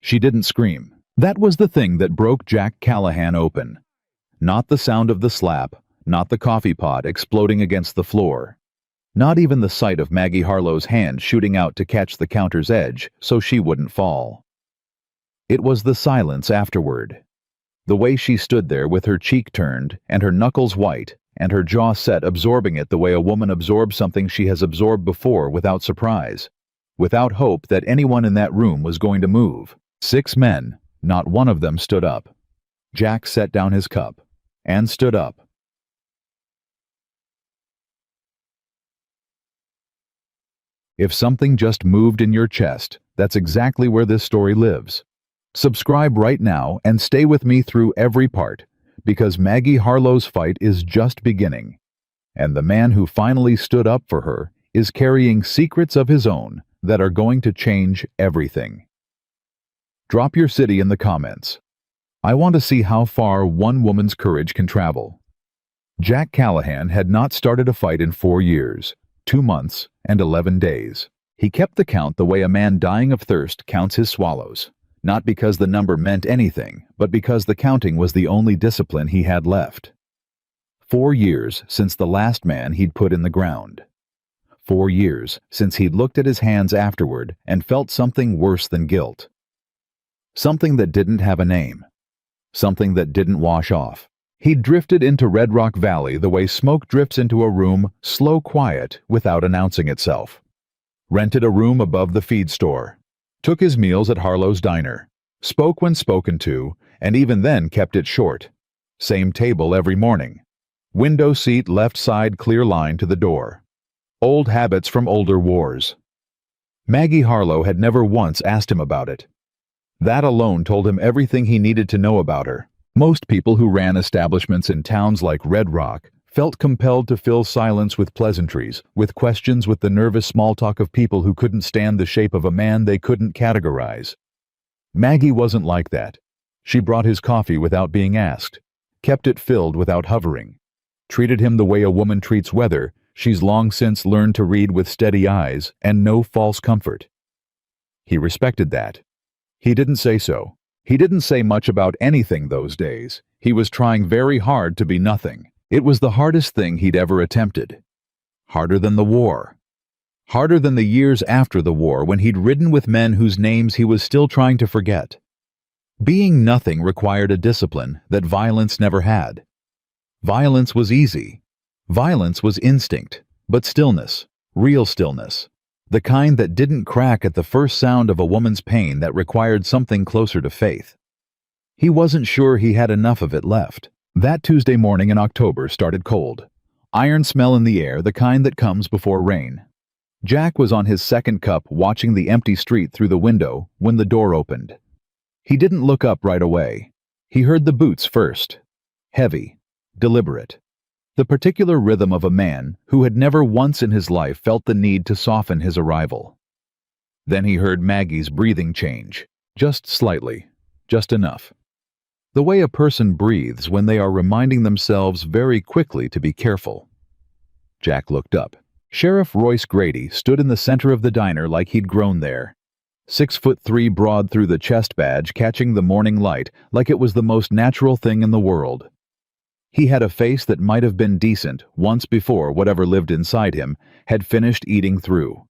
She didn't scream. That was the thing that broke Jack Callahan open. Not the sound of the slap, not the coffee pot exploding against the floor. Not even the sight of Maggie Harlow's hand shooting out to catch the counter's edge so she wouldn't fall. It was the silence afterward. The way she stood there with her cheek turned and her knuckles white and her jaw set, absorbing it the way a woman absorbs something she has absorbed before, without surprise, without hope that anyone in that room was going to move. 6 men, not one of them stood up. Jack set down his cup and stood up. If something just moved in your chest, that's exactly where this story lives. Subscribe right now and stay with me through every part, because Maggie Harlow's fight is just beginning, and the man who finally stood up for her is carrying secrets of his own that are going to change everything. Drop your city in the comments. I want to see how far one woman's courage can travel. Jack Callahan had not started a fight in 4 years, 2 months, and 11 days. He kept the count the way a man dying of thirst counts his swallows, not because the number meant anything, but because the counting was the only discipline he had left. 4 years since the last man he'd put in the ground. 4 years since he'd looked at his hands afterward and felt something worse than guilt. Something that didn't have a name. Something that didn't wash off. He'd drifted into Red Rock Valley the way smoke drifts into a room, slow quiet, without announcing itself. Rented a room above the feed store. Took his meals at Harlow's Diner. Spoke when spoken to, and even then kept it short. Same table every morning. Window seat left side, clear line to the door. Old habits from older wars. Maggie Harlow had never once asked him about it. That alone told him everything he needed to know about her. Most people who ran establishments in towns like Red Rock felt compelled to fill silence with pleasantries, with questions, with the nervous small talk of people who couldn't stand the shape of a man they couldn't categorize. Maggie wasn't like that. She brought his coffee without being asked, kept it filled without hovering, treated him the way a woman treats weather she's long since learned to read with steady eyes and no false comfort. He respected that. He didn't say so. He didn't say much about anything those days. He was trying very hard to be nothing. It was the hardest thing he'd ever attempted. Harder than the war. Harder than the years after the war when he'd ridden with men whose names he was still trying to forget. Being nothing required a discipline that violence never had. Violence was easy. Violence was instinct, but stillness, real stillness. The kind that didn't crack at the first sound of a woman's pain, that required something closer to faith. He wasn't sure he had enough of it left. That Tuesday morning in October started cold. Iron smell in the air, the kind that comes before rain. Jack was on his second cup watching the empty street through the window when the door opened. He didn't look up right away. He heard the boots first. Heavy, deliberate. The particular rhythm of a man who had never once in his life felt the need to soften his arrival. Then he heard Maggie's breathing change, just slightly, just enough. The way a person breathes when they are reminding themselves very quickly to be careful. Jack looked up. Sheriff Royce Grady stood in the center of the diner like he'd grown there. 6'3" broad through the chest badge, catching the morning light like it was the most natural thing in the world. He had a face that might have been decent once before whatever lived inside him had finished eating through.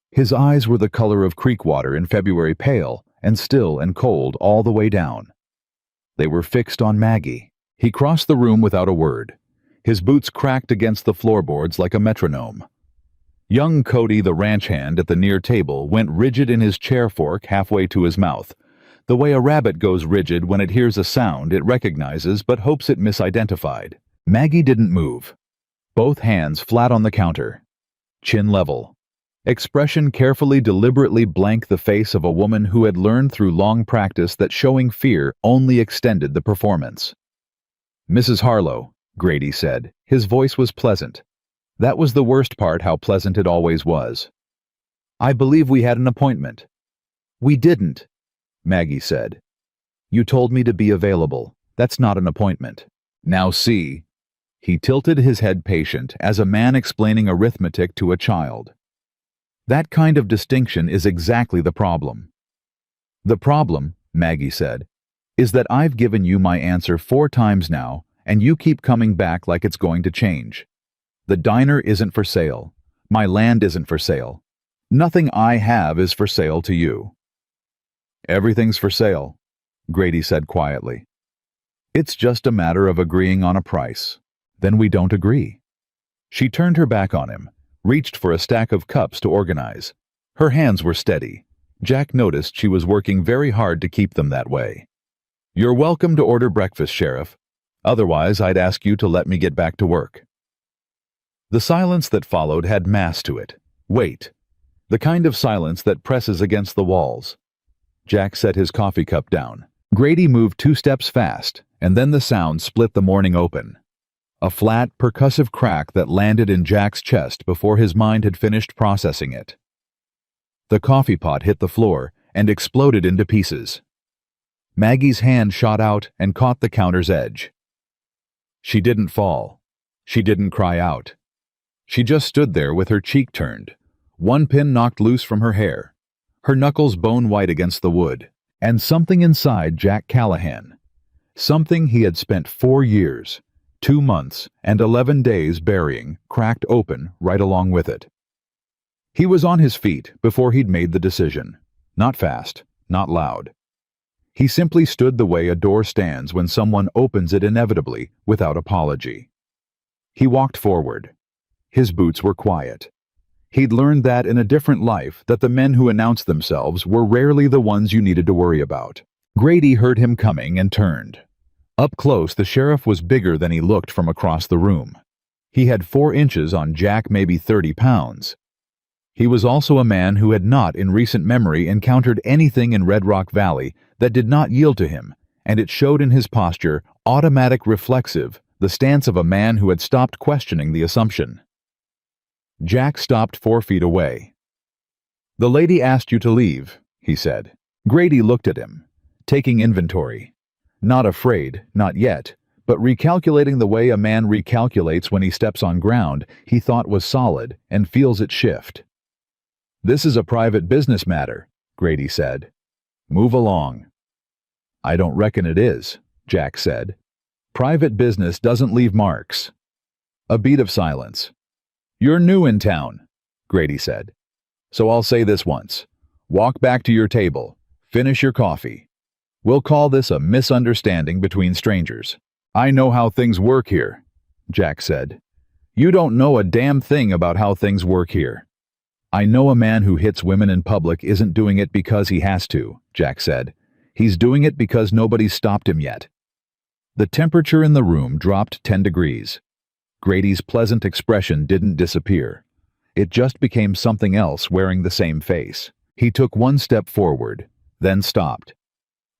His eyes were the color of creek water in February, pale and still and cold all the way down. They were fixed on Maggie. He crossed the room without a word. His boots cracked against the floorboards like a metronome. Young Cody, the ranch hand at the near table, went rigid in his chair fork halfway to his mouth, the way a rabbit goes rigid when it hears a sound it recognizes but hopes it misidentified. Maggie didn't move. Both hands flat on the counter. Chin level. Expression carefully, deliberately blank, the face of a woman who had learned through long practice that showing fear only extended the performance. "Mrs. Harlow," Grady said. His voice was pleasant. That was the worst part, how pleasant it always was. "I believe we had an appointment." "We didn't," Maggie said. "You told me to be available. That's not an appointment." "Now see." He tilted his head patient, as a man explaining arithmetic to a child. That kind of distinction is exactly the problem. "The problem," Maggie said, "is that I've given you my answer 4 times now, and you keep coming back like it's going to change. The diner isn't for sale. My land isn't for sale. Nothing I have is for sale to you." "Everything's for sale," Grady said quietly. "It's just a matter of agreeing on a price. Then we don't agree." She turned her back on him, reached for a stack of cups to organize. Her hands were steady. Jack noticed she was working very hard to keep them that way. "You're welcome to order breakfast, Sheriff. Otherwise, I'd ask you to let me get back to work." The silence that followed had mass to it. Weight. The kind of silence that presses against the walls. Jack set his coffee cup down. Grady moved 2 steps fast, and then the sound split the morning open. A flat, percussive crack that landed in Jack's chest before his mind had finished processing it. The coffee pot hit the floor and exploded into pieces. Maggie's hand shot out and caught the counter's edge. She didn't fall. She didn't cry out. She just stood there with her cheek turned, one pin knocked loose from her hair, her knuckles bone white against the wood, and something inside Jack Callahan. Something he had spent 4 years, 2 months, and 11 days burying, cracked open right along with it. He was on his feet before he'd made the decision. Not fast, not loud. He simply stood the way a door stands when someone opens it inevitably, without apology. He walked forward. His boots were quiet. He'd learned that in a different life that the men who announced themselves were rarely the ones you needed to worry about. Grady heard him coming and turned. Up close, the sheriff was bigger than he looked from across the room. He had 4 inches on Jack, maybe 30 pounds. He was also a man who had not, in recent memory, encountered anything in Red Rock Valley that did not yield to him, and it showed in his posture, automatic reflexive, the stance of a man who had stopped questioning the assumption. Jack stopped 4 feet away. "The lady asked you to leave," he said. Grady looked at him, taking inventory. Not afraid, not yet, but recalculating the way a man recalculates when he steps on ground he thought was solid and feels it shift. "This is a private business matter," Grady said. "Move along." "I don't reckon it is," Jack said. "Private business doesn't leave marks." A beat of silence. "You're new in town," Grady said. "So I'll say this once. Walk back to your table. Finish your coffee. We'll call this a misunderstanding between strangers." "I know how things work here," Jack said. "You don't know a damn thing about how things work here." "I know a man who hits women in public isn't doing it because he has to," Jack said. "He's doing it because nobody's stopped him yet." The temperature in the room dropped 10 degrees. Grady's pleasant expression didn't disappear. It just became something else wearing the same face. He took 1 step forward, then stopped.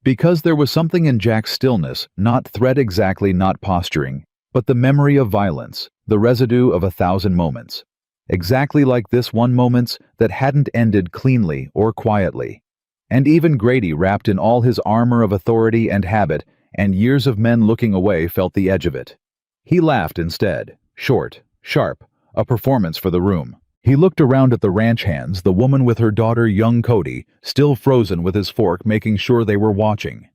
Because there was something in Jack's stillness, not threat exactly, not posturing, but the memory of violence, the residue of 1,000 moments. Exactly like this one moment's that hadn't ended cleanly or quietly. And even Grady, wrapped in all his armor of authority and habit, and years of men looking away, felt the edge of it. He laughed instead, short, sharp, a performance for the room. He looked around at the ranch hands, the woman with her daughter, young Cody, still frozen with his fork, making sure they were watching.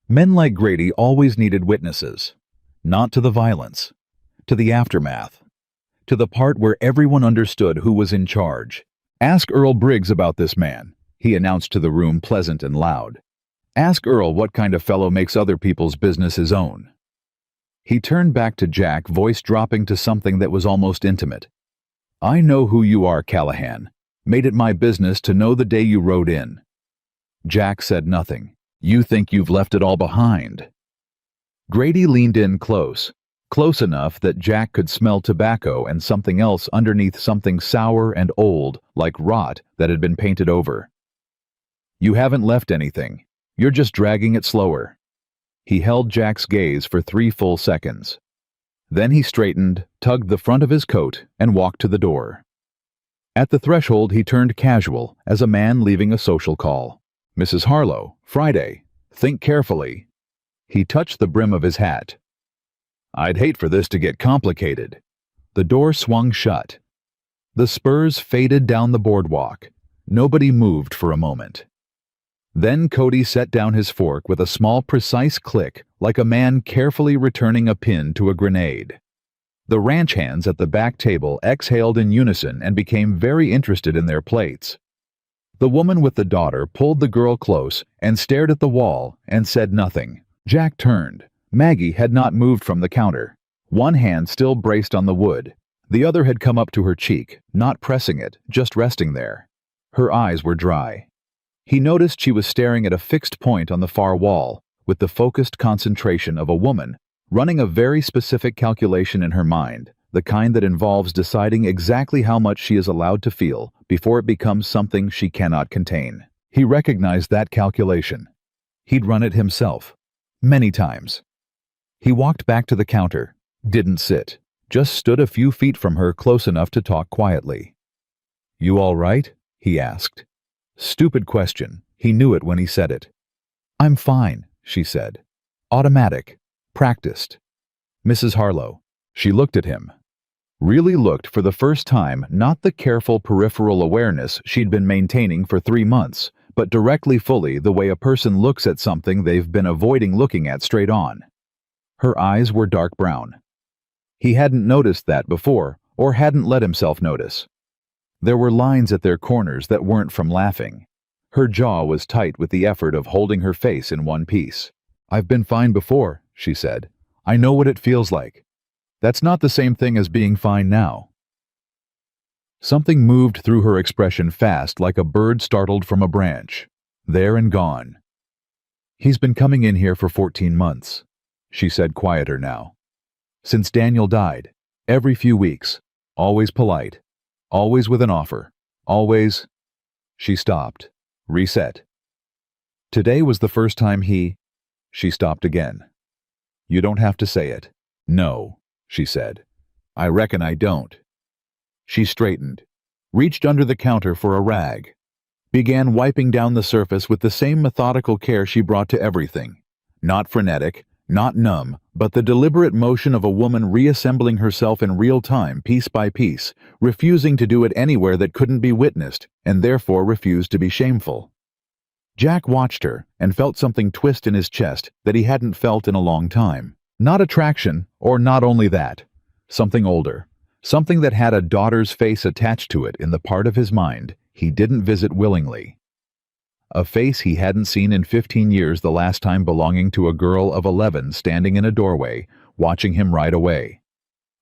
Men like Grady always needed witnesses. Not to the violence. To the aftermath. To the part where everyone understood who was in charge. "Ask Earl Briggs about this man," he announced to the room, pleasant and loud. "Ask Earl what kind of fellow makes other people's business his own." He turned back to Jack, voice dropping to something that was almost intimate. "I know who you are, Callahan. Made it my business to know the day you rode in." Jack said nothing. "You think you've left it all behind." Grady leaned in close enough that Jack could smell tobacco and something else underneath, something sour and old, like rot that had been painted over. "You haven't left anything. You're just dragging it slower." He held Jack's gaze for 3 full seconds. Then he straightened, tugged the front of his coat, and walked to the door. At the threshold he turned casual, as a man leaving a social call. "Mrs. Harlow, Friday. Think carefully." He touched the brim of his hat. "I'd hate for this to get complicated." The door swung shut. The spurs faded down the boardwalk. Nobody moved for a moment. Then Cody set down his fork with a small, precise click, like a man carefully returning a pin to a grenade. The ranch hands at the back table exhaled in unison and became very interested in their plates. The woman with the daughter pulled the girl close and stared at the wall and said nothing. Jack turned. Maggie had not moved from the counter. One hand still braced on the wood. The other had come up to her cheek, not pressing it, just resting there. Her eyes were dry. He noticed she was staring at a fixed point on the far wall, with the focused concentration of a woman, running a very specific calculation in her mind, the kind that involves deciding exactly how much she is allowed to feel before it becomes something she cannot contain. He recognized that calculation. He'd run it himself. Many times. He walked back to the counter, didn't sit, just stood a few feet from her close enough to talk quietly. "You all right?" he asked. Stupid question. He knew it when he said it. "I'm fine," she said. Automatic. Practiced. "Mrs. Harlow." She looked at him. Really looked for the first time, not the careful peripheral awareness she'd been maintaining for 3 months, but directly fully the way a person looks at something they've been avoiding looking at straight on. Her eyes were dark brown. He hadn't noticed that before, or hadn't let himself notice. There were lines at their corners that weren't from laughing. Her jaw was tight with the effort of holding her face in one piece. "I've been fine before," she said. "I know what it feels like. That's not the same thing as being fine now." Something moved through her expression fast, like a bird startled from a branch. There and gone. "He's been coming in here for 14 months, she said, quieter now. "Since Daniel died. Every few weeks. Always polite. Always with an offer. Always—" She stopped. Reset. "Today was the first time he—" She stopped again. "You don't have to say it." "No," she said. "I reckon I don't." She straightened, reached under the counter for a rag, began wiping down the surface with the same methodical care she brought to everything. Not frenetic, not numb, but the deliberate motion of a woman reassembling herself in real time, piece by piece, refusing to do it anywhere that couldn't be witnessed, and therefore refused to be shameful. Jack watched her and felt something twist in his chest that he hadn't felt in a long time. Not attraction, or not only that. Something older. Something that had a daughter's face attached to it in the part of his mind he didn't visit willingly. A face he hadn't seen in 15 years, the last time belonging to a girl of 11 standing in a doorway, watching him right away.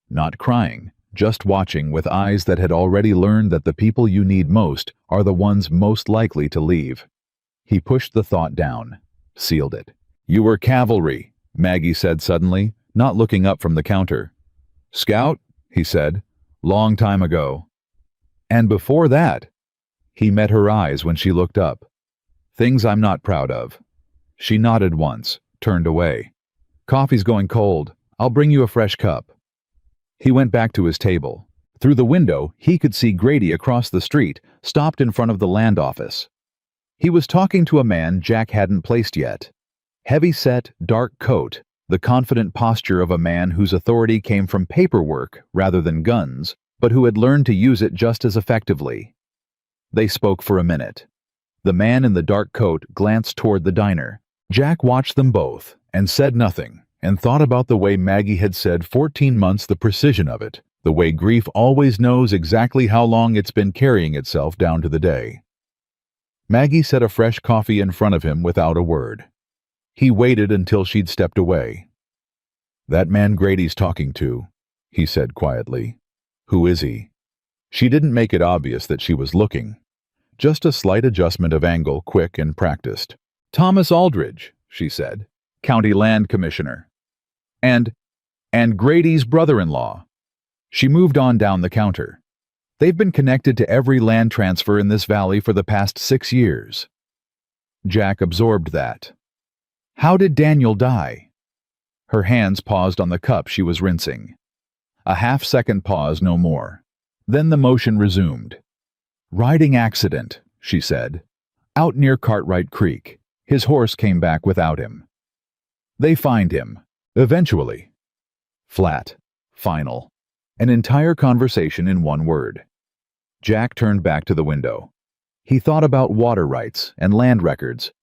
Not crying, just watching with eyes that had already learned that the people you need most are the ones most likely to leave. He pushed the thought down, sealed it. "You were cavalry," Maggie said suddenly, not looking up from the counter. "Scout?" he said. "Long time ago." "And before that?" He met her eyes when she looked up. "Things I'm not proud of." She nodded once, turned away. "Coffee's going cold. I'll bring you a fresh cup." He went back to his table. Through the window, he could see Grady across the street, stopped in front of the land office. He was talking to a man Jack hadn't placed yet. Heavy-set, dark coat, the confident posture of a man whose authority came from paperwork rather than guns, but who had learned to use it just as effectively. They spoke for a minute. The man in the dark coat glanced toward the diner. Jack watched them both and said nothing, and thought about the way Maggie had said 14 months, the precision of it, the way grief always knows exactly how long it's been carrying itself down to the day. Maggie set a fresh coffee in front of him without a word. He waited until she'd stepped away. "That man Grady's talking to," he said quietly. "Who is he?" She didn't make it obvious that she was looking. Just a slight adjustment of angle, quick and practiced. "Thomas Aldridge," she said. "County Land Commissioner. And Grady's brother-in-law." She moved on down the counter. "They've been connected to every land transfer in this valley for the past 6 years." Jack absorbed that. "How did Daniel die?" Her hands paused on the cup she was rinsing. A half-second pause, no more. Then the motion resumed. "Riding accident," she said. "Out near Cartwright Creek. His horse came back without him. They find him. Eventually." Flat. Final. An entire conversation in one word. Jack turned back to the window. He thought about water rights and land records,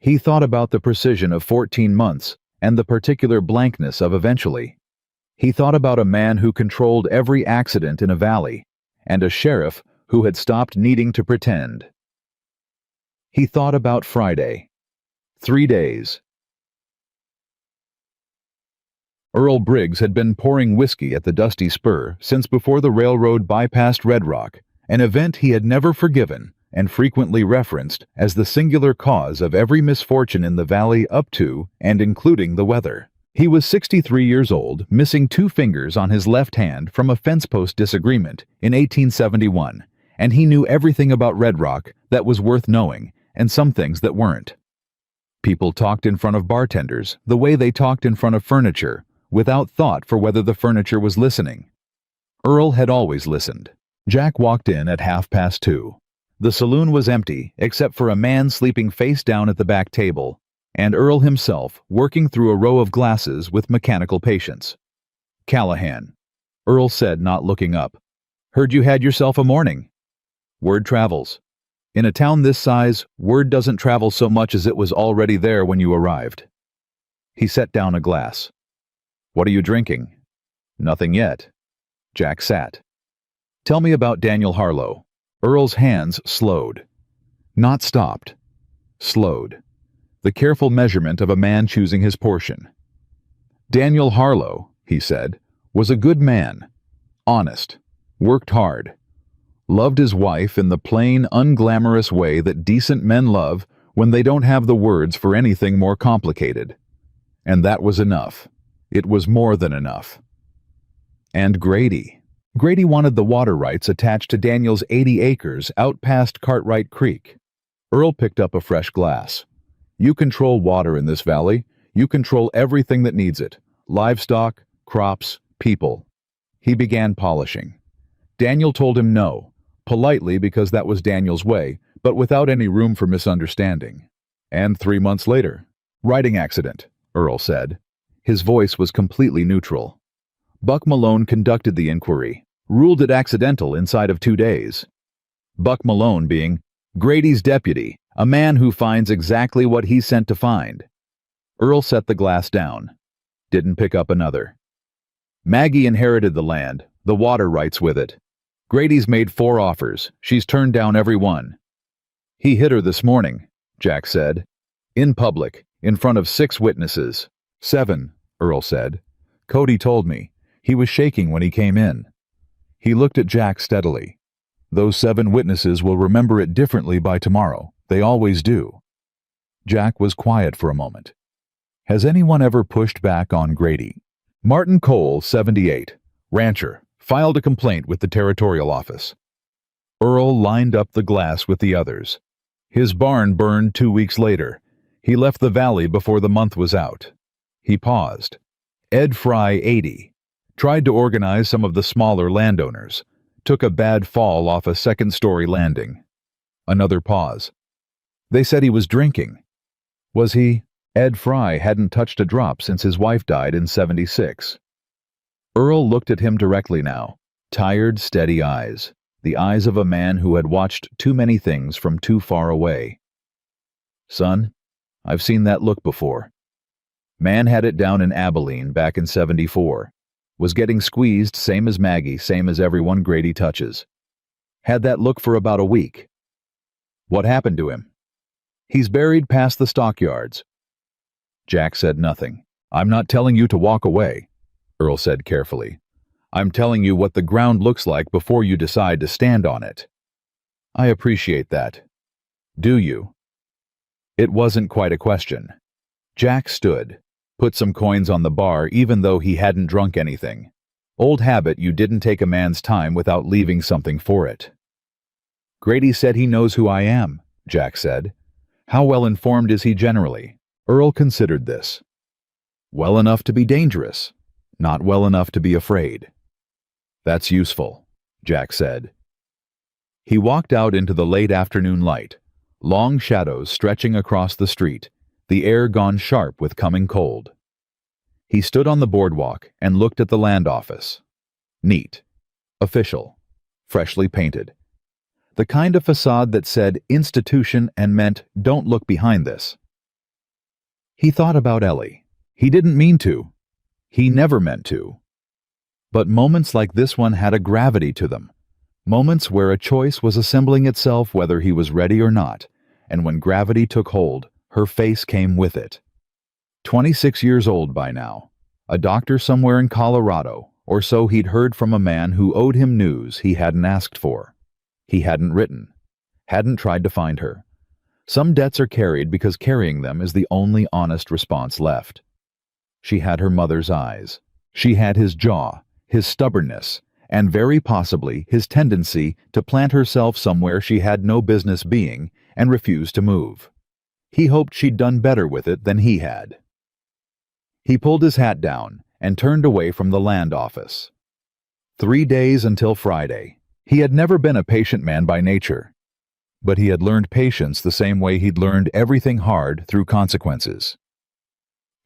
He thought about the precision of 14 months and the particular blankness of eventually. He thought about a man who controlled every accident in a valley, and a sheriff who had stopped needing to pretend. He thought about Friday. 3 days. Earl Briggs had been pouring whiskey at the Dusty Spur since before the railroad bypassed Red Rock, an event he had never forgiven and frequently referenced as the singular cause of every misfortune in the valley up to and including the weather. He was 63 years old, missing 2 fingers on his left hand from a fence post disagreement in 1871, and he knew everything about Red Rock that was worth knowing and some things that weren't. People talked in front of bartenders the way they talked in front of furniture, without thought for whether the furniture was listening. Earl had always listened. Jack walked in at 2:30. The saloon was empty except for a man sleeping face down at the back table, and Earl himself working through a row of glasses with mechanical patience. "Callahan," Earl said, not looking up. "Heard you had yourself a morning." "Word travels. In a town this size, word doesn't travel so much as it was already there when you arrived." He set down a glass. "What are you drinking?" "Nothing yet." Jack sat. "Tell me about Daniel Harlow." Earl's hands slowed. Not stopped. Slowed. The careful measurement of a man choosing his portion. "Daniel Harlow," he said, "was a good man. Honest. Worked hard. Loved his wife in the plain, unglamorous way that decent men love when they don't have the words for anything more complicated. And that was enough. It was more than enough." And Grady. Grady wanted the water rights attached to Daniel's 80 acres out past Cartwright Creek. Earl picked up a fresh glass. "You control water in this valley. You control everything that needs it. Livestock, crops, people." He began polishing. Daniel told him no, politely because that was Daniel's way, but without any room for misunderstanding. And 3 months later, "Riding accident," Earl said. His voice was completely neutral. Buck Malone conducted the inquiry, ruled it accidental inside of 2 days. Buck Malone being Grady's deputy, a man who finds exactly what he's sent to find. Earl set the glass down. Didn't pick up another. "Maggie inherited the land, the water rights with it. Grady's made 4 offers. She's turned down every one." "He hit her this morning," Jack said. "In public, in front of 6 witnesses. 7, Earl said. "Cody told me. He was shaking when he came in." He looked at Jack steadily. "Those 7 witnesses will remember it differently by tomorrow. They always do." Jack was quiet for a moment. "Has anyone ever pushed back on Grady?" Martin Cole, 78, rancher, filed a complaint with the territorial office. Earl lined up the glass with the others. His barn burned 2 weeks later. He left the valley before the month was out. He paused. Ed Fry, 80. Tried to organize some of the smaller landowners. Took a bad fall off a 2nd-story landing. Another pause. "They said he was drinking." "Was he?" Ed Fry hadn't touched a drop since his wife died in 76. Earl looked at him directly now. Tired, steady eyes. The eyes of a man who had watched too many things from too far away. "Son, I've seen that look before. Man had it down in Abilene back in 74. Was getting squeezed same as Maggie, same as everyone Grady touches. Had that look for about a week." "What happened to him?" "He's buried past the stockyards." Jack said nothing. "I'm not telling you to walk away," Earl said carefully. "I'm telling you what the ground looks like before you decide to stand on it." "I appreciate that. Do you?" It wasn't quite a question. Jack stood. Put some coins on the bar even though he hadn't drunk anything. Old habit, you didn't take a man's time without leaving something for it. "Grady said he knows who I am," Jack said. "How well informed is he generally?" Earl considered this. "Well enough to be dangerous, not well enough to be afraid." "That's useful," Jack said. He walked out into the late afternoon light, long shadows stretching across the street, the air gone sharp with coming cold. He stood on the boardwalk and looked at the land office. Neat. Official. Freshly painted. The kind of facade that said institution and meant don't look behind this. He thought about Ellie. He didn't mean to. He never meant to. But moments like this one had a gravity to them. Moments where a choice was assembling itself whether he was ready or not, and when gravity took hold, her face came with it. 26 years old by now, a doctor somewhere in Colorado, or so he'd heard from a man who owed him news he hadn't asked for. He hadn't written, hadn't tried to find her. Some debts are carried because carrying them is the only honest response left. She had her mother's eyes. She had his jaw, his stubbornness, and very possibly his tendency to plant herself somewhere she had no business being and refuse to move. He hoped she'd done better with it than he had. He pulled his hat down and turned away from the land office. 3 days until Friday. He had never been a patient man by nature, but he had learned patience the same way he'd learned everything hard through consequences.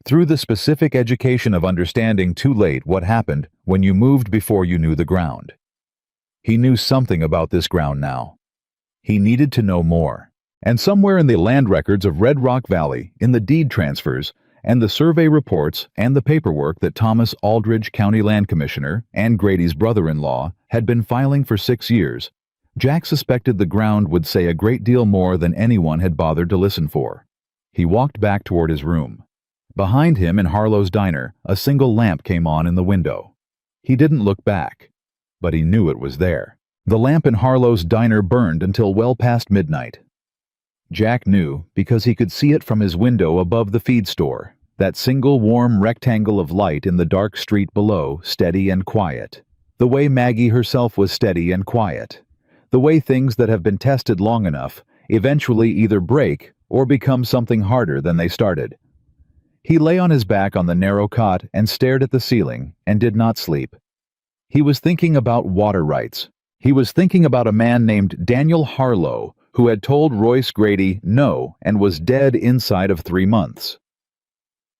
Through the specific education of understanding too late what happened when you moved before you knew the ground. He knew something about this ground now. He needed to know more. And somewhere in the land records of Red Rock Valley, in the deed transfers, and the survey reports and the paperwork that Thomas Aldridge, County Land Commissioner, and Grady's brother-in-law had been filing for 6 years, Jack suspected the ground would say a great deal more than anyone had bothered to listen for. He walked back toward his room. Behind him in Harlow's diner, a single lamp came on in the window. He didn't look back, but he knew it was there. The lamp in Harlow's diner burned until well past midnight. Jack knew because he could see it from his window above the feed store, that single warm rectangle of light in the dark street below, steady and quiet. The way Maggie herself was steady and quiet. The way things that have been tested long enough eventually either break or become something harder than they started. He lay on his back on the narrow cot and stared at the ceiling and did not sleep. He was thinking about water rights. He was thinking about a man named Daniel Harlow who had told Royce Grady no and was dead inside of 3 months.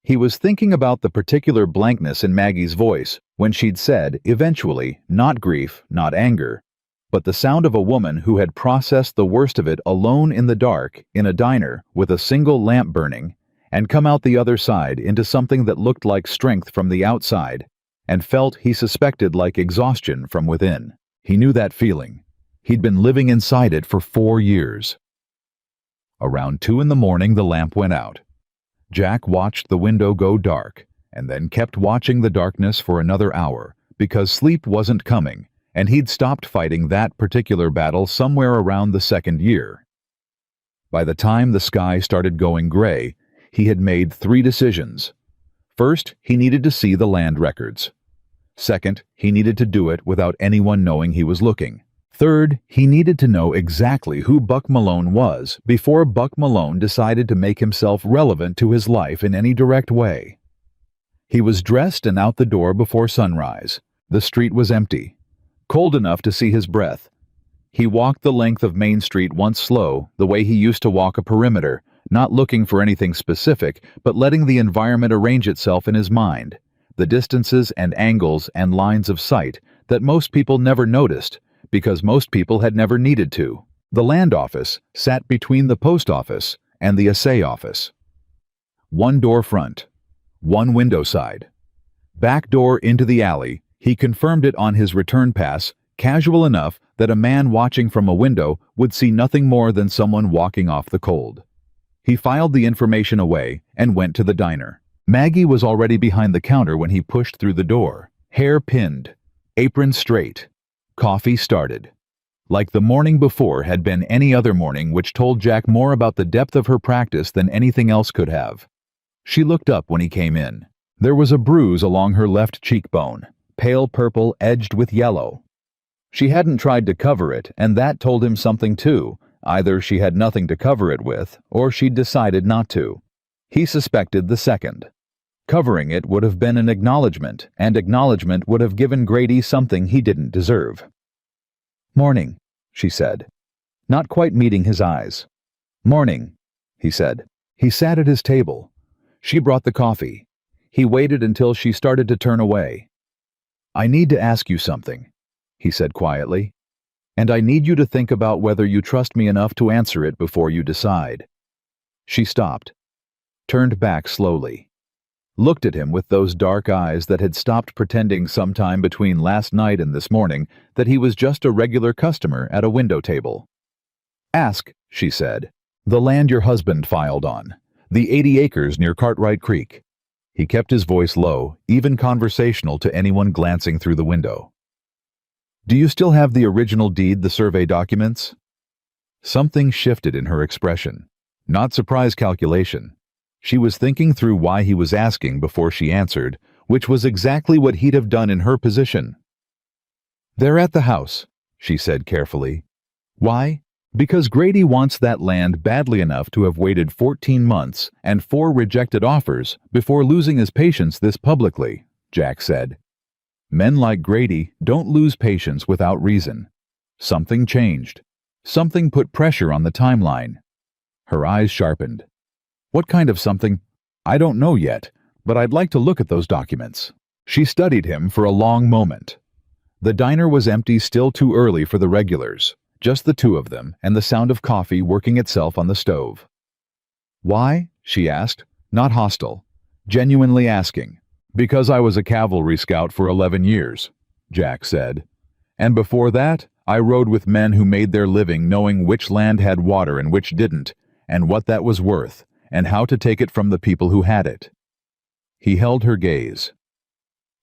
He was thinking about the particular blankness in Maggie's voice when she'd said, eventually, not grief, not anger, but the sound of a woman who had processed the worst of it alone in the dark in a diner with a single lamp burning and come out the other side into something that looked like strength from the outside and felt, he suspected, like exhaustion from within. He knew that feeling. He'd been living inside it for 4 years. Around 2 in the morning, the lamp went out. Jack watched the window go dark and then kept watching the darkness for another hour because sleep wasn't coming and he'd stopped fighting that particular battle somewhere around the 2nd year. By the time the sky started going gray, he had made 3 decisions. First, he needed to see the land records. Second, he needed to do it without anyone knowing he was looking. Third, he needed to know exactly who Buck Malone was before Buck Malone decided to make himself relevant to his life in any direct way. He was dressed and out the door before sunrise. The street was empty, cold enough to see his breath. He walked the length of Main Street once slow, the way he used to walk a perimeter, not looking for anything specific, but letting the environment arrange itself in his mind, the distances and angles and lines of sight that most people never noticed, because most people had never needed to. The land office sat between the post office and the assay office. 1 door front, 1 window side. Back door into the alley, he confirmed it on his return pass, casual enough that a man watching from a window would see nothing more than someone walking off the cold. He filed the information away and went to the diner. Maggie was already behind the counter when he pushed through the door, hair pinned, apron straight. Coffee started. Like the morning before had been any other morning, which told Jack more about the depth of her practice than anything else could have. She looked up when he came in. There was a bruise along her left cheekbone, pale purple edged with yellow. She hadn't tried to cover it, and that told him something too. Either she had nothing to cover it with, or she'd decided not to. He suspected the second. Covering it would have been an acknowledgement, and acknowledgement would have given Grady something he didn't deserve. "Morning," she said, not quite meeting his eyes. "Morning," he said. He sat at his table. She brought the coffee. He waited until she started to turn away. "I need to ask you something," he said quietly, "and I need you to think about whether you trust me enough to answer it before you decide." She stopped. turned back slowly, looked at him with those dark eyes that had stopped pretending sometime between last night and this morning that he was just a regular customer at a window table. "Ask," she said. "The land your husband filed on. The 80 acres near Cartwright Creek." He kept his voice low, even conversational to anyone glancing through the window. "Do you still have the original deed, the survey documents?" Something shifted in her expression. Not surprise calculation. She was thinking through why he was asking before she answered, which was exactly what he'd have done in her position. "They're at the house," she said carefully. "Why? Because Grady wants that land badly enough to have waited 14 months and 4 rejected offers before losing his patience this publicly," Jack said. "Men like Grady don't lose patience without reason. Something changed. Something put pressure on the timeline." Her eyes sharpened. "What kind of something? I don't know yet, but I'd like to look at those documents." She studied him for a long moment. The diner was empty, still too early for the regulars. Just the two of them, and the sound of coffee working itself on the stove. "Why?" she asked, not hostile, genuinely asking. "Because I was a cavalry scout for 11 years, Jack said. "And before that, I rode with men who made their living knowing which land had water and which didn't, and what that was worth, and how to take it from the people who had it." He held her gaze.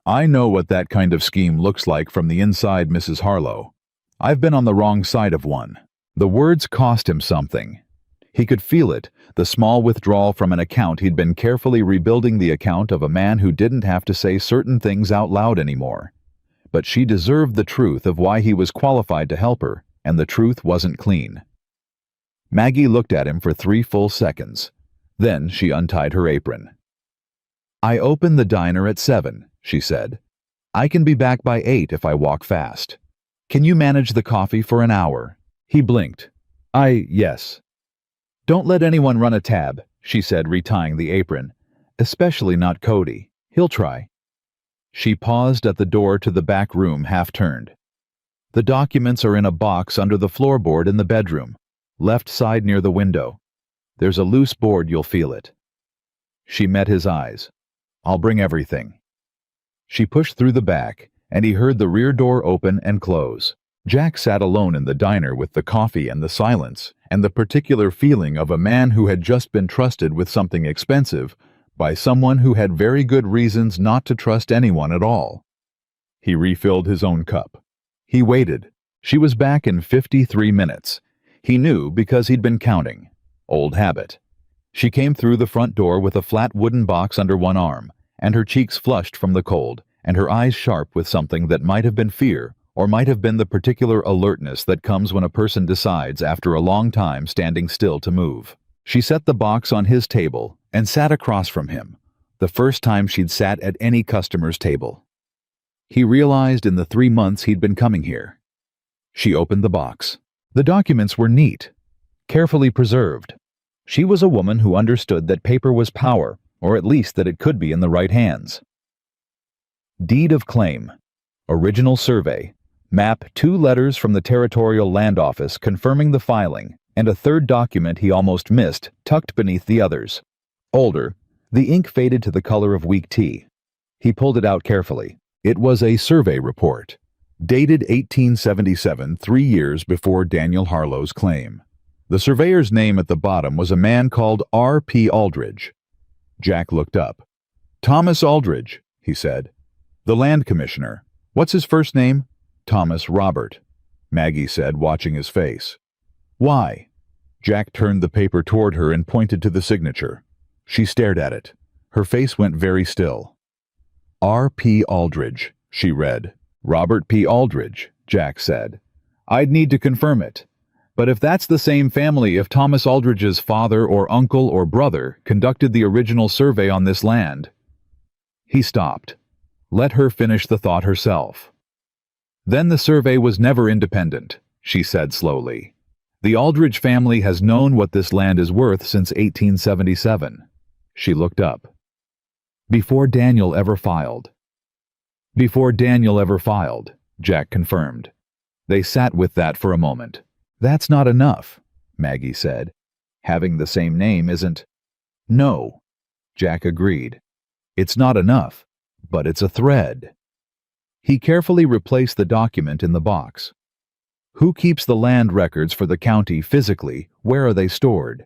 "I know what that kind of scheme looks like from the inside, Mrs. Harlow. I've been on the wrong side of one." The words cost him something. He could feel it, the small withdrawal from an account he'd been carefully rebuilding, the account of a man who didn't have to say certain things out loud anymore. But she deserved the truth of why he was qualified to help her, and the truth wasn't clean. Maggie looked at him for 3 full seconds. Then she untied her apron. "I open the diner at 7, she said. "I can be back by 8 if I walk fast. Can you manage the coffee for an hour?" He blinked. Yes. "Don't let anyone run a tab," she said, retying the apron. "Especially not Cody. He'll try." She paused at the door to the back room, half-turned. "The documents are in a box under the floorboard in the bedroom, left side near the window. There's a loose board, you'll feel it." She met his eyes. "I'll bring everything." She pushed through the back, and he heard the rear door open and close. Jack sat alone in the diner with the coffee and the silence, and the particular feeling of a man who had just been trusted with something expensive by someone who had very good reasons not to trust anyone at all. He refilled his own cup. He waited. She was back in 53 minutes. He knew because he'd been counting. Old habit. She came through the front door with a flat wooden box under one arm, and her cheeks flushed from the cold, and her eyes sharp with something that might have been fear, or might have been the particular alertness that comes when a person decides after a long time standing still to move. She set the box on his table and sat across from him, the first time she'd sat at any customer's table. He realized in the 3 months he'd been coming here. She opened the box. The documents were neat, carefully preserved. She was a woman who understood that paper was power, or at least that it could be in the right hands. Deed of claim. Original survey. Map, 2 letters from the Territorial Land Office confirming the filing, and a third document he almost missed, tucked beneath the others. Older, the ink faded to the color of weak tea. He pulled it out carefully. It was a survey report, dated 1877, 3 years before Daniel Harlow's claim. The surveyor's name at the bottom was a man called R.P. Aldridge. Jack looked up. "Thomas Aldridge," he said. "The land commissioner. What's his first name?" "Thomas Robert," Maggie said, watching his face. "Why?" Jack turned the paper toward her and pointed to the signature. She stared at it. Her face went very still. "R.P. Aldridge," she read. "Robert P. Aldridge," Jack said. "I'd need to confirm it. But if that's the same family, if Thomas Aldridge's father or uncle or brother conducted the original survey on this land..." He stopped. Let her finish the thought herself. "Then the survey was never independent," she said slowly. "The Aldridge family has known what this land is worth since 1877. She looked up. "Before Daniel ever filed." "Before Daniel ever filed," Jack confirmed. They sat with that for a moment. "That's not enough," Maggie said. "Having the same name isn't..." "No," Jack agreed. It's not enough, but it's a thread. He carefully replaced the document in the box. Who keeps the land records for the county physically? Where are they stored?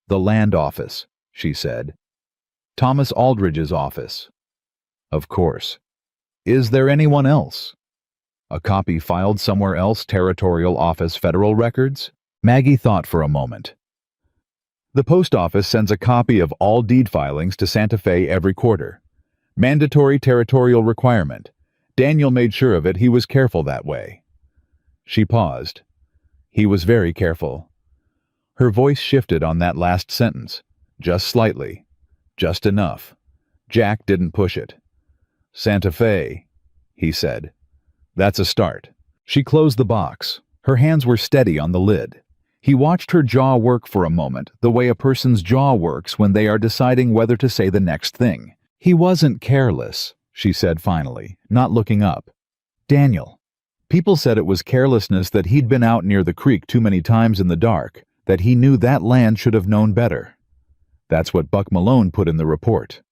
The land office, she said. Thomas Aldridge's office. Of course. Is there anyone else? A copy filed somewhere else, territorial office, federal records? Maggie thought for a moment. The post office sends a copy of all deed filings to Santa Fe every quarter. Mandatory territorial requirement. Daniel made sure of it. He was careful that way. She paused. He was very careful. Her voice shifted on that last sentence. Just slightly. Just enough. Jack didn't push it. Santa Fe, he said. That's a start. She closed the box. Her hands were steady on the lid. He watched her jaw work for a moment, the way a person's jaw works when they are deciding whether to say the next thing. He wasn't careless, she said finally, not looking up. Daniel. People said it was carelessness, that he'd been out near the creek too many times in the dark, that he knew that land should have known better. That's what Buck Malone put in the report.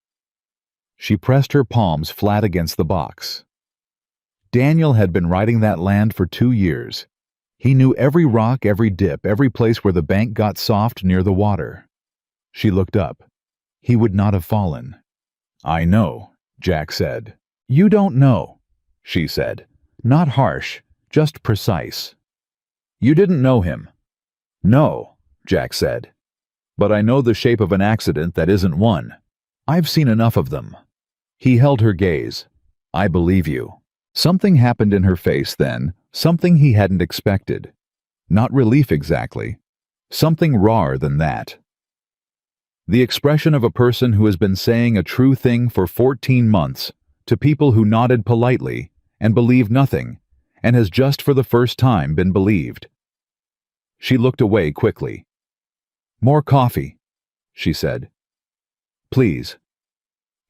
She pressed her palms flat against the box. Daniel had been riding that land for 2 years. He knew every rock, every dip, every place where the bank got soft near the water. She looked up. He would not have fallen. I know, Jack said. You don't know, she said. Not harsh, just precise. You didn't know him. No, Jack said. But I know the shape of an accident that isn't one. I've seen enough of them. He held her gaze. I believe you. Something happened in her face then, something he hadn't expected. Not relief exactly. Something rawer than that. The expression of a person who has been saying a true thing for 14 months to people who nodded politely and believed nothing, and has just for the first time been believed. She looked away quickly. More coffee, she said. Please,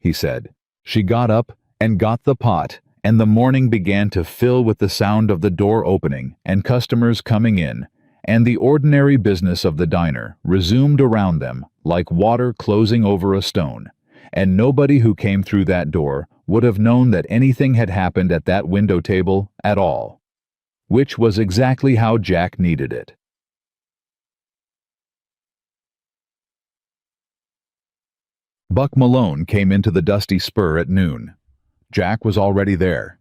he said. She got up and got the pot, and the morning began to fill with the sound of the door opening and customers coming in, and the ordinary business of the diner resumed around them like water closing over a stone, and nobody who came through that door would have known that anything had happened at that window table at all, which was exactly how Jack needed it. Buck Malone came into the dusty spur at noon. Jack was already there.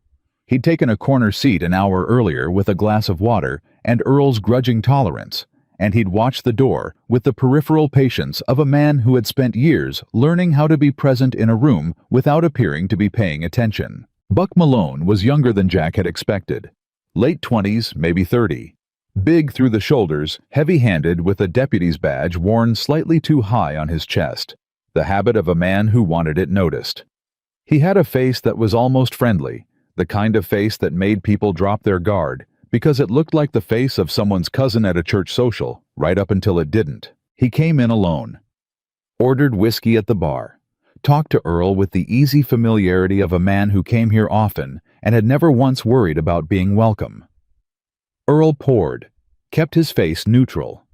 He'd taken a corner seat an hour earlier with a glass of water and Earl's grudging tolerance, and he'd watched the door with the peripheral patience of a man who had spent years learning how to be present in a room without appearing to be paying attention. Buck Malone was younger than Jack had expected. Late 20s, maybe 30. Big through the shoulders, heavy-handed with a deputy's badge worn slightly too high on his chest. The habit of a man who wanted it noticed. He had a face that was almost friendly, the kind of face that made people drop their guard, because it looked like the face of someone's cousin at a church social, right up until it didn't. He came in alone. Ordered whiskey at the bar. Talked to Earl with the easy familiarity of a man who came here often and had never once worried about being welcome. Earl poured, kept his face neutral.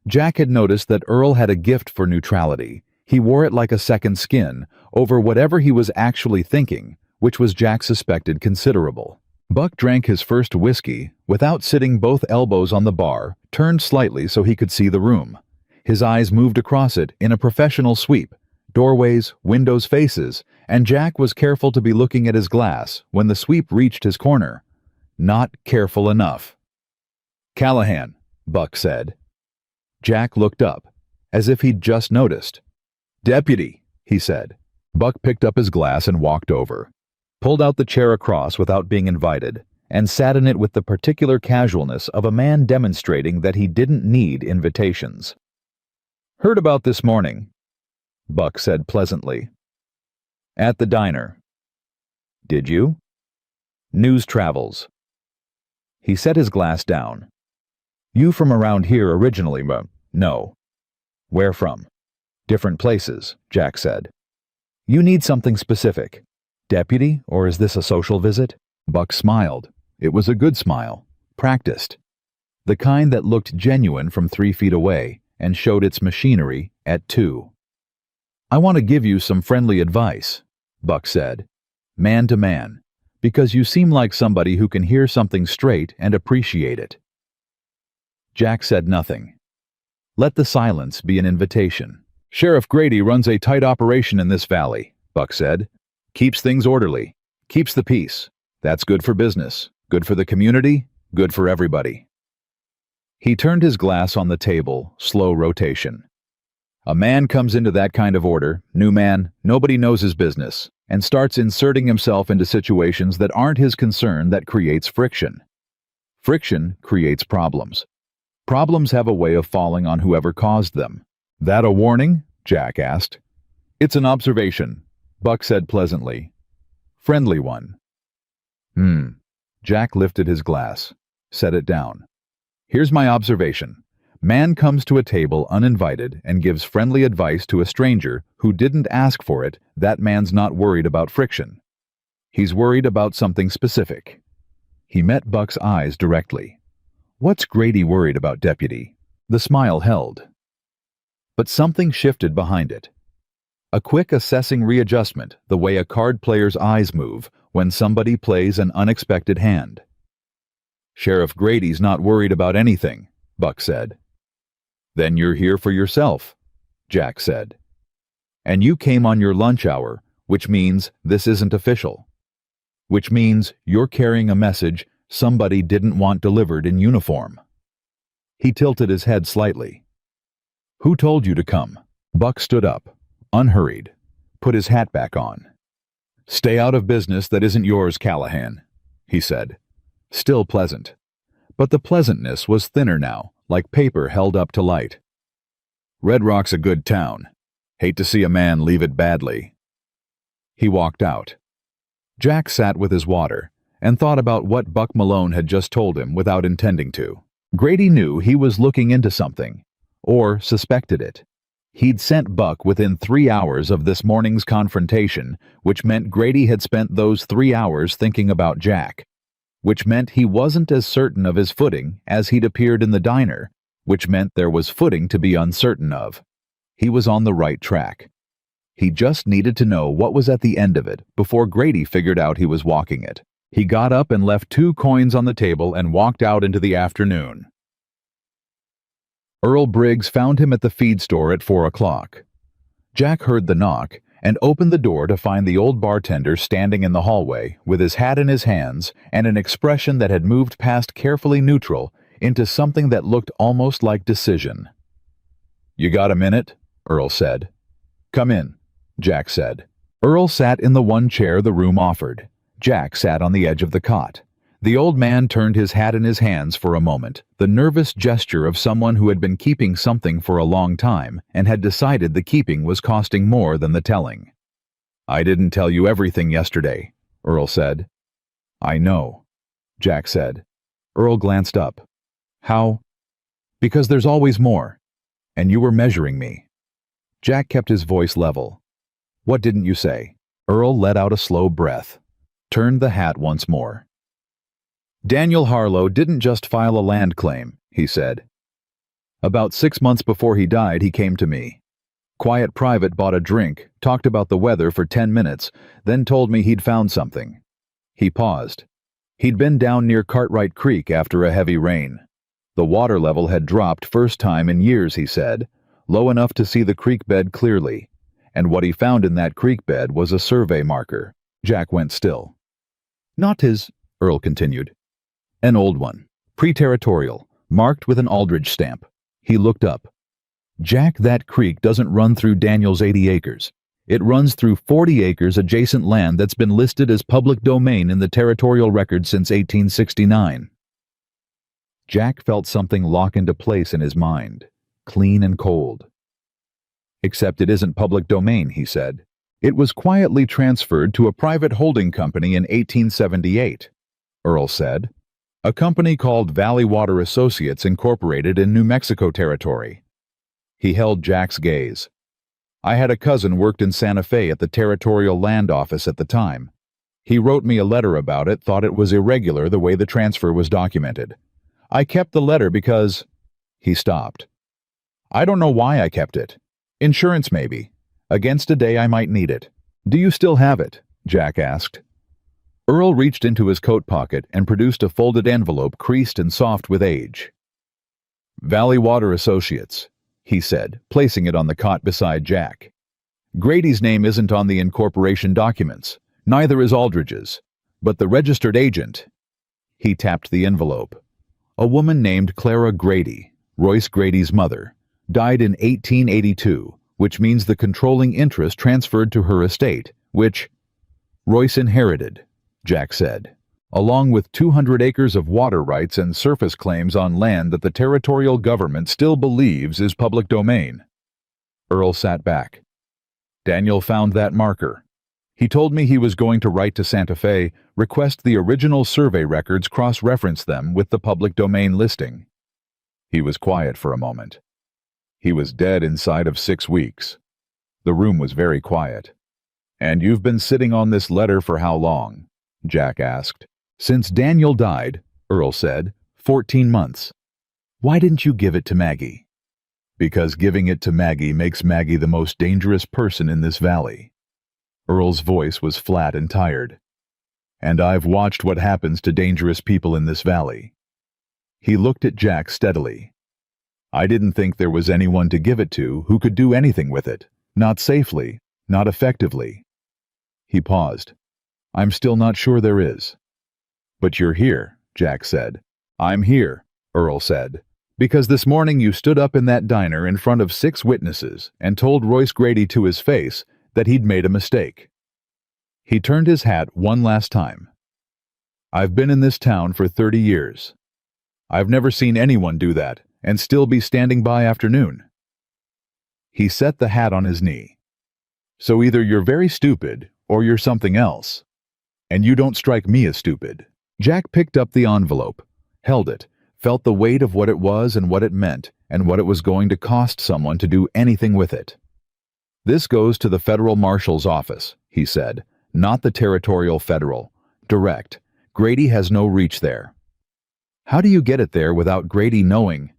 Jack had noticed that Earl had a gift for neutrality. He wore it like a second skin, over whatever he was actually thinking, which was, Jack suspected, considerable. Buck drank his first whiskey without sitting both elbows on the bar, turned slightly so he could see the room. His eyes moved across it in a professional sweep, doorways, windows, faces, and Jack was careful to be looking at his glass when the sweep reached his corner. Not careful enough. Callahan, Buck said. Jack looked up, as if he'd just noticed. Deputy, he said. Buck picked up his glass and walked over, pulled out the chair across without being invited, and sat in it with the particular casualness of a man demonstrating that he didn't need invitations. Heard about this morning, Buck said pleasantly. At the diner. Did you? News travels. He set his glass down. You from around here originally, no. Where from? Different places, Jack said. You need something specific. Deputy, or is this a social visit? Buck smiled. It was a good smile. Practiced. The kind that looked genuine from 3 feet away and showed its machinery at 2. "I want to give you some friendly advice," Buck said, man to man, "because you seem like somebody who can hear something straight and appreciate it." Jack said nothing. Let the silence be an invitation. "Sheriff Grady runs a tight operation in this valley," Buck said. "Keeps things orderly. Keeps the peace. That's good for business, good for the community, good for everybody." He turned his glass on the table, slow rotation. "A man comes into that kind of order, new man, nobody knows his business, and starts inserting himself into situations that aren't his concern that creates friction. Friction creates problems. Problems have a way of falling on whoever caused them." "That a warning?" Jack asked. "It's an observation," Buck said pleasantly. "Friendly one." Jack lifted his glass, set it down. "Here's my observation. Man comes to a table uninvited and gives friendly advice to a stranger who didn't ask for it. That man's not worried about friction. He's worried about something specific." He met Buck's eyes directly. "What's Grady worried about, Deputy?" The smile held. But something shifted behind it. A quick assessing readjustment, the way a card player's eyes move when somebody plays an unexpected hand. "Sheriff Grady's not worried about anything," Buck said. "Then you're here for yourself," Jack said. "And you came on your lunch hour, which means this isn't official. Which means you're carrying a message somebody didn't want delivered in uniform." He tilted his head slightly. "Who told you to come?" Buck stood up, unhurried, put his hat back on. "Stay out of business that isn't yours, Callahan," he said, still pleasant. But the pleasantness was thinner now, like paper held up to light. "Red Rock's a good town. Hate to see a man leave it badly." He walked out. Jack sat with his water and thought about what Buck Malone had just told him without intending to. Grady knew he was looking into something, or suspected it. He'd sent Buck within 3 hours of this morning's confrontation, which meant Grady had spent those 3 hours thinking about Jack, which meant he wasn't as certain of his footing as he'd appeared in the diner, which meant there was footing to be uncertain of. He was on the right track. He just needed to know what was at the end of it before Grady figured out he was walking it. He got up and left 2 coins on the table and walked out into the afternoon. Earl Briggs found him at the feed store at 4 o'clock. Jack heard the knock and opened the door to find the old bartender standing in the hallway with his hat in his hands and an expression that had moved past carefully neutral into something that looked almost like decision. "You got a minute?" Earl said. "Come in," Jack said. Earl sat in the one chair the room offered. Jack sat on the edge of the cot. The old man turned his hat in his hands for a moment, the nervous gesture of someone who had been keeping something for a long time and had decided the keeping was costing more than the telling. "I didn't tell you everything yesterday," Earl said. "I know," Jack said. Earl glanced up. "How?" "Because there's always more. And you were measuring me." Jack kept his voice level. "What didn't you say?" Earl let out a slow breath, turned the hat once more. "Daniel Harlow didn't just file a land claim," he said. "About 6 months before he died, he came to me. Quiet private bought a drink, talked about the weather for 10 minutes, then told me he'd found something." He paused. He'd been down near Cartwright Creek after a heavy rain. The water level had dropped first time in years, he said, low enough to see the creek bed clearly, and what he found in that creek bed was a survey marker. Jack went still. "Not his," Earl continued. "An old one, pre-territorial, marked with an Aldridge stamp." He looked up. "Jack, that creek doesn't run through Daniel's 80 acres. It runs through 40 acres adjacent land that's been listed as public domain in the territorial record since 1869. Jack felt something lock into place in his mind, clean and cold. "Except it isn't public domain," he said. "It was quietly transferred to a private holding company in 1878, Earl said. "A company called Valley Water Associates Incorporated in New Mexico Territory." He held Jack's gaze. "I had a cousin worked in Santa Fe at the Territorial Land Office at the time. He wrote me a letter about it, thought it was irregular the way the transfer was documented. I kept the letter because—" He stopped. "I don't know why I kept it. Insurance maybe. Against a day I might need it. Do you still have it? Jack asked. Earl reached into his coat pocket and produced a folded envelope creased and soft with age. Valley Water Associates, he said, placing it on the cot beside Jack. Grady's name isn't on the incorporation documents, neither is Aldridge's, but the registered agent. He tapped the envelope. A woman named Clara Grady, Royce Grady's mother, died in 1882, which means the controlling interest transferred to her estate, which Royce inherited, Jack said, along with 200 acres of water rights and surface claims on land that the territorial government still believes is public domain. Earl sat back. Daniel found that marker. He told me he was going to write to Santa Fe, request the original survey records, cross-reference them with the public domain listing. He was quiet for a moment. He was dead inside of 6 weeks. The room was very quiet. And you've been sitting on this letter for how long? Jack asked. Since Daniel died, Earl said, 14 months. Why didn't you give it to Maggie? Because giving it to Maggie makes Maggie the most dangerous person in this valley. Earl's voice was flat and tired. And I've watched what happens to dangerous people in this valley. He looked at Jack steadily. I didn't think there was anyone to give it to who could do anything with it, not safely, not effectively. He paused. I'm still not sure there is. But you're here, Jack said. I'm here, Earl said, because this morning you stood up in that diner in front of 6 witnesses and told Royce Grady to his face that he'd made a mistake. He turned his hat one last time. I've been in this town for 30 years. I've never seen anyone do that and still be standing by after noon. He set the hat on his knee. So either you're very stupid or you're something else. And you don't strike me as stupid. Jack picked up the envelope, held it, felt the weight of what it was and what it meant and what it was going to cost someone to do anything with it. This goes to the federal marshal's office, he said, not the territorial federal. Direct. Grady has no reach there. How do you get it there without Grady knowing?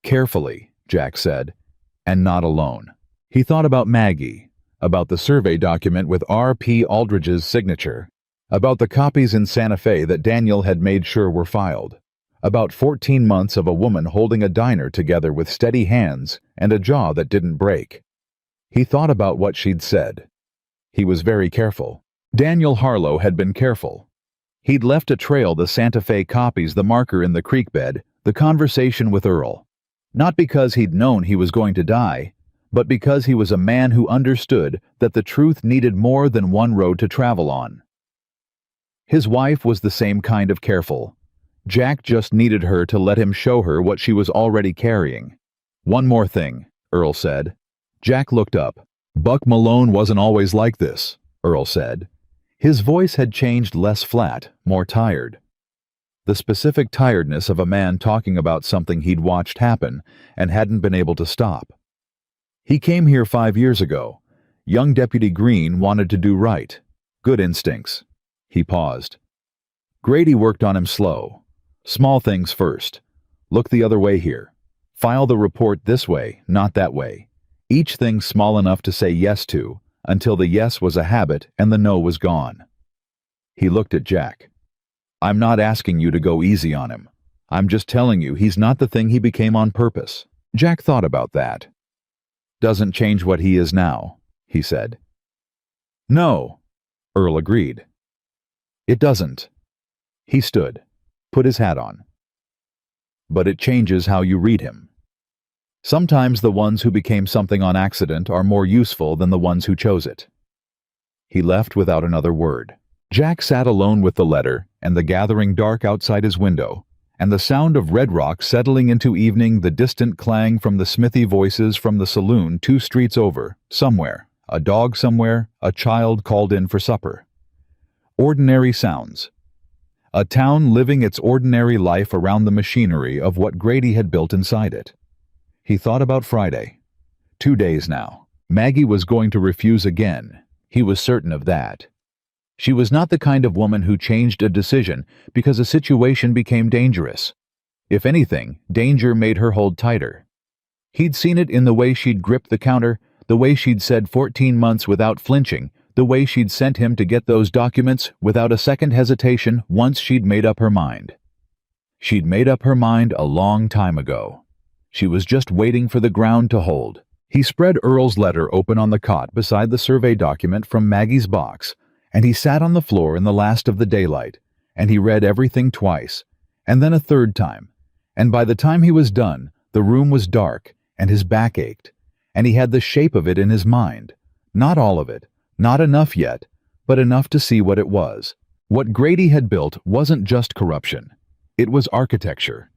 Carefully, Jack said, and not alone. He thought about Maggie, about the survey document with R.P. Aldridge's signature, about the copies in Santa Fe that Daniel had made sure were filed, about 14 months of a woman holding a diner together with steady hands and a jaw that didn't break. He thought about what she'd said. He was very careful. Daniel Harlow had been careful. He'd left a trail, the Santa Fe copies, the marker in the creek bed, the conversation with Earl. Not because he'd known he was going to die, but because he was a man who understood that the truth needed more than one road to travel on. His wife was the same kind of careful. Jack just needed her to let him show her what she was already carrying. One more thing, Earl said. Jack looked up. Buck Malone wasn't always like this, Earl said. His voice had changed, less flat, more tired. The specific tiredness of a man talking about something he'd watched happen and hadn't been able to stop. He came here 5 years ago. Young Deputy Green wanted to do right. Good instincts. He paused. Grady worked on him slow. Small things first. Look the other way here. File the report this way, not that way. Each thing small enough to say yes to, until the yes was a habit and the no was gone. He looked at Jack. I'm not asking you to go easy on him. I'm just telling you he's not the thing he became on purpose. Jack thought about that. Doesn't change what he is now, he said. No, Earl agreed. It doesn't. He stood, put his hat on. But it changes how you read him. Sometimes the ones who became something on accident are more useful than the ones who chose it. He left without another word. Jack sat alone with the letter and the gathering dark outside his window, and the sound of Red Rock settling into evening, the distant clang from the smithy voices from the saloon 2 streets over, somewhere, a dog somewhere, a child called in for supper. Ordinary sounds. A town living its ordinary life around the machinery of what Grady had built inside it. He thought about Friday. 2 days now. Maggie was going to refuse again. He was certain of that. She was not the kind of woman who changed a decision because a situation became dangerous. If anything, danger made her hold tighter. He'd seen it in the way she'd gripped the counter, the way she'd said 14 months without flinching, the way she'd sent him to get those documents without a second hesitation once she'd made up her mind. She'd made up her mind a long time ago. She was just waiting for the ground to hold. He spread Earl's letter open on the cot beside the survey document from Maggie's box, and he sat on the floor in the last of the daylight, and he read everything twice, and then a third time, and by the time he was done, the room was dark, and his back ached, and he had the shape of it in his mind. Not all of it, not enough yet, but enough to see what it was. What Grady had built wasn't just corruption. It was architecture.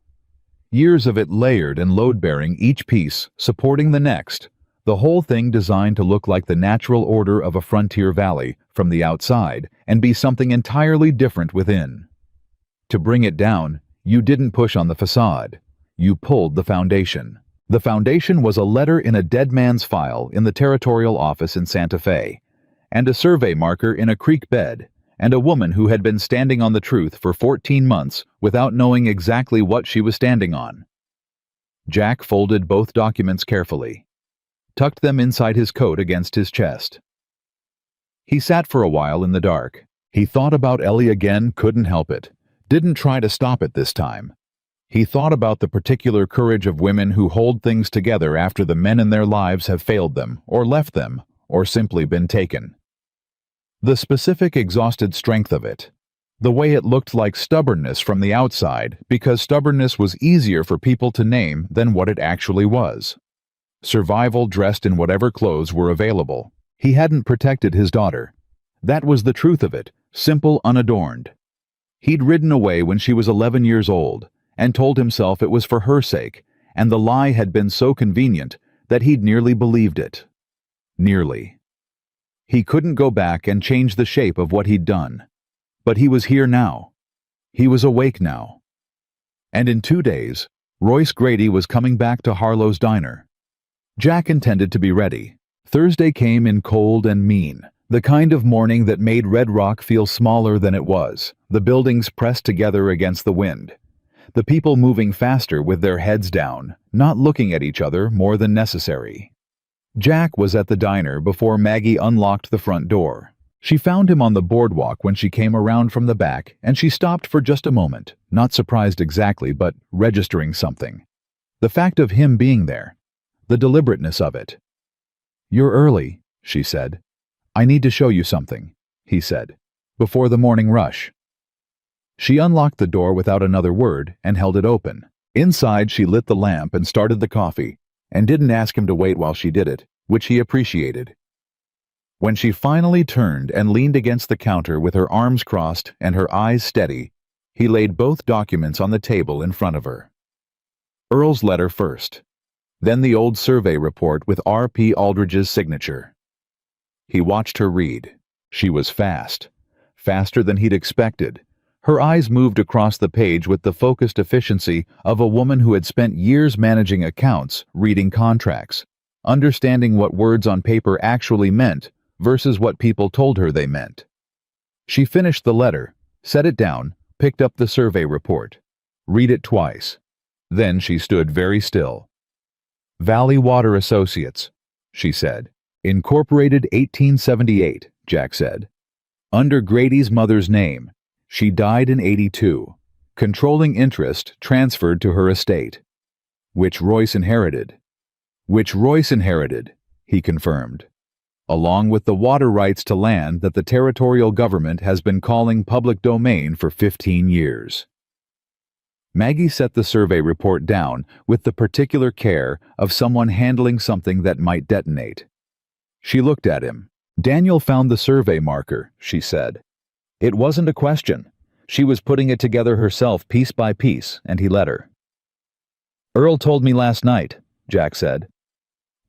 Years of it layered and load-bearing, each piece supporting the next, the whole thing designed to look like the natural order of a frontier valley from the outside and be something entirely different within. To bring it down, you didn't push on the facade. You pulled the foundation. The foundation was a letter in a dead man's file in the territorial office in Santa Fe, and a survey marker in a creek bed, and a woman who had been standing on the truth for 14 months without knowing exactly what she was standing on. Jack folded both documents carefully, tucked them inside his coat against his chest. He sat for a while in the dark. He thought about Ellie again, couldn't help it. Didn't try to stop it this time. He thought about the particular courage of women who hold things together after the men in their lives have failed them, or left them, or simply been taken. The specific exhausted strength of it. The way it looked like stubbornness from the outside, because stubbornness was easier for people to name than what it actually was. Survival dressed in whatever clothes were available. He hadn't protected his daughter. That was the truth of it, simple, unadorned. He'd ridden away when she was 11 years old, and told himself it was for her sake, and the lie had been so convenient that he'd nearly believed it. Nearly. He couldn't go back and change the shape of what he'd done. But he was here now. He was awake now. And in 2 days, Royce Grady was coming back to Harlow's diner. Jack intended to be ready. Thursday came in cold and mean, the kind of morning that made Red Rock feel smaller than it was, the buildings pressed together against the wind. The people moving faster with their heads down, not looking at each other more than necessary. Jack was at the diner before Maggie unlocked the front door. She found him on the boardwalk when she came around from the back, and she stopped for just a moment, not surprised exactly, but registering something. The fact of him being there. The deliberateness of it. "You're early," she said. "I need to show you something," he said, "before the morning rush." She unlocked the door without another word and held it open. Inside, she lit the lamp and started the coffee, and didn't ask him to wait while she did it, which he appreciated. When she finally turned and leaned against the counter with her arms crossed and her eyes steady, he laid both documents on the table in front of her. Earl's letter first, then the old survey report with R.P. Aldridge's signature. He watched her read. She was fast, faster than he'd expected. Her eyes moved across the page with the focused efficiency of a woman who had spent years managing accounts, reading contracts, understanding what words on paper actually meant versus what people told her they meant. She finished the letter, set it down, picked up the survey report. Read it twice. Then she stood very still. "Valley Water Associates," she said. "Incorporated 1878, Jack said. Under Grady's mother's name. She died in 82. Controlling interest transferred to her estate. Which Royce inherited." "Which Royce inherited," he confirmed. "Along with the water rights to land that the territorial government has been calling public domain for 15 years. Maggie set the survey report down with the particular care of someone handling something that might detonate. She looked at him. "Daniel found the survey marker," she said. It wasn't a question. She was putting it together herself piece by piece, and he let her. "Earl told me last night," Jack said.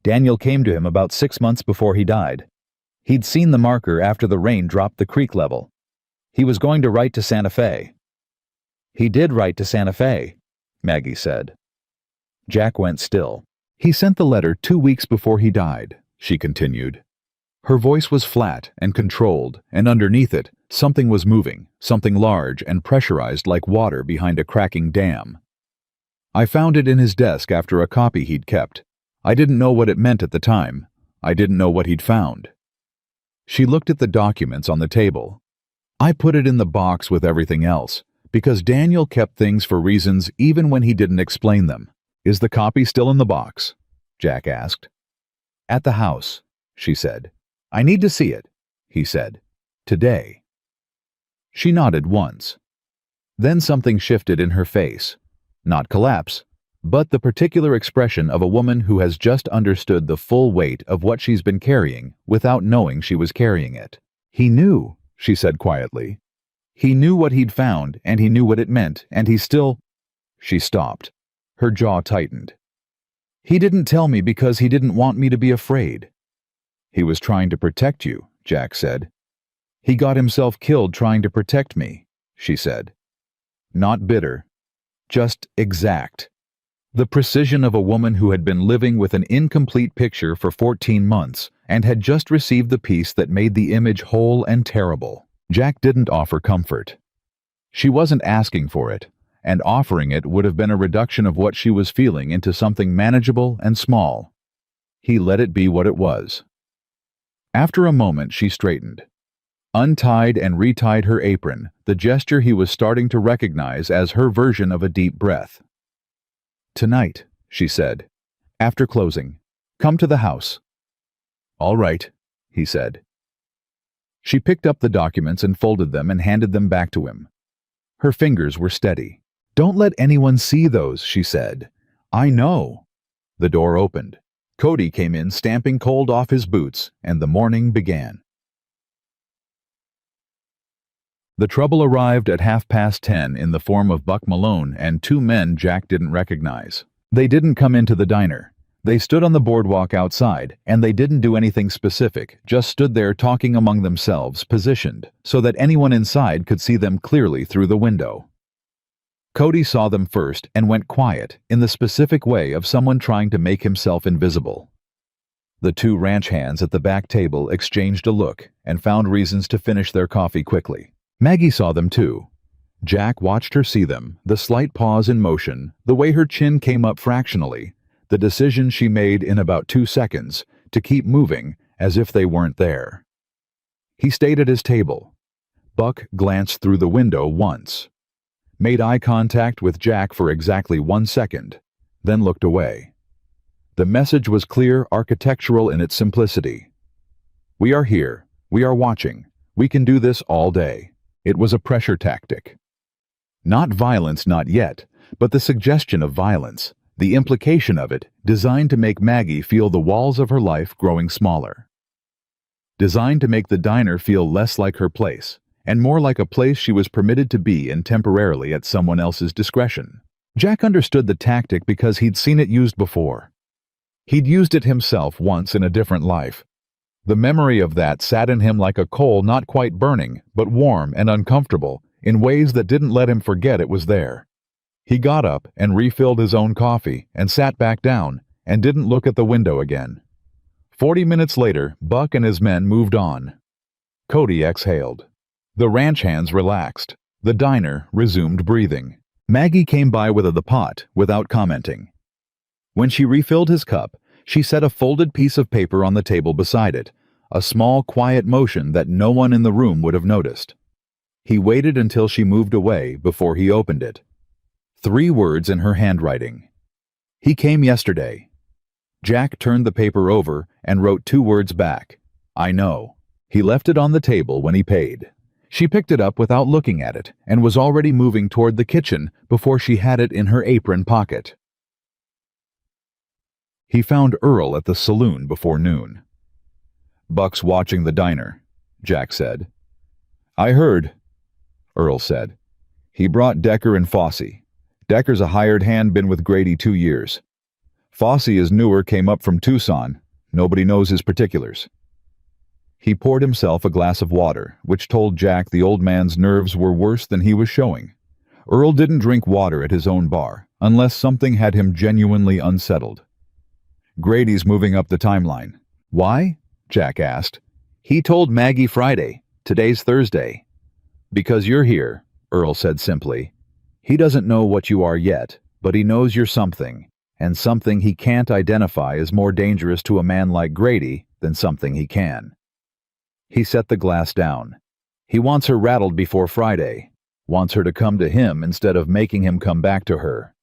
"Daniel came to him about 6 months before he died. He'd seen the marker after the rain dropped the creek level. He was going to write to Santa Fe." "He did write to Santa Fe," Maggie said. Jack went still. "He sent the letter 2 weeks before he died," she continued. Her voice was flat and controlled, and underneath it, something was moving, something large and pressurized like water behind a cracking dam. "I found it in his desk after a copy he'd kept. I didn't know what it meant at the time. I didn't know what he'd found. She looked at the documents on the table. I put it in the box with everything else, because Daniel kept things for reasons even when he didn't explain them. Is the copy still in the box? Jack asked. At the house, she said. I need to see it, he said. Today. She nodded once. Then something shifted in her face. Not collapse, but the particular expression of a woman who has just understood the full weight of what she's been carrying without knowing she was carrying it. He knew, she said quietly. He knew what he'd found, and he knew what it meant, and he still... She stopped. Her jaw tightened. He didn't tell me because he didn't want me to be afraid. He was trying to protect you, Jack said. He got himself killed trying to protect me, she said. Not bitter, just exact. The precision of a woman who had been living with an incomplete picture for 14 months and had just received the piece that made the image whole and terrible. Jack didn't offer comfort. She wasn't asking for it, and offering it would have been a reduction of what she was feeling into something manageable and small. He let it be what it was. After a moment, she straightened, untied and retied her apron, the gesture he was starting to recognize as her version of a deep breath. Tonight, she said, after closing, come to the house. All right, he said. She picked up the documents and folded them and handed them back to him. Her fingers were steady. Don't let anyone see those, she said. I know. The door opened. Cody came in stamping cold off his boots, and the morning began. The trouble arrived at 10:30 in the form of Buck Malone and two men Jack didn't recognize. They didn't come into the diner. They stood on the boardwalk outside, and they didn't do anything specific, just stood there talking among themselves, positioned, so that anyone inside could see them clearly through the window. Cody saw them first and went quiet, in the specific way of someone trying to make himself invisible. The two ranch hands at the back table exchanged a look and found reasons to finish their coffee quickly. Maggie saw them too. Jack watched her see them, the slight pause in motion, the way her chin came up fractionally, the decision she made in about 2 seconds to keep moving as if they weren't there. He stayed at his table. Buck glanced through the window once, made eye contact with Jack for exactly 1 second, then looked away. The message was clear, architectural in its simplicity. We are here. We are watching. We can do this all day. It was a pressure tactic. Not violence, not yet, but the suggestion of violence, the implication of it, designed to make Maggie feel the walls of her life growing smaller. Designed to make the diner feel less like her place, and more like a place she was permitted to be in temporarily at someone else's discretion. Jack understood the tactic because he'd seen it used before. He'd used it himself once in a different life. The memory of that sat in him like a coal not quite burning, but warm and uncomfortable, in ways that didn't let him forget it was there. He got up and refilled his own coffee and sat back down and didn't look at the window again. 40 minutes later, Buck and his men moved on. Cody exhaled. The ranch hands relaxed. The diner resumed breathing. Maggie came by with the pot without commenting. When she refilled his cup, she set a folded piece of paper on the table beside it, a small, quiet motion that no one in the room would have noticed. He waited until she moved away before he opened it. 3 words in her handwriting. He came yesterday. Jack turned the paper over and wrote 2 words back. I know. He left it on the table when he paid. She picked it up without looking at it and was already moving toward the kitchen before she had it in her apron pocket. He found Earl at the saloon before noon. Buck's watching the diner, Jack said. I heard, Earl said. He brought Decker and Fossey. Decker's a hired hand, been with Grady 2 years. Fossey is newer, came up from Tucson. Nobody knows his particulars. He poured himself a glass of water, which told Jack the old man's nerves were worse than he was showing. Earl didn't drink water at his own bar, unless something had him genuinely unsettled. Grady's moving up the timeline. Why? Jack asked. He told Maggie Friday. Today's Thursday. Because you're here, Earl said simply. He doesn't know what you are yet, but he knows you're something, and something he can't identify is more dangerous to a man like Grady than something he can. He set the glass down. He wants her rattled before Friday, wants her to come to him instead of making him come back to her.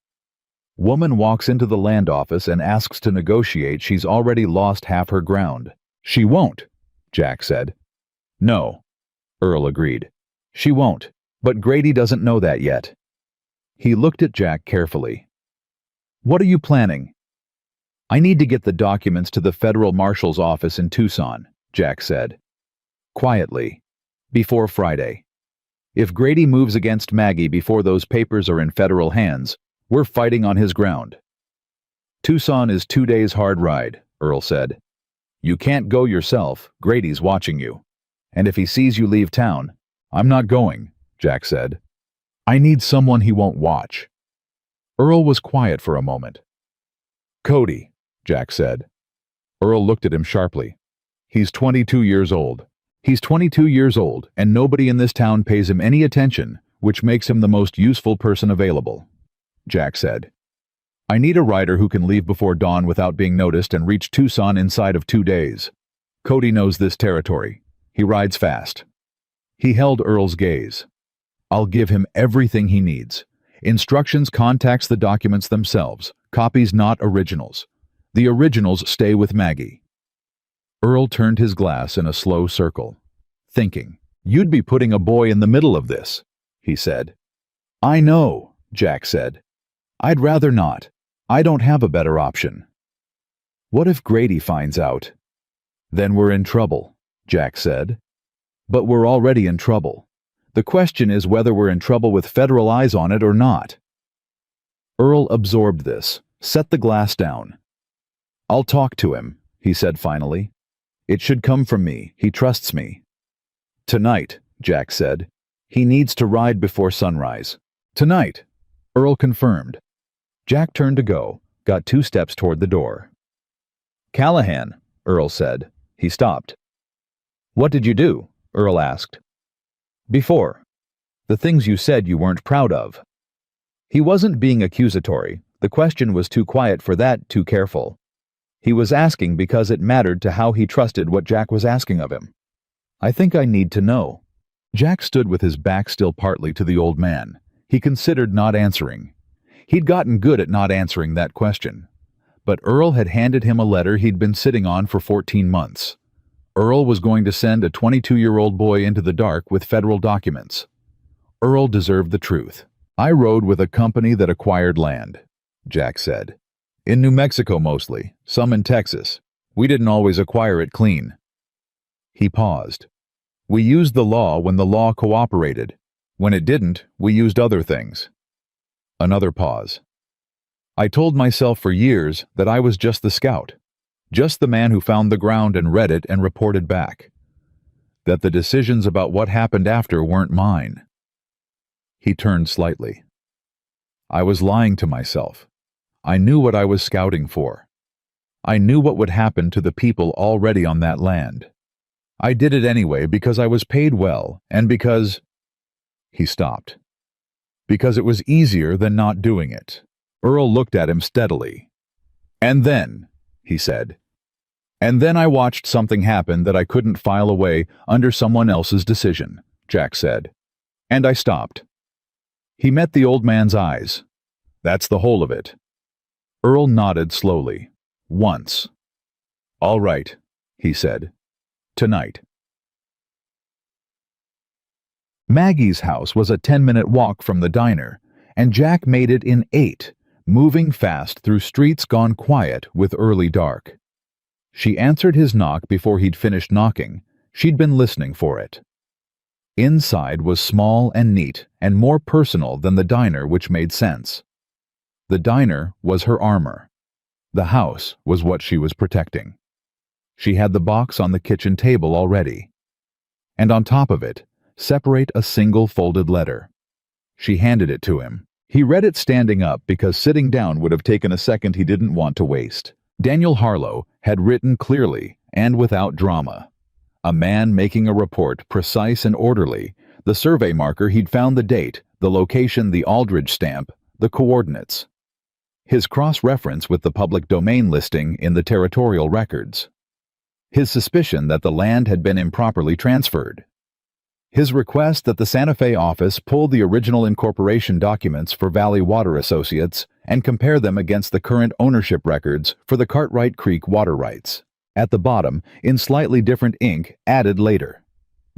Woman walks into the land office and asks to negotiate. She's already lost half her ground. She won't, Jack said. No, Earl agreed. She won't, but Grady doesn't know that yet. He looked at Jack carefully. What are you planning? I need to get the documents to the federal marshal's office in Tucson, Jack said. Quietly. Before Friday. If Grady moves against Maggie before those papers are in federal hands, we're fighting on his ground. Tucson is 2 days' hard ride, Earl said. You can't go yourself, Grady's watching you. And if he sees you leave town, I'm not going, Jack said. I need someone he won't watch. Earl was quiet for a moment. Cody, Jack said. Earl looked at him sharply. He's 22 years old. He's 22 years old, and nobody in this town pays him any attention, which makes him the most useful person available, Jack said. I need a rider who can leave before dawn without being noticed and reach Tucson inside of 2 days. Cody knows this territory. He rides fast. He held Earl's gaze. I'll give him everything he needs. Instructions contacts the documents themselves, copies not originals. The originals stay with Maggie. Earl turned his glass in a slow circle, thinking, You'd be putting a boy in the middle of this, he said. I know, Jack said. I'd rather not. I don't have a better option. What if Grady finds out? Then we're in trouble, Jack said. But we're already in trouble. The question is whether we're in trouble with federal eyes on it or not. Earl absorbed this, set the glass down. I'll talk to him, he said finally. It should come from me. He trusts me. Tonight, Jack said. He needs to ride before sunrise. Tonight, Earl confirmed. Jack turned to go, got 2 steps toward the door. Callahan, Earl said. He stopped. What did you do? Earl asked. Before. The things you said you weren't proud of. He wasn't being accusatory. The question was too quiet for that, too careful. He was asking because it mattered to how he trusted what Jack was asking of him. I think I need to know. Jack stood with his back still partly to the old man. He considered not answering. He'd gotten good at not answering that question. But Earl had handed him a letter he'd been sitting on for 14 months. Earl was going to send a 22-year-old boy into the dark with federal documents. Earl deserved the truth. I rode with a company that acquired land, Jack said. In New Mexico mostly, some in Texas. We didn't always acquire it clean. He paused. We used the law when the law cooperated. When it didn't, we used other things. Another pause. I told myself for years that I was just the scout, just the man who found the ground and read it and reported back. That the decisions about what happened after weren't mine. He turned slightly. I was lying to myself. I knew what I was scouting for. I knew what would happen to the people already on that land. I did it anyway because I was paid well and because... He stopped. Because it was easier than not doing it. Earl looked at him steadily. And then, he said. And then I watched something happen that I couldn't file away under someone else's decision, Jack said. And I stopped. He met the old man's eyes. That's the whole of it. Earl nodded slowly. Once. All right, he said. Tonight. Maggie's house was a 10-minute walk from the diner, and Jack made it in 8, moving fast through streets gone quiet with early dark. She answered his knock before he'd finished knocking. She'd been listening for it. Inside was small and neat and more personal than the diner, which made sense. The diner was her armor. The house was what she was protecting. She had the box on the kitchen table already. And on top of it, separate a single folded letter. She handed it to him. He read it standing up because sitting down would have taken a second he didn't want to waste. Daniel Harlow had written clearly and without drama. A man making a report precise and orderly, the survey marker he'd found the date, the location, the Aldridge stamp, the coordinates. his cross-reference with the public domain listing in the territorial records, his suspicion that the land had been improperly transferred, his request that the Santa Fe office pull the original incorporation documents for Valley Water Associates and compare them against the current ownership records for the Cartwright Creek water rights. At the bottom, in slightly different ink, added later.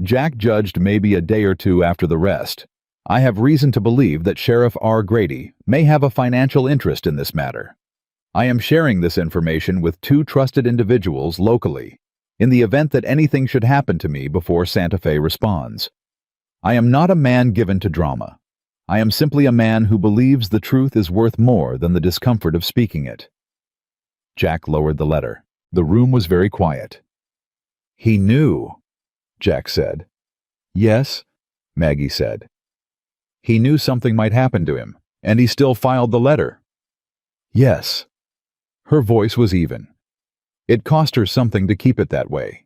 Jack judged maybe a day or two after the rest. I have reason to believe that Sheriff R. Grady may have a financial interest in this matter. I am sharing this information with 2 trusted individuals locally, in the event that anything should happen to me before Santa Fe responds. I am not a man given to drama. I am simply a man who believes the truth is worth more than the discomfort of speaking it. Jack lowered the letter. The room was very quiet. He knew, Jack said. Yes, Maggie said. He knew something might happen to him, and he still filed the letter. Yes. Her voice was even. It cost her something to keep it that way.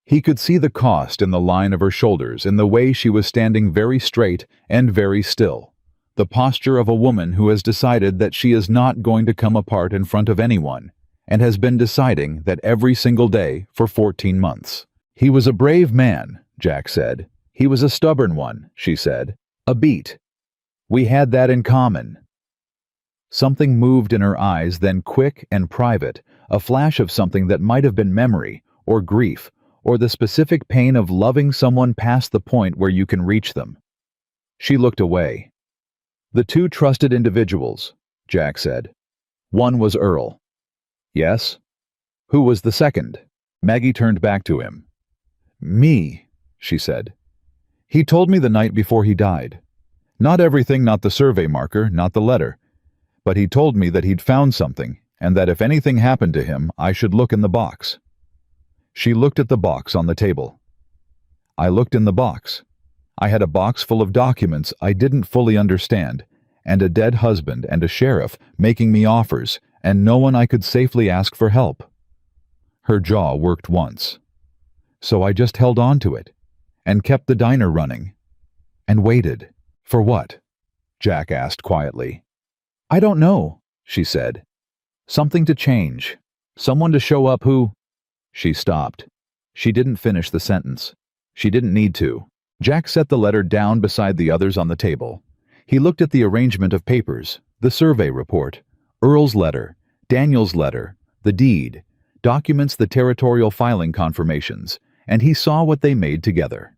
He could see the cost in the line of her shoulders, in the way she was standing very straight and very still, the posture of a woman who has decided that she is not going to come apart in front of anyone, and has been deciding that every single day for 14 months. He was a brave man, Jack said. He was a stubborn one, she said. A beat. We had that in common. Something moved in her eyes, then quick and private, a flash of something that might have been memory, or grief, or the specific pain of loving someone past the point where you can reach them. She looked away. The 2 trusted individuals, Jack said. One was Earl. Yes? Who was the second? Maggie turned back to him. Me, she said. He told me the night before he died. Not everything, not the survey marker, not the letter. But he told me that he'd found something, and that if anything happened to him, I should look in the box. She looked at the box on the table. I looked in the box. I had a box full of documents I didn't fully understand, and a dead husband and a sheriff making me offers, and no one I could safely ask for help. Her jaw worked once. So I just held on to it, and kept the diner running, and waited. For what? Jack asked quietly. I don't know, she said. Something to change. Someone to show up who... She stopped. She didn't finish the sentence. She didn't need to. Jack set the letter down beside the others on the table. He looked at the arrangement of papers, the survey report, Earl's letter, Daniel's letter, the deed, documents, the territorial filing confirmations, and he saw what they made together.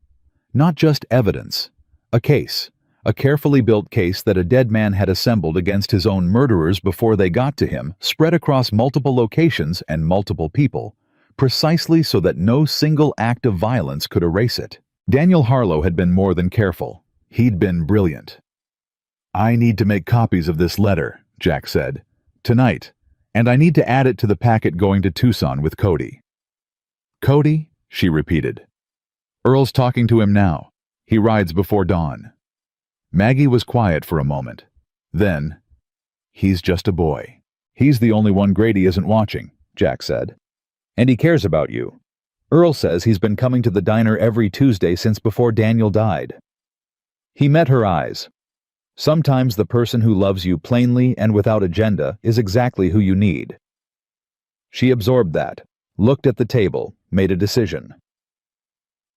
Not just evidence. A case. A carefully built case that a dead man had assembled against his own murderers before they got to him, spread across multiple locations and multiple people, precisely so that no single act of violence could erase it. Daniel Harlow had been more than careful. He'd been brilliant. I need to make copies of this letter, Jack said. Tonight. And I need to add it to the packet going to Tucson with Cody. Cody? She repeated. Earl's talking to him now. He rides before dawn. Maggie was quiet for a moment. Then, he's just a boy. He's the only one Grady isn't watching, Jack said. And he cares about you. Earl says he's been coming to the diner every Tuesday since before Daniel died. He met her eyes. Sometimes the person who loves you plainly and without agenda is exactly who you need. She absorbed that, looked at the table, made a decision.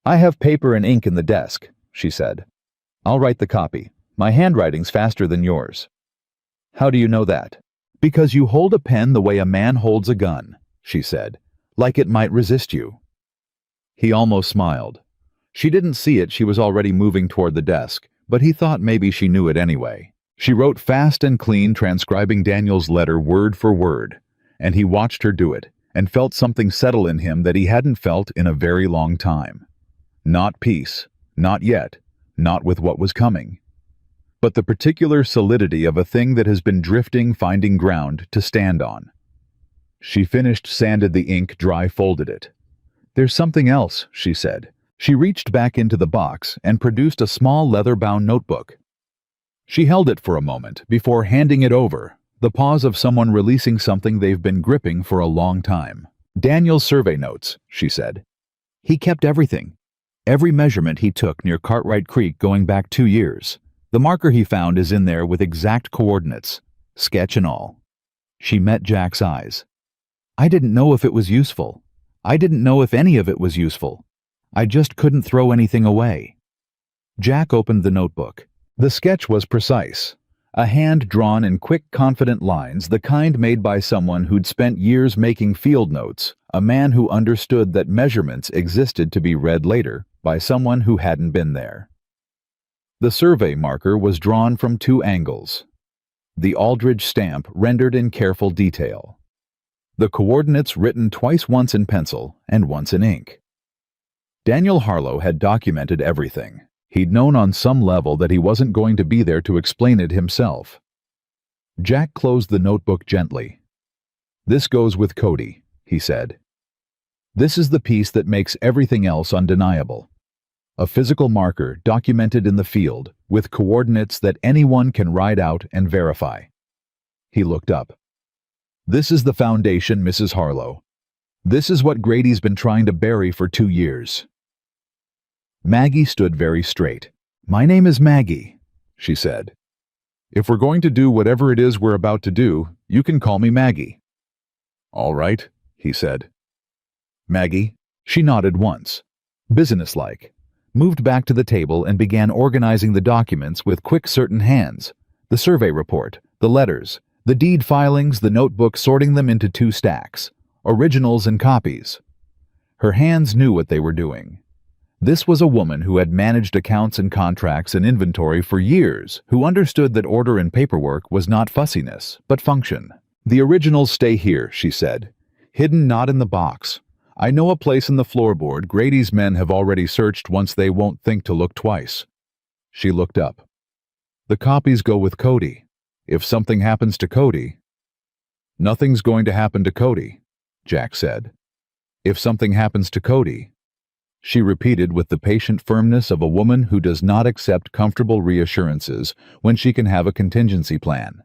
I have paper and ink in the desk, she said. I'll write the copy. My handwriting's faster than yours. How do you know that? Because you hold a pen the way a man holds a gun, she said, like it might resist you. He almost smiled. She didn't see it, she was already moving toward the desk, but he thought maybe she knew it anyway. She wrote fast and clean, transcribing Daniel's letter word for word, and he watched her do it, and felt something settle in him that he hadn't felt in a very long time. Not peace, not yet, not with what was coming, but the particular solidity of a thing that has been drifting, finding ground to stand on. She finished, sanded the ink dry, folded it. There's something else, she said. She reached back into the box and produced a small leather-bound notebook. She held it for a moment before handing it over, the pause of someone releasing something they've been gripping for a long time. Daniel's survey notes, she said. He kept everything. Every measurement he took near Cartwright Creek going back 2 years. The marker he found is in there with exact coordinates, sketch and all. She met Jack's eyes. "I didn't know if it was useful. I didn't know if any of it was useful. I just couldn't throw anything away." Jack opened the notebook. The sketch was precise. A hand drawn in quick, confident lines, the kind made by someone who'd spent years making field notes, a man who understood that measurements existed to be read later by someone who hadn't been there. The survey marker was drawn from 2 angles. The Aldridge stamp rendered in careful detail. The coordinates written once in pencil and once in ink. Daniel Harlow had documented everything. He'd known on some level that he wasn't going to be there to explain it himself. Jack closed the notebook gently. "This goes with Cody," he said. "This is the piece that makes everything else undeniable. A physical marker documented in the field with coordinates that anyone can write out and verify." He looked up. "This is the foundation, Mrs. Harlow. This is what Grady's been trying to bury for 2 years." Maggie stood very straight. "My name is Maggie," she said. "If we're going to do whatever it is we're about to do, you can call me Maggie." "All right," he said. "Maggie?" She nodded once, businesslike, moved back to the table and began organizing the documents with quick, certain hands. The survey report, the letters, the deed filings, the notebook, sorting them into 2 stacks, originals and copies. Her hands knew what they were doing. This was a woman who had managed accounts and contracts and inventory for years, who understood that order in paperwork was not fussiness, but function. "The originals stay here," she said. "Hidden not in the box. I know a place in the floorboard Grady's men have already searched once they won't think to look twice." She looked up. "The copies go with Cody. If something happens to Cody—" "Nothing's going to happen to Cody," Jack said. "If something happens to Cody," she repeated with the patient firmness of a woman who does not accept comfortable reassurances when she can have a contingency plan.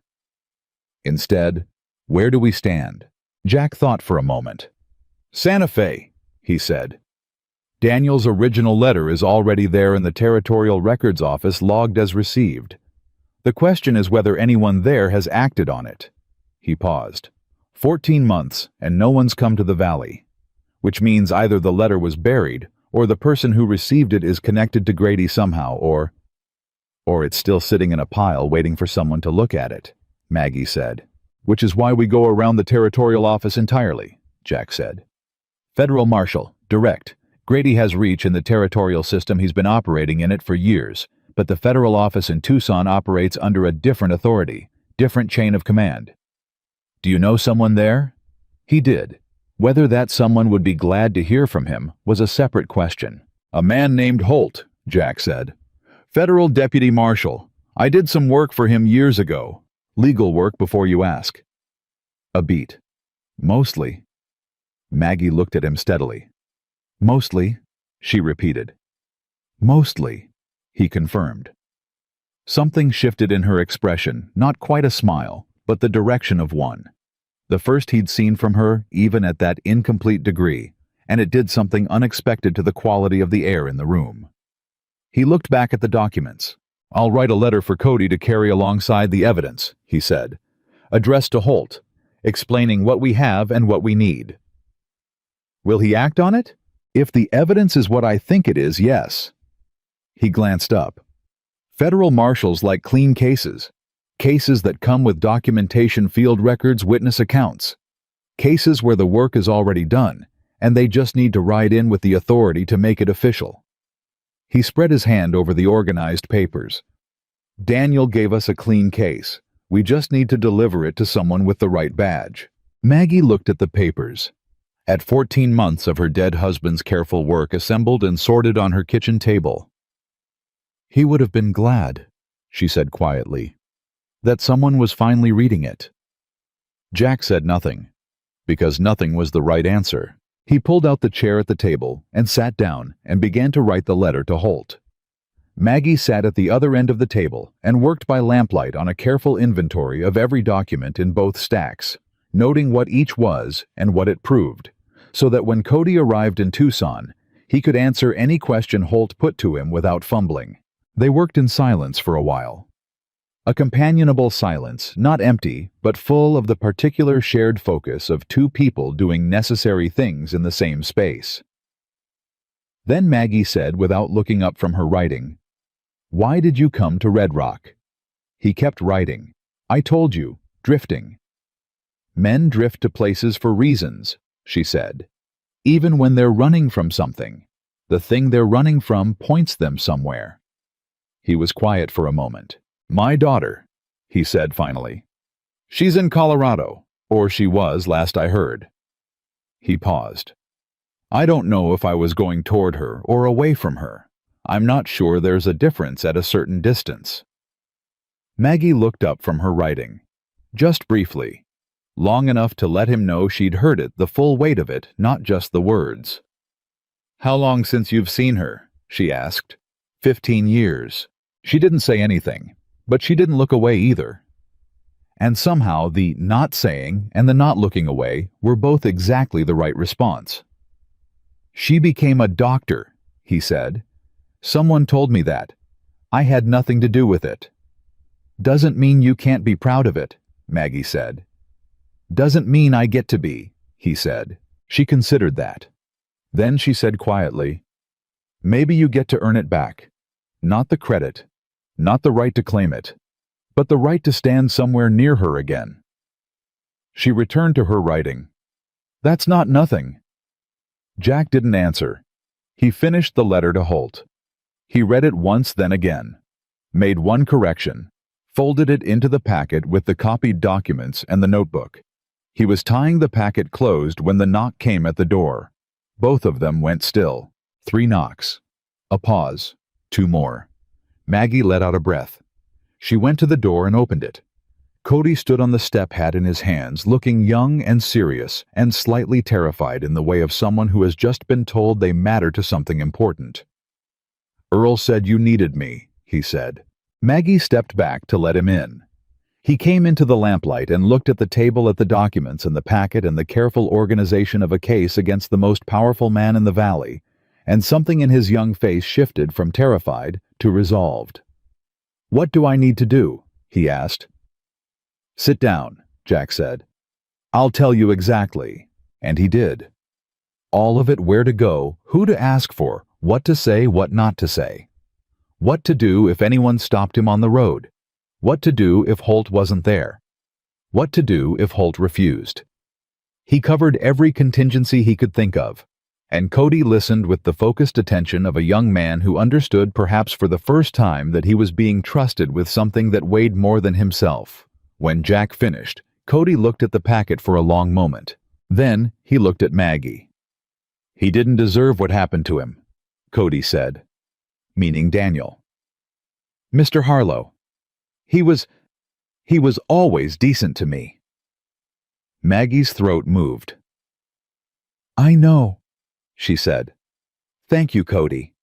Instead, where do we stand? Jack thought for a moment. "Santa Fe," he said. "Daniel's original letter is already there in the Territorial Records Office, logged as received. The question is whether anyone there has acted on it." He paused. 14 months, and no one's come to the valley. Which means either the letter was buried, or the person who received it is connected to Grady somehow, or it's still sitting in a pile waiting for someone to look at it, Maggie said. "Which is why we go around the Territorial Office entirely," Jack said. "Federal Marshal, direct. Grady has reach in the territorial system. He's been operating in it for years, but the federal office in Tucson operates under a different authority, different chain of command. Do you know someone there?" He did. Whether that someone would be glad to hear from him was a separate question. "A man named Holt," Jack said. "Federal Deputy Marshal. I did some work for him years ago. Legal work, before you ask." A beat. "Mostly." Maggie looked at him steadily. "Mostly," she repeated. "Mostly," he confirmed. Something shifted in her expression, not quite a smile, but the direction of one. The first he'd seen from her, even at that incomplete degree, and it did something unexpected to the quality of the air in the room. He looked back at the documents. "I'll write a letter for Cody to carry alongside the evidence," he said, addressed to Holt, explaining what we have and what we need. "Will he act on it? If the evidence is what I think it is, yes." He glanced up. "Federal marshals like clean cases. Cases that come with documentation, field records, witness accounts. Cases where the work is already done, and they just need to ride in with the authority to make it official." He spread his hand over the organized papers. "Daniel gave us a clean case. We just need to deliver it to someone with the right badge." Maggie looked at the papers. At 14 months of her dead husband's careful work assembled and sorted on her kitchen table. "He would have been glad," she said quietly, "that someone was finally reading it." Jack said nothing, because nothing was the right answer. He pulled out the chair at the table and sat down and began to write the letter to Holt. Maggie sat at the other end of the table and worked by lamplight on a careful inventory of every document in both stacks, noting what each was and what it proved, so that when Cody arrived in Tucson, he could answer any question Holt put to him without fumbling. They worked in silence for a while. A companionable silence, not empty, but full of the particular shared focus of two people doing necessary things in the same space. Then Maggie said, without looking up from her writing, "Why did you come to Red Rock?" He kept writing. "I told you, drifting." "Men drift to places for reasons," she said. "Even when they're running from something. The thing they're running from points them somewhere." He was quiet for a moment. "My daughter," he said finally. "She's in Colorado, or she was last I heard." He paused. "I don't know if I was going toward her or away from her. I'm not sure there's a difference at a certain distance." Maggie looked up from her writing. Just briefly. Long enough to let him know she'd heard it, the full weight of it, not just the words. "How long since you've seen her?" she asked. 15 years. She didn't say anything, but she didn't look away either. And somehow the not saying and the not looking away were both exactly the right response. "She became a doctor," he said. "Someone told me that. I had nothing to do with it." "Doesn't mean you can't be proud of it," Maggie said. "Doesn't mean I get to be," he said. She considered that. Then she said quietly, "Maybe you get to earn it back. Not the credit, not the right to claim it, but the right to stand somewhere near her again." She returned to her writing. "That's not nothing." Jack didn't answer. He finished the letter to Holt. He read it once, then again, made one correction, folded it into the packet with the copied documents and the notebook. He was tying the packet closed when the knock came at the door. Both of them went still. 3 knocks. A pause. 2 more. Maggie let out a breath. She went to the door and opened it. Cody stood on the step, hat in his hands, looking young and serious and slightly terrified in the way of someone who has just been told they matter to something important. "Earl said you needed me," he said. Maggie stepped back to let him in. He came into the lamplight and looked at the table, at the documents and the packet and the careful organization of a case against the most powerful man in the valley, and something in his young face shifted from terrified to resolved. "What do I need to do?" he asked. "Sit down," Jack said. "I'll tell you exactly." And he did. All of it: where to go, who to ask for, what to say, what not to say. What to do if anyone stopped him on the road. What to do if Holt wasn't there. What to do if Holt refused. He covered every contingency he could think of, and Cody listened with the focused attention of a young man who understood, perhaps for the first time, that he was being trusted with something that weighed more than himself. When Jack finished, Cody looked at the packet for a long moment. Then he looked at Maggie. "He didn't deserve what happened to him," Cody said, meaning Daniel. "Mr. Harlow, he was always decent to me." Maggie's throat moved. "I know," she said. "Thank you, Cody."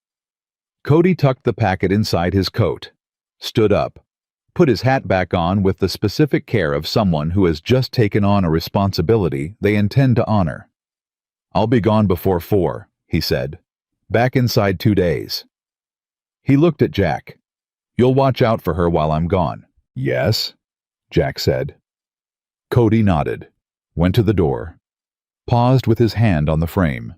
Cody tucked the packet inside his coat, stood up, put his hat back on with the specific care of someone who has just taken on a responsibility they intend to honor. "I'll be gone before 4, he said. "Back inside 2 days." He looked at Jack. "You'll watch out for her while I'm gone." "Yes," Jack said. Cody nodded, went to the door, paused with his hand on the frame.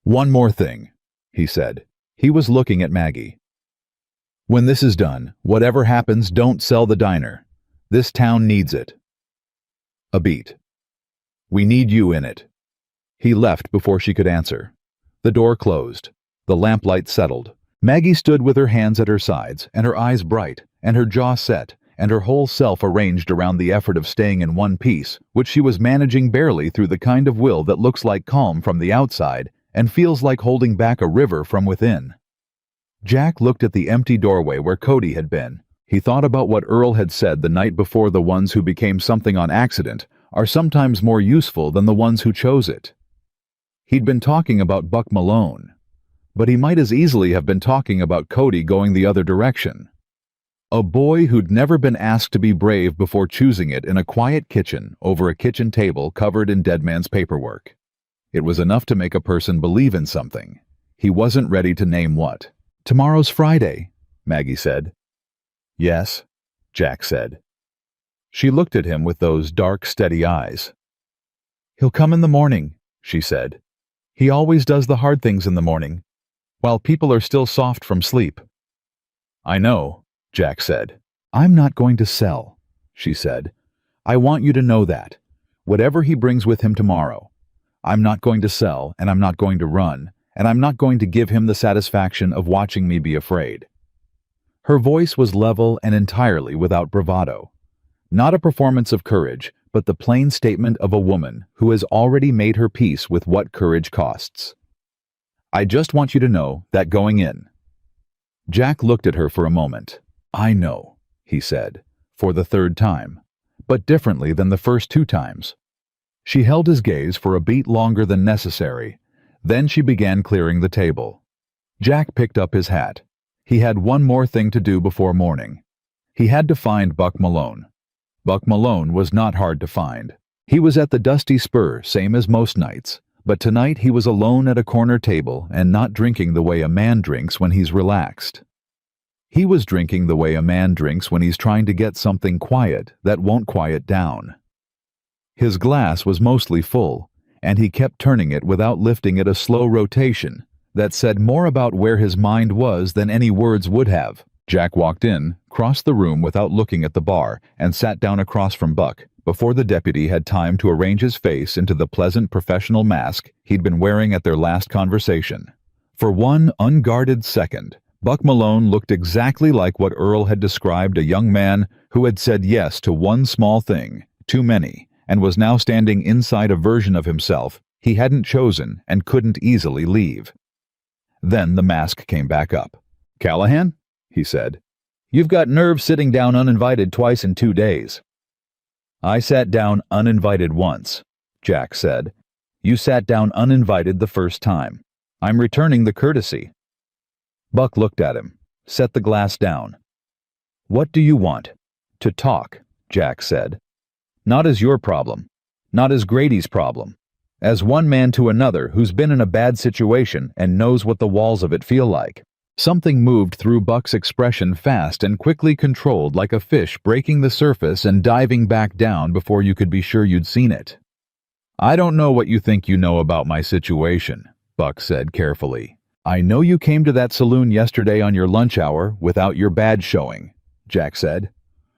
"One more thing," he said. He was looking at Maggie. "When this is done, whatever happens, don't sell the diner. This town needs it." A beat. "We need you in it." He left before she could answer. The door closed. The lamplight settled. Maggie stood with her hands at her sides, and her eyes bright, and her jaw set, and her whole self arranged around the effort of staying in one piece, which she was managing barely through the kind of will that looks like calm from the outside and feels like holding back a river from within. Jack looked at the empty doorway where Cody had been. He thought about what Earl had said the night before: the ones who became something on accident are sometimes more useful than the ones who chose it. He'd been talking about Buck Malone, but he might as easily have been talking about Cody going the other direction. A boy who'd never been asked to be brave before choosing it in a quiet kitchen over a kitchen table covered in dead man's paperwork. It was enough to make a person believe in something. He wasn't ready to name what. "Tomorrow's Friday," Maggie said. "Yes," Jack said. She looked at him with those dark, steady eyes. "He'll come in the morning," she said. "He always does the hard things in the morning, while people are still soft from sleep." "I know," Jack said. "I'm not going to sell," she said. "I want you to know that. Whatever he brings with him tomorrow, I'm not going to sell, and I'm not going to run, and I'm not going to give him the satisfaction of watching me be afraid." Her voice was level and entirely without bravado. Not a performance of courage, but the plain statement of a woman who has already made her peace with what courage costs. "I just want you to know that going in." Jack looked at her for a moment. "I know," he said, for the third time, but differently than the first 2 times. She held his gaze for a beat longer than necessary. Then she began clearing the table. Jack picked up his hat. He had one more thing to do before morning. He had to find Buck Malone. Buck Malone was not hard to find. He was at the Dusty Spur, same as most nights, but tonight he was alone at a corner table and not drinking the way a man drinks when he's relaxed. He was drinking the way a man drinks when he's trying to get something quiet that won't quiet down. His glass was mostly full, and he kept turning it without lifting it, a slow rotation that said more about where his mind was than any words would have. Jack walked in, crossed the room without looking at the bar, and sat down across from Buck before the deputy had time to arrange his face into the pleasant professional mask he'd been wearing at their last conversation. For one unguarded second, Buck Malone looked exactly like what Earl had described, a young man who had said yes to one small thing, too many, and was now standing inside a version of himself he hadn't chosen and couldn't easily leave. Then the mask came back up. "Callahan?" he said. "You've got nerve sitting down uninvited twice in 2 days." "I sat down uninvited once," Jack said. "You sat down uninvited the first time. I'm returning the courtesy." Buck looked at him, set the glass down. "What do you want?" "To talk," Jack said. "Not as your problem, not as Grady's problem. As one man to another who's been in a bad situation and knows what the walls of it feel like." Something moved through Buck's expression, fast and quickly controlled, like a fish breaking the surface and diving back down before you could be sure you'd seen it. "I don't know what you think you know about my situation," Buck said carefully. "I know you came to that saloon yesterday on your lunch hour without your badge showing," Jack said.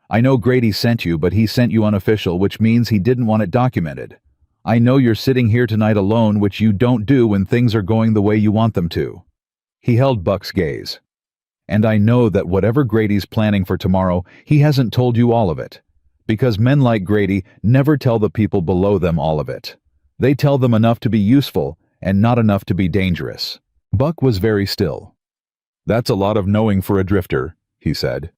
"I know Grady sent you, but he sent you unofficial, which means he didn't want it documented. I know you're sitting here tonight alone, which you don't do when things are going the way you want them to." He held Buck's gaze. "And I know that whatever Grady's planning for tomorrow, he hasn't told you all of it. Because men like Grady never tell the people below them all of it. They tell them enough to be useful and not enough to be dangerous." Buck was very still. "That's a lot of knowing for a drifter," he said.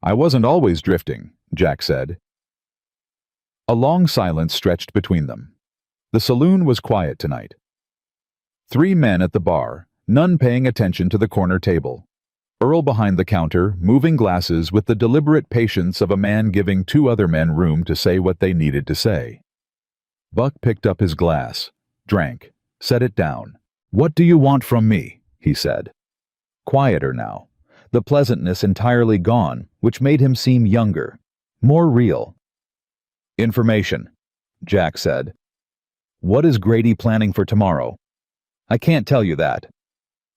"I wasn't always drifting," Jack said. A long silence stretched between them. The saloon was quiet tonight. 3 men at the bar, none paying attention to the corner table. Earl behind the counter, moving glasses with the deliberate patience of a man giving 2 other men room to say what they needed to say. Buck picked up his glass, drank, set it down. "What do you want from me?" he said. Quieter now, the pleasantness entirely gone, which made him seem younger, more real. "Information," Jack said. "What is Grady planning for tomorrow?" "I can't tell you that."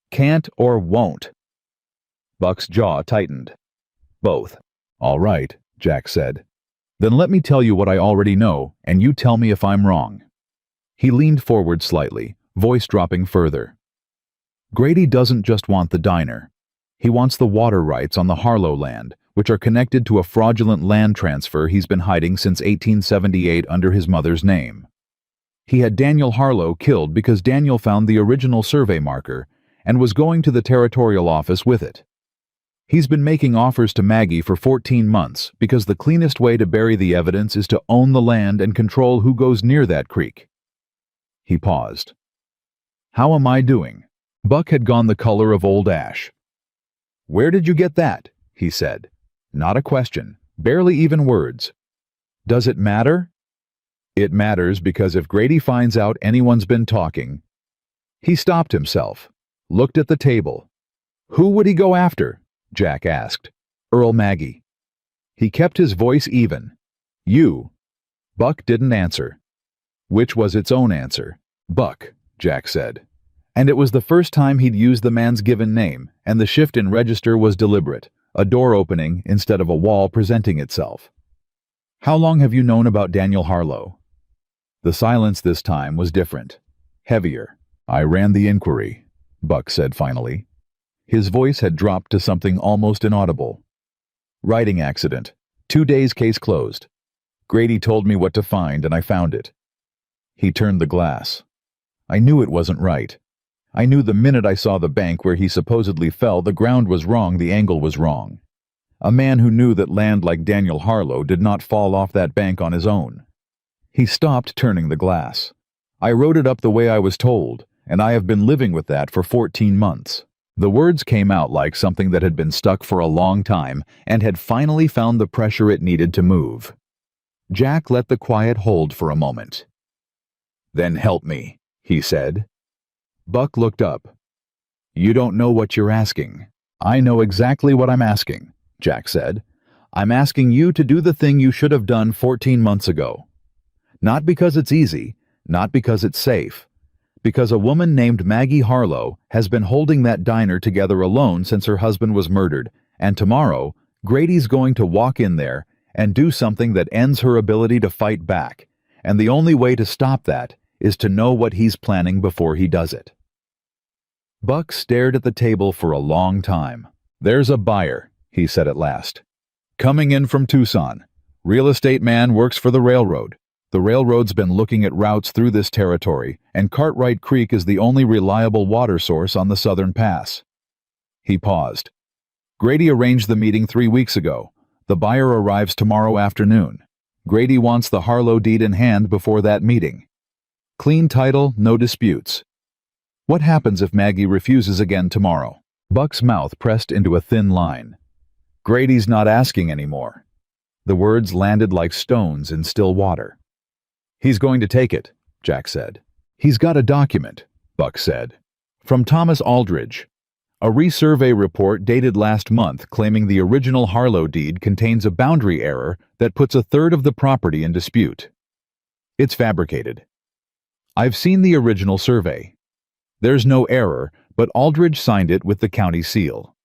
"Can't or won't?" Buck's jaw tightened. "Both." "All right," Jack said. "Then let me tell you what I already know, and you tell me if I'm wrong." He leaned forward slightly, voice dropping further. "Grady doesn't just want the diner. He wants the water rights on the Harlow land, which are connected to a fraudulent land transfer he's been hiding since 1878 under his mother's name. He had Daniel Harlow killed because Daniel found the original survey marker and was going to the territorial office with it. He's been making offers to Maggie for 14 months because the cleanest way to bury the evidence is to own the land and control who goes near that creek." He paused. "How am I doing?" Buck had gone the color of old ash. "Where did you get that?" he said. Not a question, barely even words. "Does it matter?" "It matters because if Grady finds out anyone's been talking..." He stopped himself, looked at the table. "Who would he go after?" Jack asked. "Earl Maggie." He kept his voice even. You. Buck didn't answer. Which was its own answer. Buck, Jack said. And it was the first time he'd used the man's given name, and the shift in register was deliberate, a door opening instead of a wall presenting itself. How long have you known about Daniel Harlow? The silence this time was different, heavier. I ran the inquiry, Buck said finally. His voice had dropped to something almost inaudible. Writing accident. 2 days case closed. Grady told me what to find and I found it. He turned the glass. I knew it wasn't right. I knew the minute I saw the bank where he supposedly fell, the ground was wrong, the angle was wrong. A man who knew that land like Daniel Harlow did not fall off that bank on his own. He stopped turning the glass. I wrote it up the way I was told, and I have been living with that for 14 months. The words came out like something that had been stuck for a long time and had finally found the pressure it needed to move. Jack let the quiet hold for a moment. Then help me, he said. Buck looked up. You don't know what you're asking. I know exactly what I'm asking, Jack said. I'm asking you to do the thing you should have done 14 months ago. Not because it's easy, not because it's safe. Because a woman named Maggie Harlow has been holding that diner together alone since her husband was murdered, and tomorrow, Grady's going to walk in there and do something that ends her ability to fight back, and the only way to stop that is to know what he's planning before he does it. Buck stared at the table for a long time. There's a buyer, he said at last. Coming in from Tucson. Real estate man works for the railroad. The railroad's been looking at routes through this territory, and Cartwright Creek is the only reliable water source on the southern pass. He paused. Grady arranged the meeting 3 weeks ago. The buyer arrives tomorrow afternoon. Grady wants the Harlow deed in hand before that meeting. Clean title, no disputes. What happens if Maggie refuses again tomorrow? Buck's mouth pressed into a thin line. Grady's not asking anymore. The words landed like stones in still water. He's going to take it, Jack said. He's got a document, Buck said. From Thomas Aldridge. A resurvey report dated last month claiming the original Harlow deed contains a boundary error that puts a third of the property in dispute. It's fabricated. I've seen the original survey. There's no error, but Aldridge signed it with the county seal.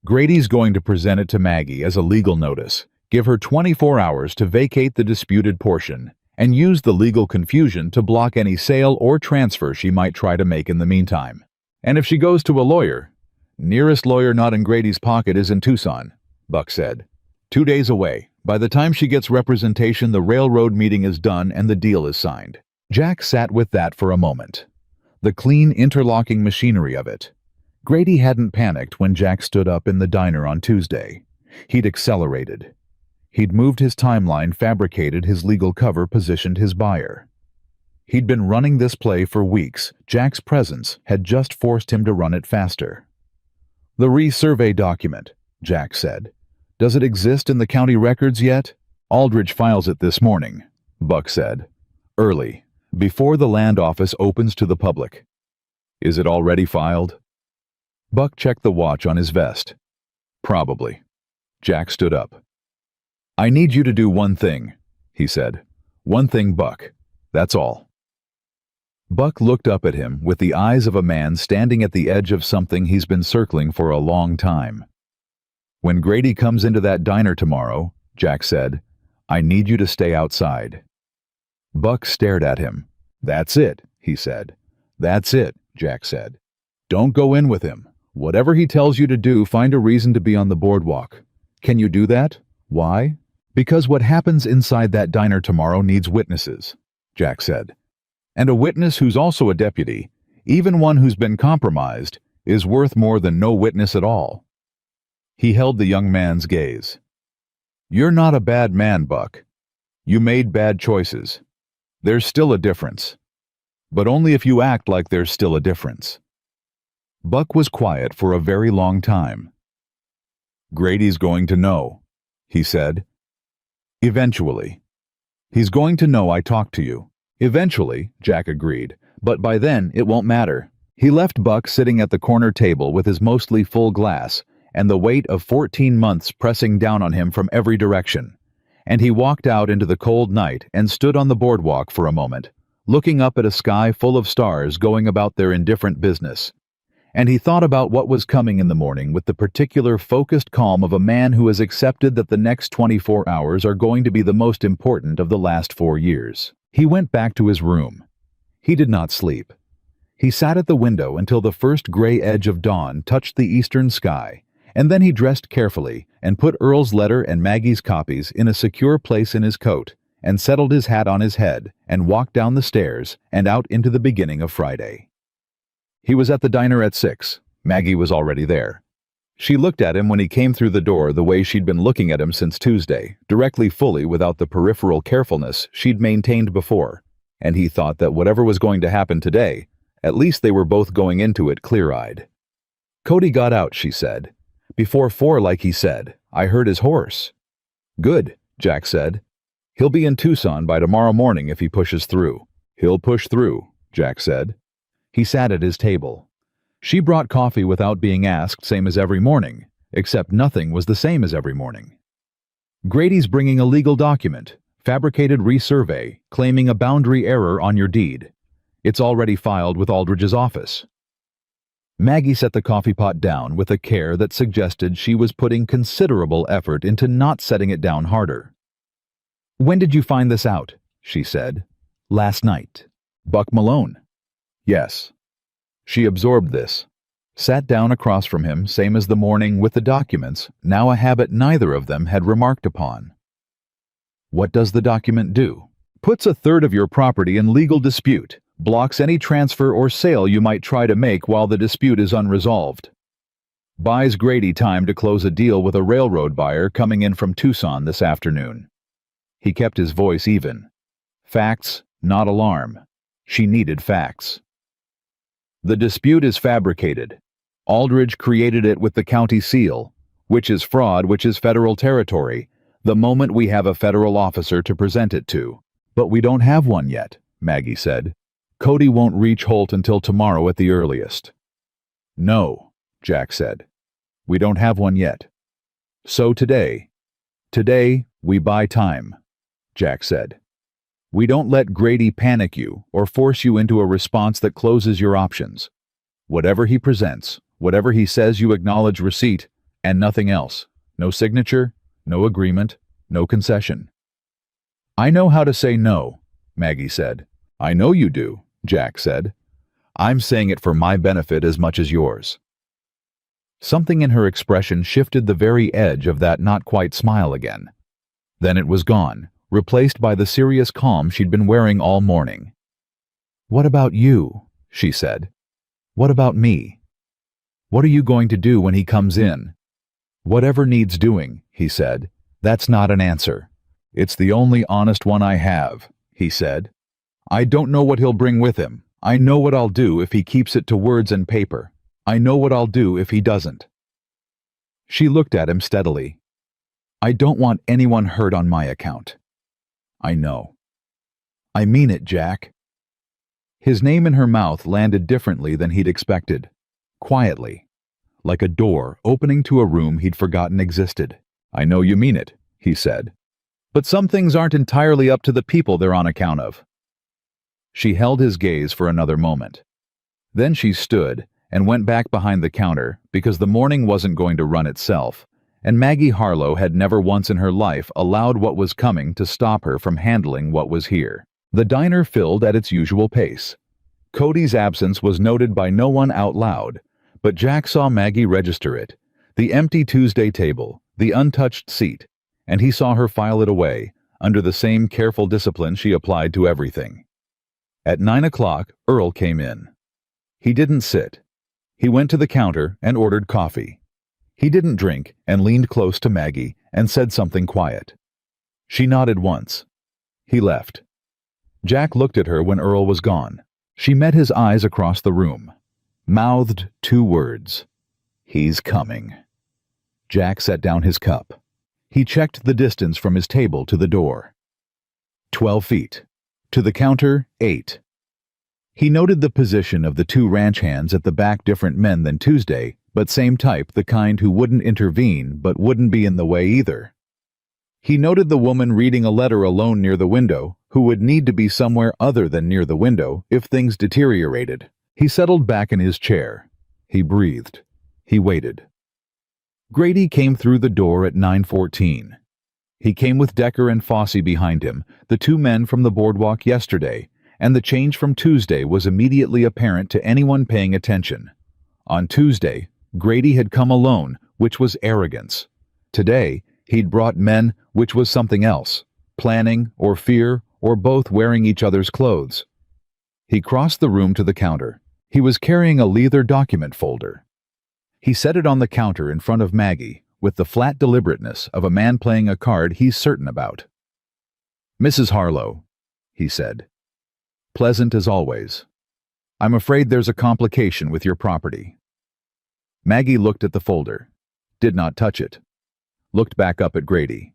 Grady's going to present it to Maggie as a legal notice, give her 24 hours to vacate the disputed portion, and use the legal confusion to block any sale or transfer she might try to make in the meantime. And if she goes to a lawyer, nearest lawyer not in Grady's pocket is in Tucson, Buck said. 2 days away. By the time she gets representation, the railroad meeting is done and the deal is signed. Jack sat with that for a moment. The clean, interlocking machinery of it. Grady hadn't panicked when Jack stood up in the diner on Tuesday. He'd accelerated. He'd moved his timeline, fabricated his legal cover, positioned his buyer. He'd been running this play for weeks. Jack's presence had just forced him to run it faster. The resurvey document, Jack said. Does it exist in the county records yet? Aldridge files it this morning, Buck said. Early, before the land office opens to the public. Is it already filed? Buck checked the watch on his vest. Probably. Jack stood up. I need you to do one thing, he said. One thing, Buck. That's all. Buck looked up at him with the eyes of a man standing at the edge of something he's been circling for a long time. When Grady comes into that diner tomorrow, Jack said, I need you to stay outside. Buck stared at him. That's it, he said. That's it, Jack said. Don't go in with him. Whatever he tells you to do, find a reason to be on the boardwalk. Can you do that? Why? Because what happens inside that diner tomorrow needs witnesses, Jack said. And a witness who's also a deputy, even one who's been compromised, is worth more than no witness at all. He held the young man's gaze. You're not a bad man, Buck. You made bad choices. There's still a difference. But only if you act like there's still a difference. Buck was quiet for a very long time. Grady's going to know, he said. Eventually. He's going to know I talked to you. Eventually, Jack agreed, but by then it won't matter. He left Buck sitting at the corner table with his mostly full glass and the weight of 14 months pressing down on him from every direction. And he walked out into the cold night and stood on the boardwalk for a moment, looking up at a sky full of stars going about their indifferent business. And he thought about what was coming in the morning with the particular focused calm of a man who has accepted that the next 24 hours are going to be the most important of the last 4 years. He went back to his room. He did not sleep. He sat at the window until the first gray edge of dawn touched the eastern sky, and then he dressed carefully and put Earl's letter and Maggie's copies in a secure place in his coat, and settled his hat on his head and walked down the stairs and out into the beginning of Friday. He was at the diner at 6. Maggie was already there. She looked at him when he came through the door the way she'd been looking at him since Tuesday, directly fully without the peripheral carefulness she'd maintained before, and he thought that whatever was going to happen today, at least they were both going into it clear-eyed. "Cody got out," she said. "Before 4 like he said. I heard his horse." "Good," Jack said. "He'll be in Tucson by tomorrow morning if he pushes through." "He'll push through," Jack said. He sat at his table. She brought coffee without being asked, same as every morning, except nothing was the same as every morning. "Grady's bringing a legal document, fabricated resurvey, claiming a boundary error on your deed. It's already filed with Aldridge's office." Maggie set the coffee pot down with a care that suggested she was putting considerable effort into not setting it down harder. "When did you find this out?" she said. "Last night." "Buck Malone." "Yes." She absorbed this, sat down across from him, same as the morning with the documents, now a habit neither of them had remarked upon. "What does the document do?" "Puts a third of your property in legal dispute, blocks any transfer or sale you might try to make while the dispute is unresolved. Buys Grady time to close a deal with a railroad buyer coming in from Tucson this afternoon." He kept his voice even. "Facts, not alarm." She needed facts. "The dispute is fabricated. Aldridge created it with the county seal, which is fraud, which is federal territory, the moment we have a federal officer to present it to. But we don't have one yet," Maggie said. "Cody won't reach Holt until tomorrow at the earliest." "No," Jack said. "We don't have one yet. So today, we buy time," Jack said. "We don't let Grady panic you or force you into a response that closes your options. Whatever he presents, whatever he says, you acknowledge receipt and nothing else. No signature, no agreement, no concession." "I know how to say no," Maggie said. "I know you do," Jack said. "I'm saying it for my benefit as much as yours." Something in her expression shifted the very edge of that not-quite smile again. Then it was gone, replaced by the serious calm she'd been wearing all morning. "What about you?" she said. "What about me? What are you going to do when he comes in?" "Whatever needs doing," he said. "That's not an answer. It's the only honest one I have," he said. "I don't know what he'll bring with him. I know what I'll do if he keeps it to words and paper. I know what I'll do if he doesn't." She looked at him steadily. "I don't want anyone hurt on my account." "I know." "I mean it, Jack." His name in her mouth landed differently than he'd expected. Quietly, like a door opening to a room he'd forgotten existed. "I know you mean it," he said. "But some things aren't entirely up to the people they're on account of." She held his gaze for another moment. Then she stood and went back behind the counter because the morning wasn't going to run itself, and Maggie Harlow had never once in her life allowed what was coming to stop her from handling what was here. The diner filled at its usual pace. Cody's absence was noted by no one out loud, but Jack saw Maggie register it, the empty Tuesday table, the untouched seat, and he saw her file it away, under the same careful discipline she applied to everything. At 9 o'clock, Earl came in. He didn't sit. He went to the counter and ordered coffee. He didn't drink and leaned close to Maggie and said something quiet. She nodded once. He left. Jack looked at her when Earl was gone. She met his eyes across the room, mouthed 2 words. "He's coming." Jack set down his cup. He checked the distance from his table to the door. 12 feet. To the counter, 8. He noted the position of the 2 ranch hands at the back, different men than Tuesday, but same type, the kind who wouldn't intervene but wouldn't be in the way either. He noted the woman reading a letter alone near the window, who would need to be somewhere other than near the window if things deteriorated. He settled back in his chair. He breathed. He waited. Grady came through the door at 9:14. He came with Decker and Fossey behind him, the two men from the boardwalk yesterday, and the change from Tuesday was immediately apparent to anyone paying attention. On Tuesday, Grady had come alone, which was arrogance. Today, he'd brought men, which was something else, planning or fear or both wearing each other's clothes. He crossed the room to the counter. He was carrying a leather document folder. He set it on the counter in front of Maggie, with the flat deliberateness of a man playing a card he's certain about. "Mrs. Harlow," he said. "Pleasant as always. I'm afraid there's a complication with your property." Maggie looked at the folder, did not touch it, looked back up at Grady.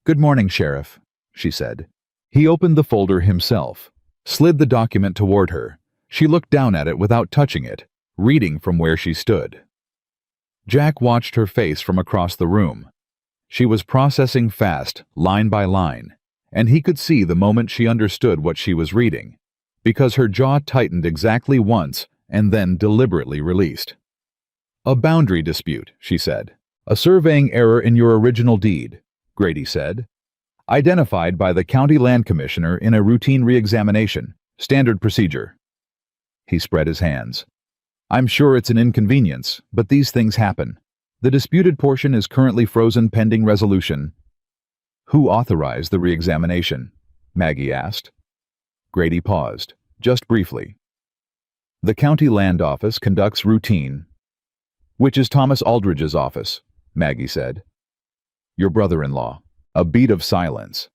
"Good morning, Sheriff," she said. He opened the folder himself, slid the document toward her. She looked down at it without touching it, reading from where she stood. Jack watched her face from across the room. She was processing fast, line by line, and he could see the moment she understood what she was reading, because her jaw tightened exactly once and then deliberately released. "A boundary dispute," she said. "A surveying error in your original deed," Grady said. "Identified by the county land commissioner in a routine re-examination. Standard procedure." He spread his hands. "I'm sure it's an inconvenience, but these things happen. The disputed portion is currently frozen pending resolution." "Who authorized the re-examination?" Maggie asked. Grady paused, just briefly. "The county land office conducts routine." "Which is Thomas Aldridge's office," Maggie said. "Your brother-in-law." A beat of silence.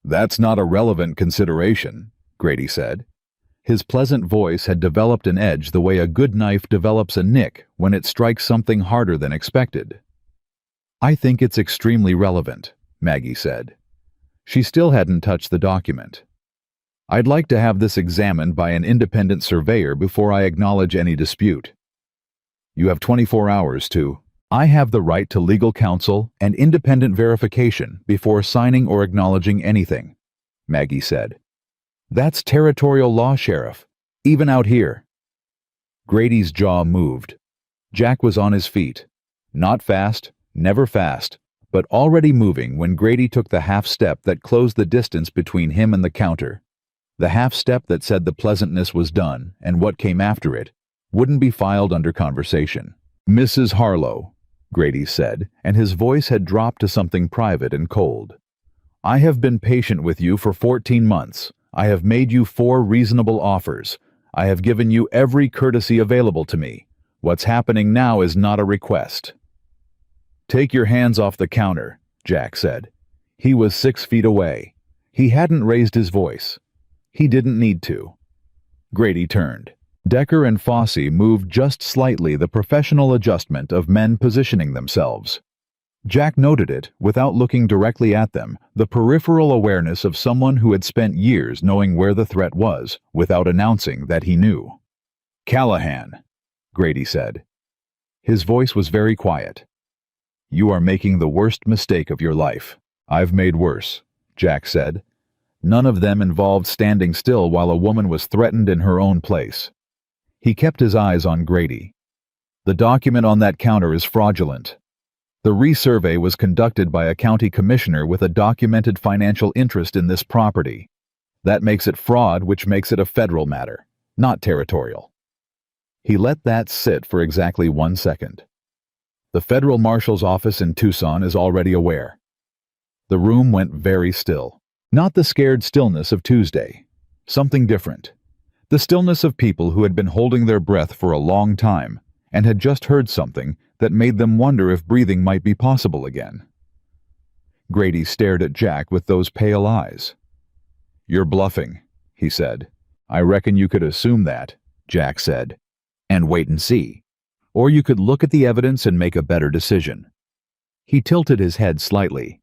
"That's not a relevant consideration," Grady said. His pleasant voice had developed an edge the way a good knife develops a nick when it strikes something harder than expected. "I think it's extremely relevant," Maggie said. She still hadn't touched the document. "I'd like to have this examined by an independent surveyor before I acknowledge any dispute." "You have 24 hours to..." "I have the right to legal counsel and independent verification before signing or acknowledging anything," Maggie said. "That's territorial law, Sheriff, even out here." Grady's jaw moved. Jack was on his feet. Not fast, never fast, but already moving when Grady took the half-step that closed the distance between him and the counter. The half-step that said the pleasantness was done, and what came after it wouldn't be filed under conversation. "Mrs. Harlow," Grady said, and his voice had dropped to something private and cold. "I have been patient with you for 14 months. I have made you 4 reasonable offers. I have given you every courtesy available to me. What's happening now is not a request." "Take your hands off the counter," Jack said. He was 6 feet away. He hadn't raised his voice. He didn't need to. Grady turned. Decker and Fossey moved just slightly, the professional adjustment of men positioning themselves. Jack noted it without looking directly at them, the peripheral awareness of someone who had spent years knowing where the threat was without announcing that he knew. "Callahan," Grady said. His voice was very quiet. "You are making the worst mistake of your life." "I've made worse," Jack said. "None of them involved standing still while a woman was threatened in her own place." He kept his eyes on Grady. "The document on that counter is fraudulent. The resurvey was conducted by a county commissioner with a documented financial interest in this property. That makes it fraud, which makes it a federal matter, not territorial." He let that sit for exactly 1 second. "The federal marshal's office in Tucson is already aware." The room went very still. Not the scared stillness of Tuesday. Something different. The stillness of people who had been holding their breath for a long time and had just heard something that made them wonder if breathing might be possible again. Grady stared at Jack with those pale eyes. "You're bluffing," he said. "I reckon you could assume that," Jack said, "and wait and see. Or you could look at the evidence and make a better decision." He tilted his head slightly.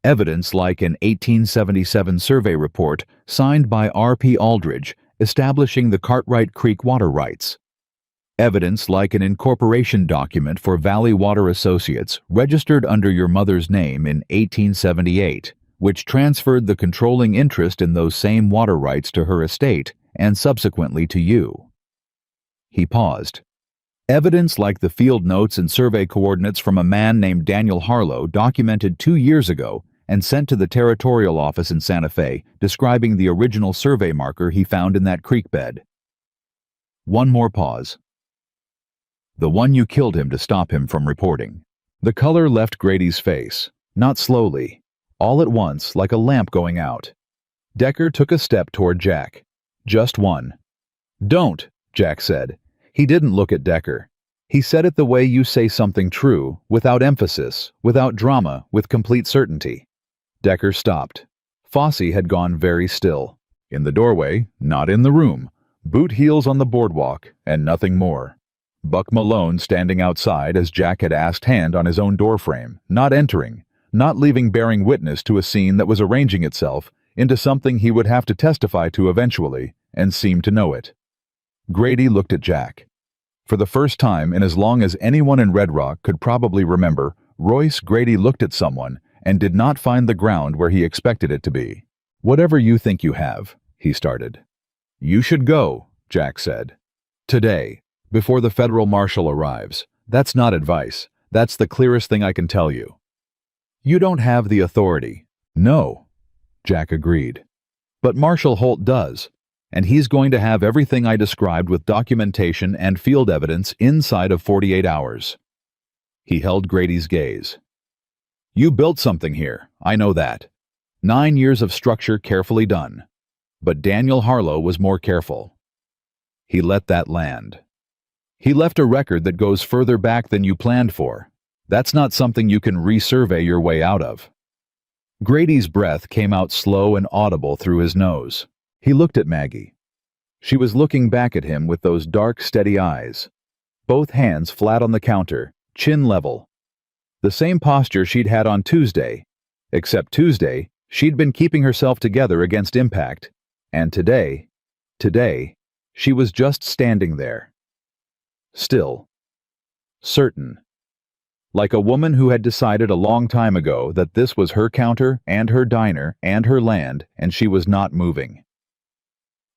"Evidence like an 1877 survey report signed by R.P. Aldridge establishing the Cartwright Creek water rights." Evidence like an incorporation document for Valley Water Associates registered under your mother's name in 1878, which transferred the controlling interest in those same water rights to her estate and subsequently to you. He paused. Evidence like the field notes and survey coordinates from a man named Daniel Harlow documented 2 years ago and sent to the territorial office in Santa Fe describing the original survey marker he found in that creek bed. One more pause. The one you killed him to stop him from reporting. The color left Grady's face, not slowly, all at once like a lamp going out. Decker took a step toward Jack. Just one. Don't, Jack said. He didn't look at Decker. He said it the way you say something true, without emphasis, without drama, with complete certainty. Decker stopped. Fosse had gone very still. In the doorway, not in the room. Boot heels on the boardwalk, and nothing more. Buck Malone standing outside as Jack had asked hand on his own doorframe, not entering, not leaving bearing witness to a scene that was arranging itself into something he would have to testify to eventually, and seemed to know it. Grady looked at Jack. For the first time in as long as anyone in Red Rock could probably remember, Royce Grady looked at someone and did not find the ground where he expected it to be. "Whatever you think you have," he started. "You should go," Jack said. "Today, before the federal marshal arrives. That's not advice. That's the clearest thing I can tell you." "You don't have the authority." "No," Jack agreed. "But Marshal Holt does, and he's going to have everything I described with documentation and field evidence inside of 48 hours. He held Grady's gaze. "You built something here, I know that. 9 years of structure carefully done. But Daniel Harlow was more careful. He let that land. He left a record that goes further back than you planned for. That's not something you can resurvey your way out of." Grady's breath came out slow and audible through his nose. He looked at Maggie. She was looking back at him with those dark, steady eyes. Both hands flat on the counter, chin level. The same posture she'd had on Tuesday, except Tuesday, she'd been keeping herself together against impact. And today, she was just standing there. Still. Certain. Like a woman who had decided a long time ago that this was her counter and her diner and her land, and she was not moving.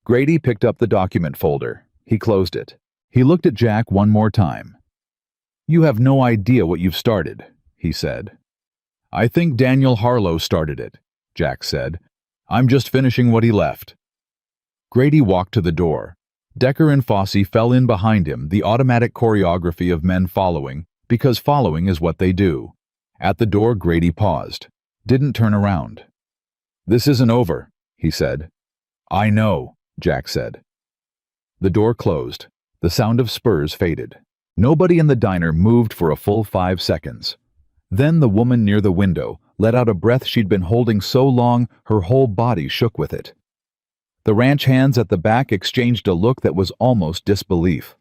Grady picked up the document folder. He closed it. He looked at Jack one more time. "You have no idea what you've started," he said. "I think Daniel Harlow started it," Jack said. "I'm just finishing what he left." Grady walked to the door. Decker and Fosse fell in behind him, the automatic choreography of men following, because following is what they do. At the door, Grady paused. Didn't turn around. "This isn't over," he said. "I know," Jack said. The door closed. The sound of spurs faded. Nobody in the diner moved for a full 5 seconds. Then the woman near the window let out a breath she'd been holding so long her whole body shook with it. The ranch hands at the back exchanged a look that was almost disbelief.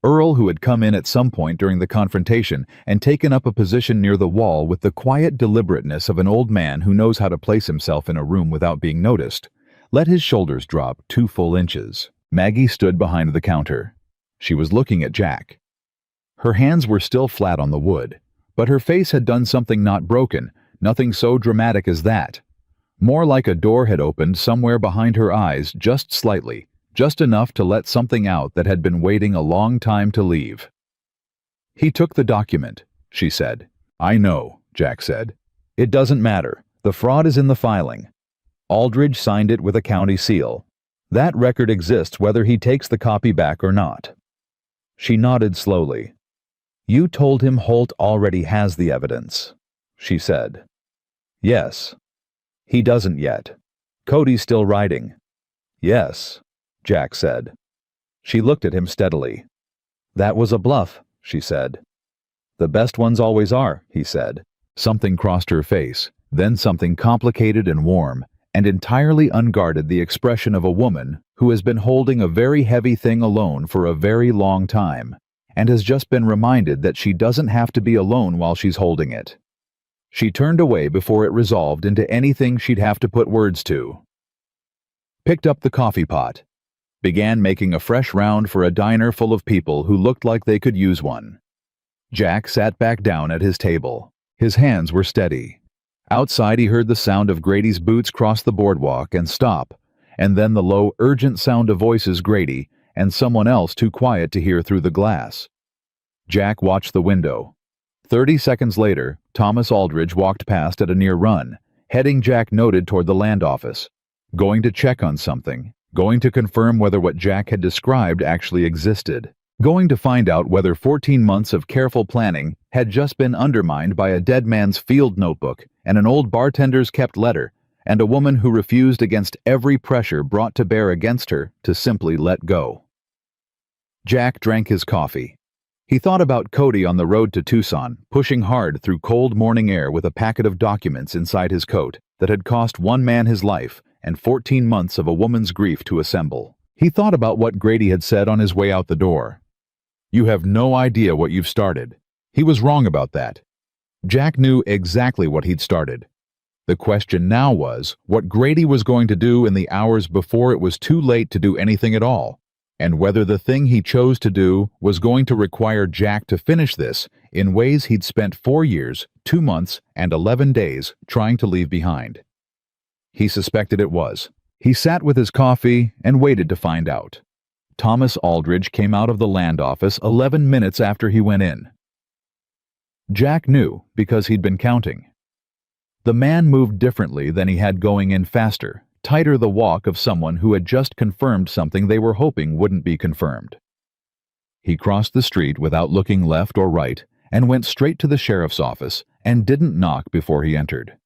Earl, who had come in at some point during the confrontation and taken up a position near the wall with the quiet deliberateness of an old man who knows how to place himself in a room without being noticed, let his shoulders drop 2 full inches. Maggie stood behind the counter. She was looking at Jack. Her hands were still flat on the wood, but her face had done something not broken, nothing so dramatic as that. More like a door had opened somewhere behind her eyes just slightly, just enough to let something out that had been waiting a long time to leave. "He took the document," she said. "I know," Jack said. "It doesn't matter. The fraud is in the filing. Aldridge signed it with a county seal. That record exists whether he takes the copy back or not." She nodded slowly. "You told him Holt already has the evidence," she said. "Yes." "He doesn't yet. Cody's still writing." "Yes," Jack said. She looked at him steadily. "That was a bluff," she said. "The best ones always are," he said. Something crossed her face, then something complicated and warm, and entirely unguarded the expression of a woman who has been holding a very heavy thing alone for a very long time, and has just been reminded that she doesn't have to be alone while she's holding it. She turned away before it resolved into anything she'd have to put words to. Picked up the coffee pot. began making a fresh round for a diner full of people who looked like they could use one. Jack sat back down at his table. His hands were steady. Outside he heard the sound of Grady's boots cross the boardwalk and stop, and then the low, urgent sound of voices Grady and someone else too quiet to hear through the glass. Jack watched the window. 30 seconds later, Thomas Aldridge walked past at a near run, heading Jack noted toward the land office. Going to check on something. Going to confirm whether what Jack had described actually existed. Going to find out whether 14 months of careful planning had just been undermined by a dead man's field notebook and an old bartender's kept letter, and a woman who refused against every pressure brought to bear against her to simply let go. Jack drank his coffee. He thought about Cody on the road to Tucson, pushing hard through cold morning air with a packet of documents inside his coat that had cost one man his life and 14 months of a woman's grief to assemble. He thought about what Grady had said on his way out the door. "You have no idea what you've started." He was wrong about that. Jack knew exactly what he'd started. The question now was what Grady was going to do in the hours before it was too late to do anything at all, and whether the thing he chose to do was going to require Jack to finish this in ways he'd spent 4 years, 2 months, and 11 days trying to leave behind. He suspected it was. He sat with his coffee and waited to find out. Thomas Aldridge came out of the land office 11 minutes after he went in. Jack knew because he'd been counting. The man moved differently than he had going in faster, tighter the walk of someone who had just confirmed something they were hoping wouldn't be confirmed. He crossed the street without looking left or right and went straight to the sheriff's office and didn't knock before he entered.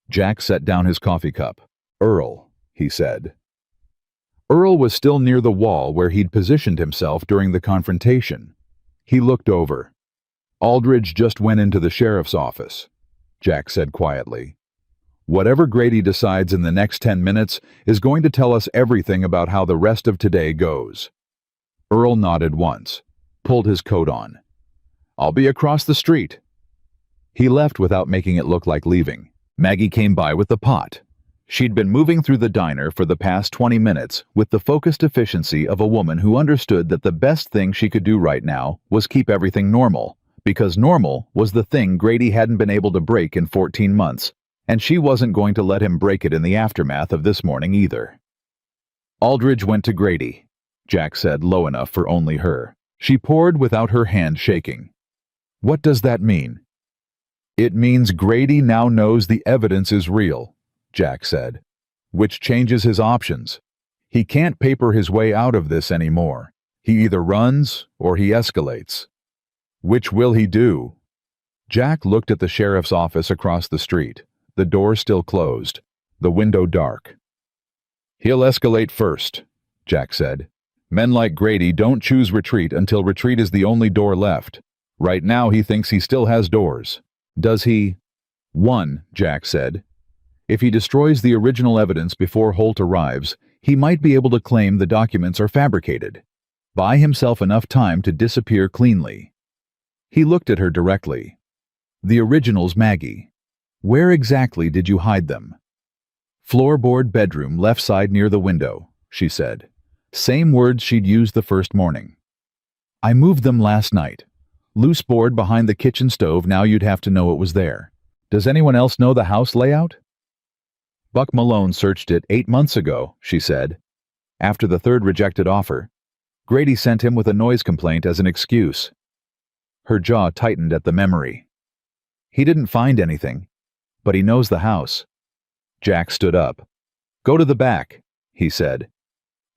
Jack set down his coffee cup. "Earl," he said. Earl was still near the wall where he'd positioned himself during the confrontation. He looked over. "Aldridge just went into the sheriff's office," Jack said quietly. "Whatever Grady decides in the next 10 minutes is going to tell us everything about how the rest of today goes." Earl nodded once, pulled his coat on. "I'll be across the street." He left without making it look like leaving. Maggie came by with the pot. She'd been moving through the diner for the past 20 minutes with the focused efficiency of a woman who understood that the best thing she could do right now was keep everything normal, because normal was the thing Grady hadn't been able to break in 14 months, and she wasn't going to let him break it in the aftermath of this morning either. "Aldridge went to Grady," Jack said low enough for only her. She poured without her hand shaking. "What does that mean?" "It means Grady now knows the evidence is real," Jack said, "which changes his options. He can't paper his way out of this anymore. He either runs or he escalates. Which will he do?" Jack looked at the sheriff's office across the street, the door still closed, the window dark. "He'll escalate first," Jack said. "Men like Grady don't choose retreat until retreat is the only door left. Right now he thinks he still has doors. Does he?" "One," Jack said. "If he destroys the original evidence before Holt arrives, he might be able to claim the documents are fabricated. Buy himself enough time to disappear cleanly." He looked at her directly. "The originals, Maggie. Where exactly did you hide them?" "Floorboard bedroom, left side near the window," she said. Same words she'd used the first morning. "I moved them last night. Loose board behind the kitchen stove, now you'd have to know it was there. Does anyone else know the house layout?" "Buck Malone searched it 8 months ago," she said. "After the third rejected offer. Grady sent him with a noise complaint as an excuse." Her jaw tightened at the memory. "He didn't find anything, but he knows the house." Jack stood up. "Go to the back," he said.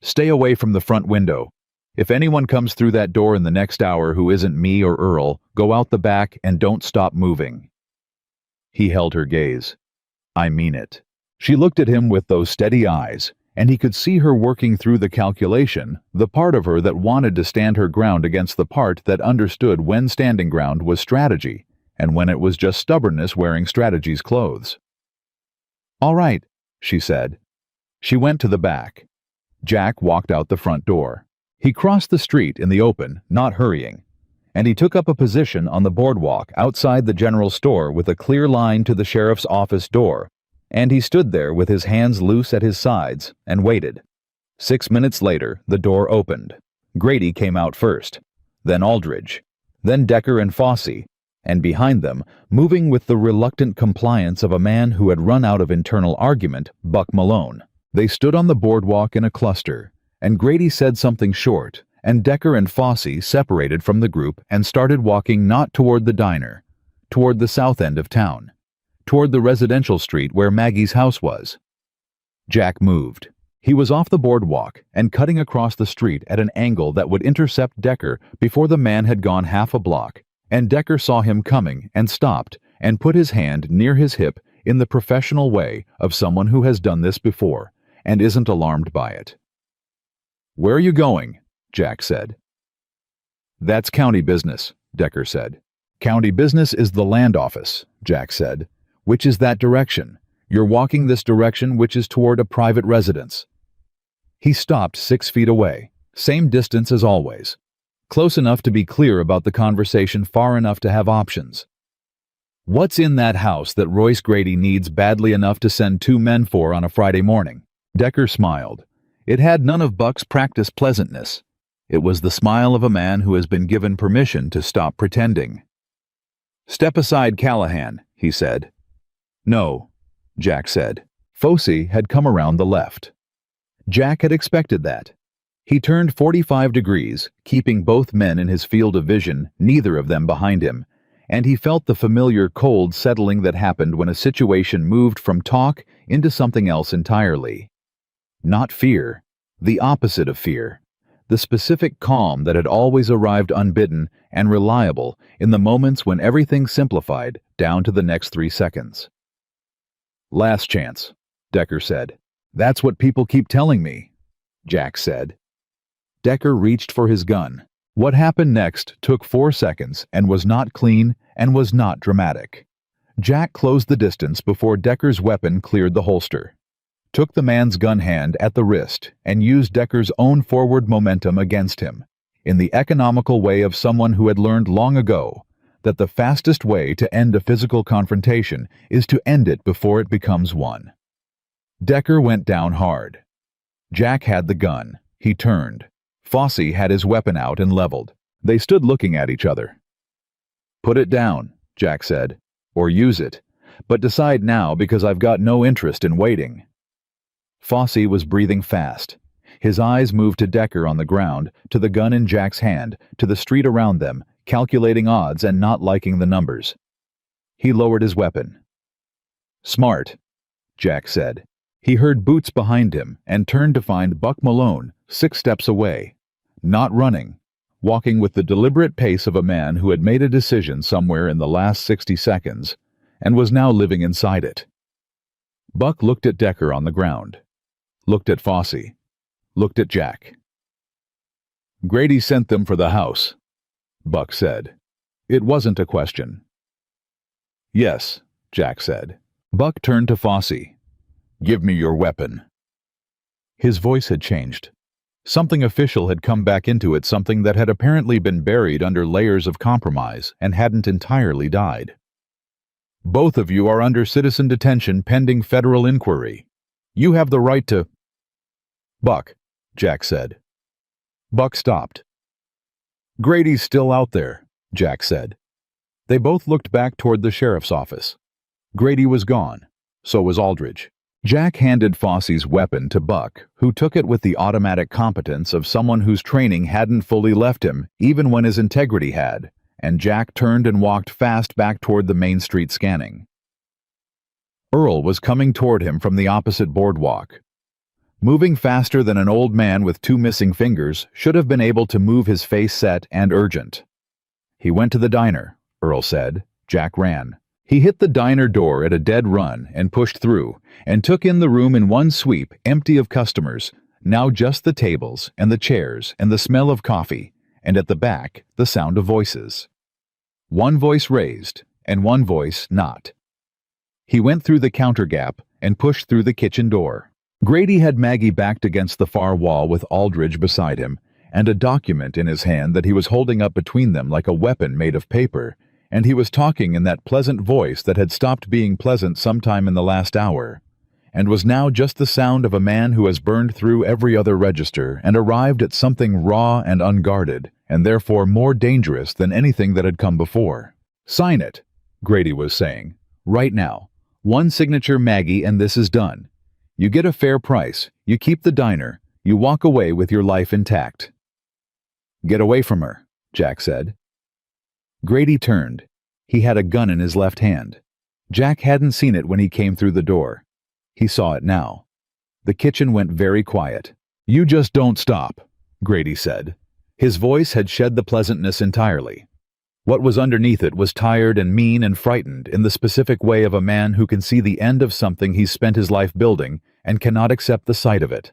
"Stay away from the front window. If anyone comes through that door in the next hour who isn't me or Earl, go out the back and don't stop moving." He held her gaze. "I mean it." She looked at him with those steady eyes, and he could see her working through the calculation, the part of her that wanted to stand her ground against the part that understood when standing ground was strategy, and when it was just stubbornness wearing strategy's clothes. "All right," she said. She went to the back. Jack walked out the front door. He crossed the street in the open, not hurrying, and he took up a position on the boardwalk outside the general store with a clear line to the sheriff's office door, and he stood there with his hands loose at his sides and waited. 6 minutes later, the door opened. Grady came out first, then Aldridge, then Decker and Fossey, and behind them, moving with the reluctant compliance of a man who had run out of internal argument, Buck Malone. They stood on the boardwalk in a cluster, and Grady said something short, and Decker and Fossey separated from the group and started walking not toward the diner, toward the south end of town, toward the residential street where Maggie's house was. Jack moved. He was off the boardwalk and cutting across the street at an angle that would intercept Decker before the man had gone half a block, and Decker saw him coming and stopped and put his hand near his hip in the professional way of someone who has done this before and isn't alarmed by it. "Where are you going?" Jack said. "That's county business," Decker said. "County business is the land office," Jack said. "Which is that direction? You're walking this direction, which is toward a private residence." He stopped 6 feet away, same distance as always. Close enough to be clear about the conversation, far enough to have options. "What's in that house that Royce Grady needs badly enough to send 2 men for on a Friday morning?" Decker smiled. It had none of Buck's practiced pleasantness. It was the smile of a man who has been given permission to stop pretending. "Step aside, Callahan," he said. "No," Jack said. Fossey had come around the left. Jack had expected that. He turned 45 degrees, keeping both men in his field of vision, neither of them behind him, and he felt the familiar cold settling that happened when a situation moved from talk into something else entirely. Not fear, the opposite of fear. The specific calm that had always arrived unbidden and reliable in the moments when everything simplified down to the next 3 seconds. "Last chance," Decker said. "That's what people keep telling me," Jack said. Decker reached for his gun. What happened next took 4 seconds and was not clean and was not dramatic. Jack closed the distance before Decker's weapon cleared the holster, took the man's gun hand at the wrist, and used Decker's own forward momentum against him, in the economical way of someone who had learned long ago that the fastest way to end a physical confrontation is to end it before it becomes one. Decker went down hard. Jack had the gun. He turned. Fossey had his weapon out and leveled. They stood looking at each other. "Put it down," Jack said, "or use it, but decide now because I've got no interest in waiting." Fossey was breathing fast. His eyes moved to Decker on the ground, to the gun in Jack's hand, to the street around them, calculating odds and not liking the numbers. He lowered his weapon. "Smart," Jack said. He heard boots behind him and turned to find Buck Malone 6 steps away, not running, walking with the deliberate pace of a man who had made a decision somewhere in the last 60 seconds and was now living inside it. Buck looked at Decker on the ground, looked at Fossey, looked at Jack. "Grady sent them for the house," Buck said. It wasn't a question. "Yes," Jack said. Buck turned to Fossey. "Give me your weapon." His voice had changed. Something official had come back into it, something that had apparently been buried under layers of compromise and hadn't entirely died. "Both of you are under citizen detention pending federal inquiry. You have the right to—" "Buck," Jack said. Buck stopped. "Grady's still out there," Jack said. They both looked back toward the sheriff's office. Grady was gone. So was Aldridge. Jack handed Fossey's weapon to Buck, who took it with the automatic competence of someone whose training hadn't fully left him, even when his integrity had, and Jack turned and walked fast back toward the main street scanning. Earl was coming toward him from the opposite boardwalk. Moving faster than an old man with 2 missing fingers, should have been able to move his face set and urgent. "He went to the diner," Earl said. Jack ran. He hit the diner door at a dead run and pushed through, and took in the room in one sweep, empty of customers, now just the tables and the chairs and the smell of coffee, and at the back, the sound of voices. One voice raised, and one voice not. He went through the counter gap and pushed through the kitchen door. Grady had Maggie backed against the far wall with Aldridge beside him, and a document in his hand that he was holding up between them like a weapon made of paper, and he was talking in that pleasant voice that had stopped being pleasant sometime in the last hour, and was now just the sound of a man who has burned through every other register and arrived at something raw and unguarded, and therefore more dangerous than anything that had come before. "Sign it," Grady was saying. "Right now. One signature, Maggie, and this is done. You get a fair price, you keep the diner, you walk away with your life intact." "Get away from her," Jack said. Grady turned. He had a gun in his left hand. Jack hadn't seen it when he came through the door. He saw it now. The kitchen went very quiet. "You just don't stop," Grady said. His voice had shed the pleasantness entirely. What was underneath it was tired and mean and frightened in the specific way of a man who can see the end of something he's spent his life building and cannot accept the sight of it.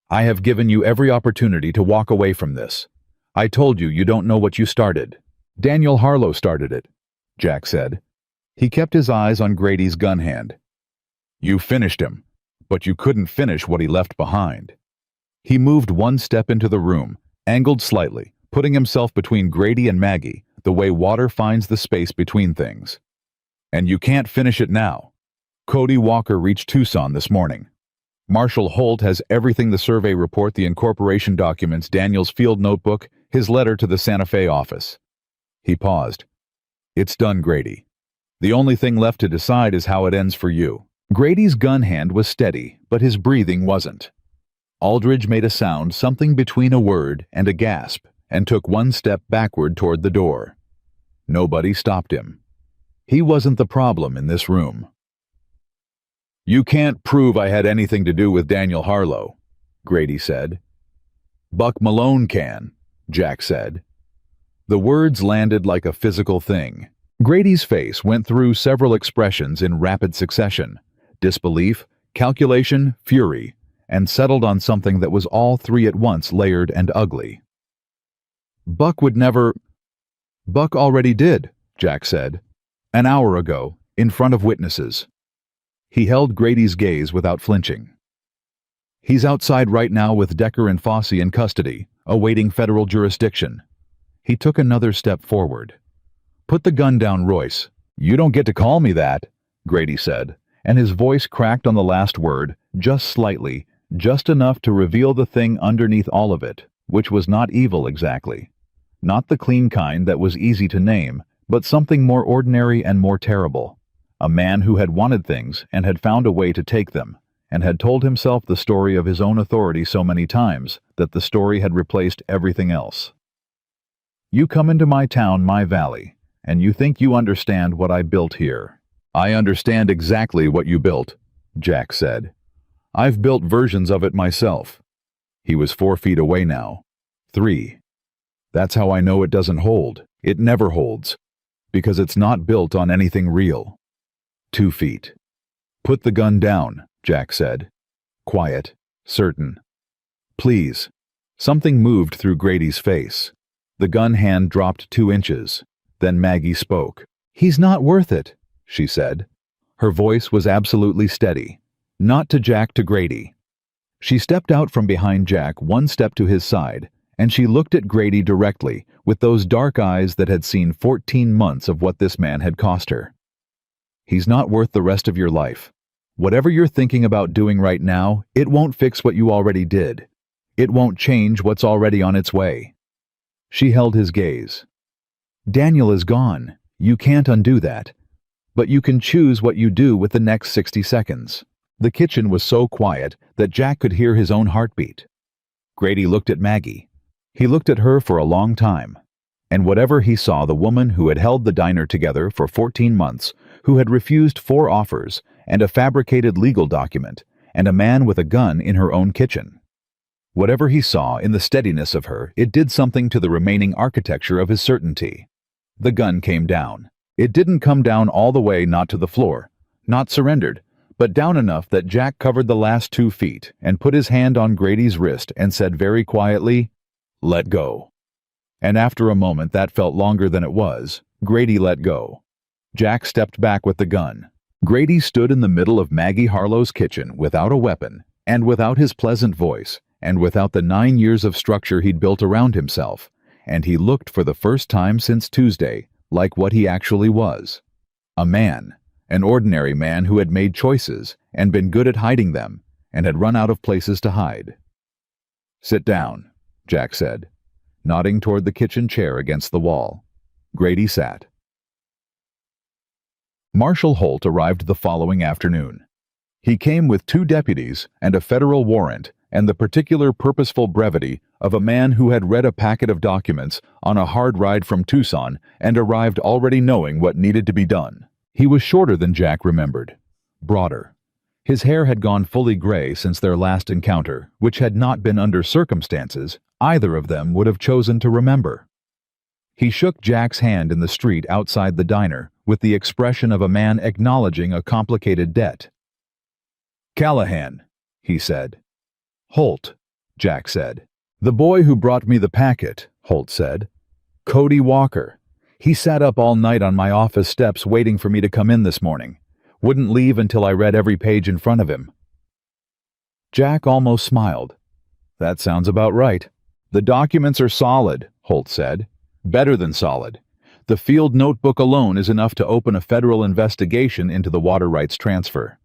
"I have given you every opportunity to walk away from this. I told you don't know what you started." "Daniel Harlow started it," Jack said. He kept his eyes on Grady's gun hand. "You finished him, but you couldn't finish what he left behind." He moved one step into the room, angled slightly, putting himself between Grady and Maggie, the way water finds the space between things. "And you can't finish it now. Cody Walker reached Tucson this morning. Marshal Holt has everything: the survey report, the incorporation documents, Daniel's field notebook, his letter to the Santa Fe office." He paused. "It's done, Grady. The only thing left to decide is how it ends for you." Grady's gun hand was steady, but his breathing wasn't. Aldridge made a sound something between a word and a gasp, and took one step backward toward the door. Nobody stopped him. He wasn't the problem in this room. "You can't prove I had anything to do with Daniel Harlow," Grady said. "Buck Malone can," Jack said. The words landed like a physical thing. Grady's face went through several expressions in rapid succession: disbelief, calculation, fury, and settled on something that was all three at once, layered and ugly. "Buck would never—" "Buck already did," Jack said. "An hour ago, in front of witnesses." He held Grady's gaze without flinching. "He's outside right now with Decker and Fosse in custody, awaiting federal jurisdiction." He took another step forward. "Put the gun down, Royce." "You don't get to call me that," Grady said, and his voice cracked on the last word, just slightly, just enough to reveal the thing underneath all of it, which was not evil exactly. Not the clean kind that was easy to name, but something more ordinary and more terrible. A man who had wanted things and had found a way to take them, and had told himself the story of his own authority so many times that the story had replaced everything else. "You come into my town, my valley, and you think you understand what I built here." "I understand exactly what you built," Jack said. "I've built versions of it myself." He was 4 feet away now. 3. "That's how I know it doesn't hold. It never holds. Because it's not built on anything real." 2 feet. "Put the gun down," Jack said. Quiet, certain. "Please." Something moved through Grady's face. The gun hand dropped 2 inches. Then Maggie spoke. "He's not worth it," she said. Her voice was absolutely steady. Not to Jack, to Grady. She stepped out from behind Jack, one step to his side, and she looked at Grady directly, with those dark eyes that had seen 14 months of what this man had cost her. "He's not worth the rest of your life. Whatever you're thinking about doing right now, it won't fix what you already did. It won't change what's already on its way." She held his gaze. "Daniel is gone. You can't undo that. But you can choose what you do with the next 60 seconds. The kitchen was so quiet that Jack could hear his own heartbeat. Grady looked at Maggie. He looked at her for a long time. And whatever he saw, the woman who had held the diner together for 14 months, who had refused 4 offers and a fabricated legal document, and a man with a gun in her own kitchen. Whatever he saw in the steadiness of her, it did something to the remaining architecture of his certainty. The gun came down. It didn't come down all the way, not to the floor, not surrendered, but down enough that Jack covered the last 2 feet and put his hand on Grady's wrist and said very quietly, "Let go." And after a moment that felt longer than it was, Grady let go. Jack stepped back with the gun. Grady stood in the middle of Maggie Harlow's kitchen without a weapon, and without his pleasant voice, and without the 9 years of structure he'd built around himself, and he looked for the first time since Tuesday like what he actually was. A man, An ordinary man who had made choices and been good at hiding them and had run out of places to hide. "Sit down," Jack said, nodding toward the kitchen chair against the wall. Grady sat. Marshal Holt arrived the following afternoon. He came with 2 deputies and a federal warrant and the particular purposeful brevity of a man who had read a packet of documents on a hard ride from Tucson and arrived already knowing what needed to be done. He was shorter than Jack remembered, broader. His hair had gone fully gray since their last encounter, which had not been under circumstances either of them would have chosen to remember. He shook Jack's hand in the street outside the diner with the expression of a man acknowledging a complicated debt. "Callahan," he said. "Holt," Jack said. "The boy who brought me the packet," Holt said. "Cody Walker. He sat up all night on my office steps waiting for me to come in this morning. Wouldn't leave until I read every page in front of him." Jack almost smiled. "That sounds about right." "The documents are solid," Holt said. "Better than solid. The field notebook alone is enough to open a federal investigation into the water rights transfer.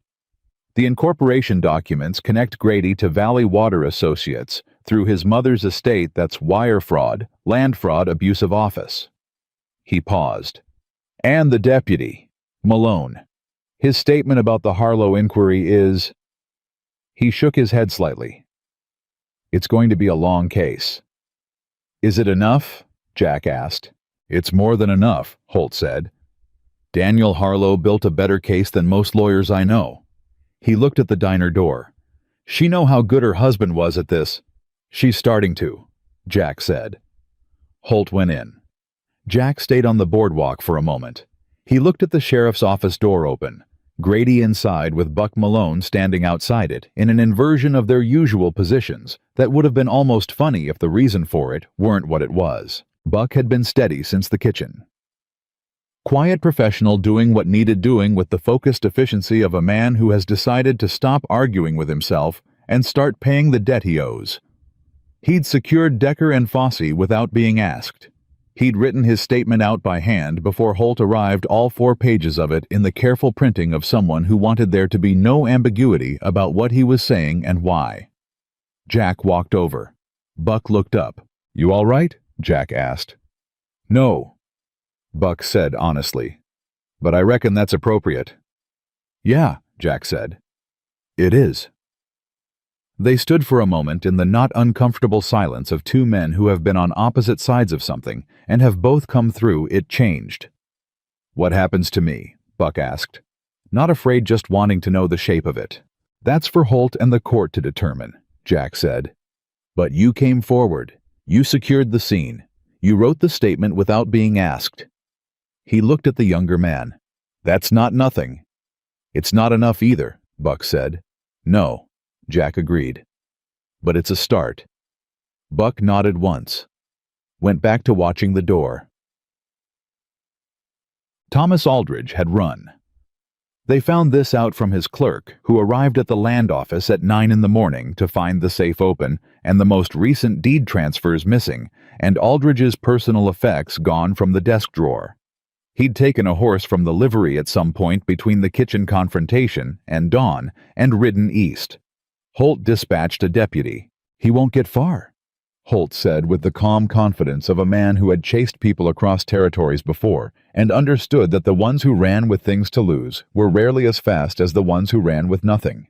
The incorporation documents connect Grady to Valley Water Associates through his mother's estate that's wire fraud, land fraud, abuse of office." He paused. "And the deputy, Malone. His statement about the Harlow inquiry is—" He shook his head slightly. "It's going to be a long case." "Is it enough?" Jack asked. "It's more than enough," Holt said. "Daniel Harlow built a better case than most lawyers I know." He looked at the diner door. "She know how good her husband was at this." "She's starting to," Jack said. Holt went in. Jack stayed on the boardwalk for a moment. He looked at the sheriff's office door open, Grady inside with Buck Malone standing outside it in an inversion of their usual positions that would have been almost funny if the reason for it weren't what it was. Buck had been steady since the kitchen. Quiet professional doing what needed doing with the focused efficiency of a man who has decided to stop arguing with himself and start paying the debt he owes. He'd secured Decker and Fossey without being asked. He'd written his statement out by hand before Holt arrived, all 4 pages of it in the careful printing of someone who wanted there to be no ambiguity about what he was saying and why. Jack walked over. Buck looked up. "You all right?" Jack asked. "No," Buck said honestly. "But I reckon that's appropriate." "Yeah," Jack said. "It is." They stood for a moment in the not uncomfortable silence of 2 men who have been on opposite sides of something and have both come through it changed. "What happens to me?" Buck asked, not afraid, just wanting to know the shape of it. "That's for Holt and the court to determine," Jack said. "But you came forward. You secured the scene. You wrote the statement without being asked." He looked at the younger man. "That's not nothing." "It's not enough either," Buck said. "No," Jack agreed. "But it's a start." Buck nodded once, went back to watching the door. Thomas Aldridge had run. They found this out from his clerk, who arrived at the land office at 9 in the morning to find the safe open and the most recent deed transfers missing, and Aldridge's personal effects gone from the desk drawer. He'd taken a horse from the livery at some point between the kitchen confrontation and dawn and ridden east. Holt dispatched a deputy. "He won't get far," Holt said with the calm confidence of a man who had chased people across territories before and understood that the ones who ran with things to lose were rarely as fast as the ones who ran with nothing.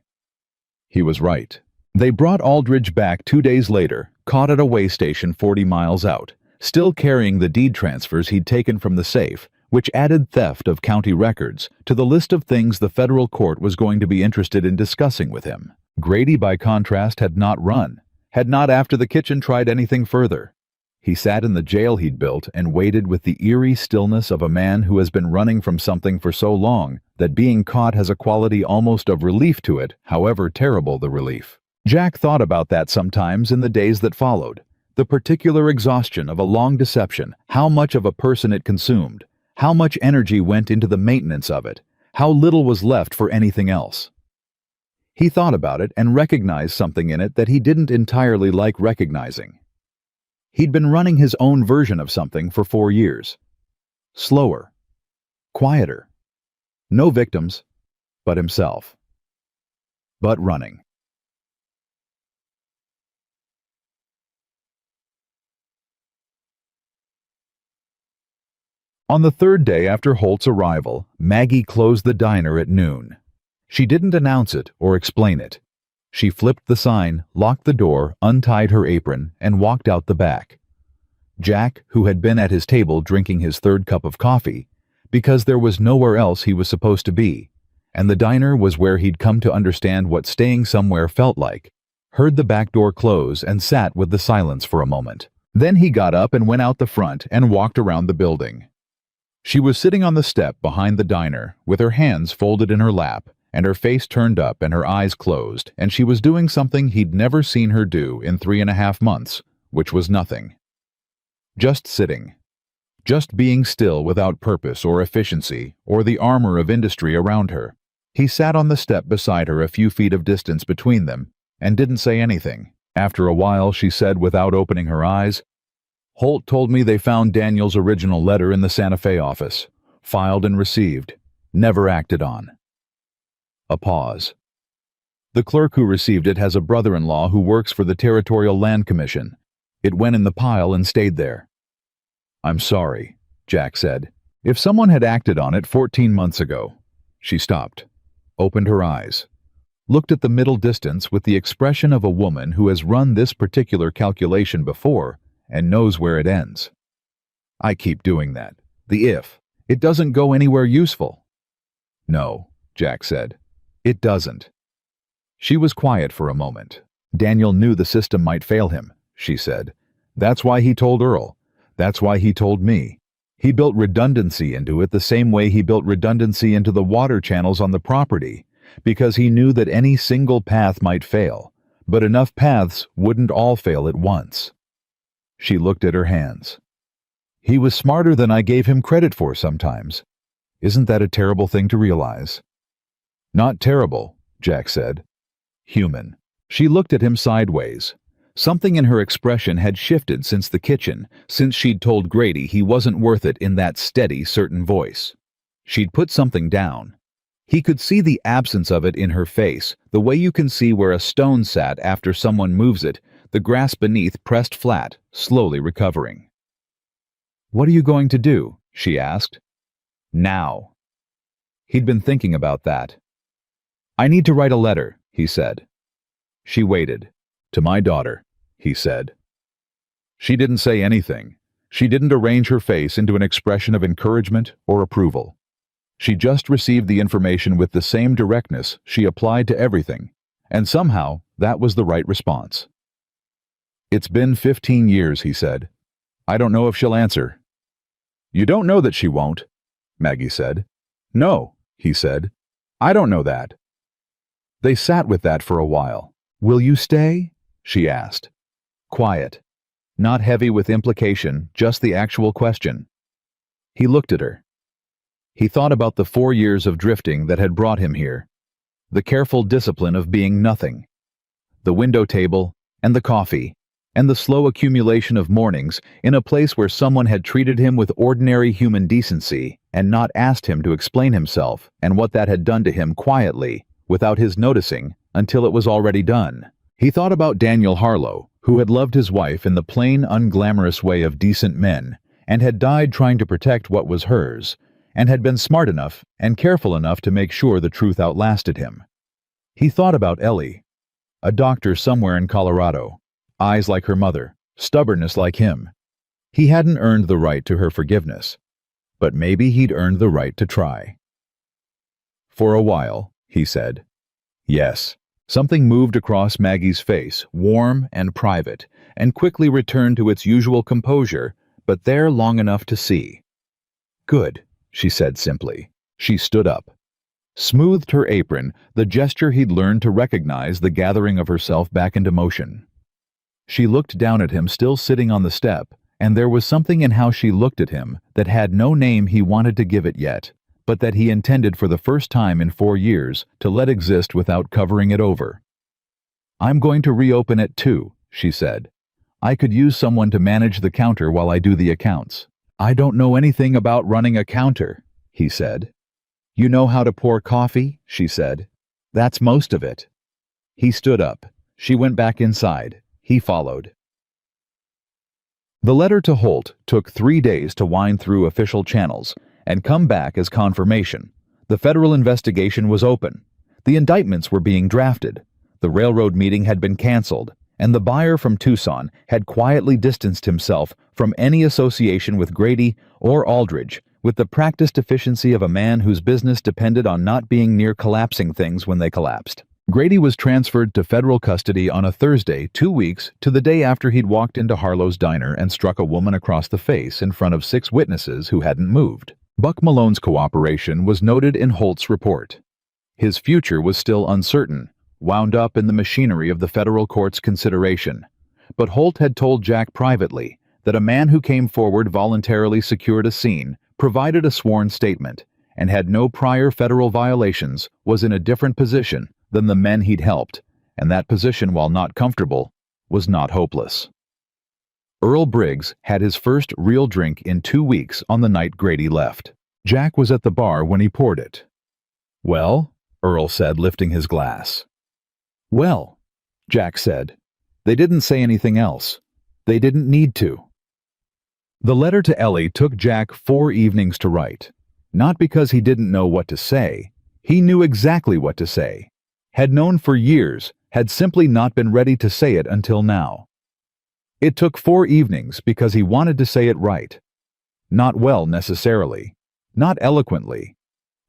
He was right. They brought Aldridge back 2 days later, caught at a way station 40 miles out, still carrying the deed transfers he'd taken from the safe, which added theft of county records to the list of things the federal court was going to be interested in discussing with him. Grady, by contrast, had not run, had not after the kitchen tried anything further. He sat in the jail he'd built and waited with the eerie stillness of a man who has been running from something for so long that being caught has a quality almost of relief to it, however terrible the relief. Jack thought about that sometimes in the days that followed. The particular exhaustion of a long deception, how much of a person it consumed, how much energy went into the maintenance of it, how little was left for anything else. He thought about it and recognized something in it that he didn't entirely like recognizing. He'd been running his own version of something for 4 years. Slower. Quieter. No victims, but himself. But running. On the third day after Holt's arrival, Maggie closed the diner at noon. She didn't announce it or explain it. She flipped the sign, locked the door, untied her apron, and walked out the back. Jack, who had been at his table drinking his third cup of coffee, because there was nowhere else he was supposed to be, and the diner was where he'd come to understand what staying somewhere felt like, heard the back door close and sat with the silence for a moment. Then he got up and went out the front and walked around the building. She was sitting on the step behind the diner, with her hands folded in her lap, and her face turned up and her eyes closed, and she was doing something he'd never seen her do in 3.5 months, which was nothing. Just sitting. Just being still without purpose or efficiency or the armor of industry around her. He sat on the step beside her, a few feet of distance between them, and didn't say anything. After a while, she said without opening her eyes, "Holt told me they found Daniel's original letter in the Santa Fe office, filed and received, never acted on." A pause. "The clerk who received it has a brother-in-law who works for the Territorial Land Commission. It went in the pile and stayed there." "I'm sorry," Jack said. "If someone had acted on it 14 months ago." She stopped, opened her eyes, looked at the middle distance with the expression of a woman who has run this particular calculation before and knows where it ends. "I keep doing that. The if. It doesn't go anywhere useful." "No," Jack said. "It doesn't." She was quiet for a moment. "Daniel knew the system might fail him," she said. "That's why he told Earl. That's why he told me. He built redundancy into it the same way he built redundancy into the water channels on the property, because he knew that any single path might fail, but enough paths wouldn't all fail at once." She looked at her hands. "He was smarter than I gave him credit for sometimes. Isn't that a terrible thing to realize?" "Not terrible," Jack said. "Human." She looked at him sideways. Something in her expression had shifted since the kitchen, since she'd told Grady he wasn't worth it in that steady, certain voice. She'd put something down. He could see the absence of it in her face, the way you can see where a stone sat after someone moves it, the grass beneath pressed flat, slowly recovering. "What are you going to do?" she asked. "Now." He'd been thinking about that. "I need to write a letter," he said. She waited. "To my daughter," he said. She didn't say anything. She didn't arrange her face into an expression of encouragement or approval. She just received the information with the same directness she applied to everything, and somehow that was the right response. "It's been 15 years, he said. "I don't know if she'll answer." "You don't know that she won't," Maggie said. "No," he said. "I don't know that." They sat with that for a while. "Will you stay?" she asked. Quiet. Not heavy with implication, just the actual question. He looked at her. He thought about the 4 years of drifting that had brought him here. The careful discipline of being nothing. The window table, and the coffee, and the slow accumulation of mornings in a place where someone had treated him with ordinary human decency and not asked him to explain himself and what that had done to him quietly, without his noticing, until it was already done. He thought about Daniel Harlow, who had loved his wife in the plain, unglamorous way of decent men, and had died trying to protect what was hers, and had been smart enough and careful enough to make sure the truth outlasted him. He thought about Ellie, a doctor somewhere in Colorado, eyes like her mother, stubbornness like him. He hadn't earned the right to her forgiveness, but maybe he'd earned the right to try. "For a while," he said. "Yes." Something moved across Maggie's face, warm and private, and quickly returned to its usual composure, but there long enough to see. "Good," she said simply. She stood up, smoothed her apron, the gesture he'd learned to recognize the gathering of herself back into motion. She looked down at him still sitting on the step, and there was something in how she looked at him that had no name he wanted to give it yet, but that he intended for the first time in 4 years to let exist without covering it over. "I'm going to reopen it too," she said. "I could use someone to manage the counter while I do the accounts." "I don't know anything about running a counter," he said. "You know how to pour coffee?" she said. "That's most of it." He stood up. She went back inside. He followed. The letter to Holt took 3 days to wind through official channels and come back as confirmation. The federal investigation was open. The indictments were being drafted. The railroad meeting had been canceled, and the buyer from Tucson had quietly distanced himself from any association with Grady or Aldridge, with the practiced efficiency of a man whose business depended on not being near collapsing things when they collapsed. Grady was transferred to federal custody on a Thursday 2 weeks to the day after he'd walked into Harlow's diner and struck a woman across the face in front of 6 witnesses who hadn't moved. Buck Malone's cooperation was noted in Holt's report. His future was still uncertain, wound up in the machinery of the federal court's consideration. But Holt had told Jack privately that a man who came forward voluntarily secured a scene, provided a sworn statement, and had no prior federal violations was in a different position than the men he'd helped, and that position, while not comfortable, was not hopeless. Earl Briggs had his first real drink in 2 weeks on the night Grady left. Jack was at the bar when he poured it. "Well?" Earl said, lifting his glass. "Well," Jack said. "They didn't say anything else. They didn't need to." The letter to Ellie took Jack 4 evenings to write. Not because he didn't know what to say. He knew exactly what to say. Had known for years, had simply not been ready to say it until now. It took 4 evenings because he wanted to say it right. Not well necessarily, not eloquently,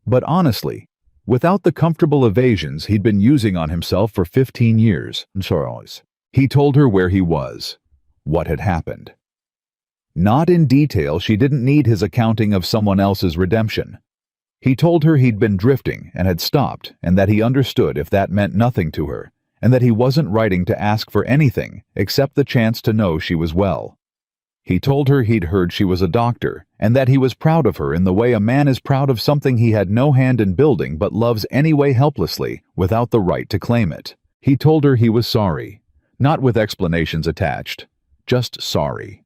but honestly, without the comfortable evasions he'd been using on himself for 15 years. He told her where he was, what had happened. Not in detail, she didn't need his accounting of someone else's redemption. He told her he'd been drifting and had stopped, and that he understood if that meant nothing to her, and that he wasn't writing to ask for anything except the chance to know she was well. He told her he'd heard she was a doctor, and that he was proud of her in the way a man is proud of something he had no hand in building but loves anyway helplessly, without the right to claim it. He told her he was sorry, not with explanations attached, just sorry.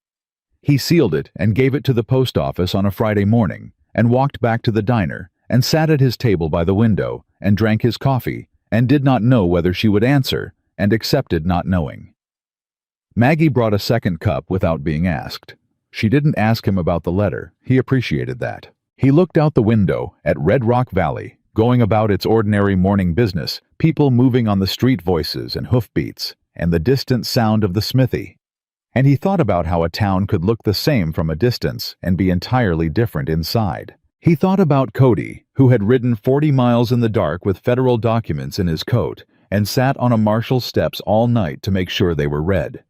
He sealed it and gave it to the post office on a Friday morning, and walked back to the diner, and sat at his table by the window, and drank his coffee, and did not know whether she would answer, and accepted not knowing. Maggie brought a second cup without being asked. She didn't ask him about the letter. He appreciated that. He looked out the window at Red Rock Valley, going about its ordinary morning business, people moving on the street, voices and hoofbeats, and the distant sound of the smithy. And he thought about how a town could look the same from a distance and be entirely different inside. He thought about Cody, who had ridden 40 miles in the dark with federal documents in his coat and sat on a marshal's steps all night to make sure they were read.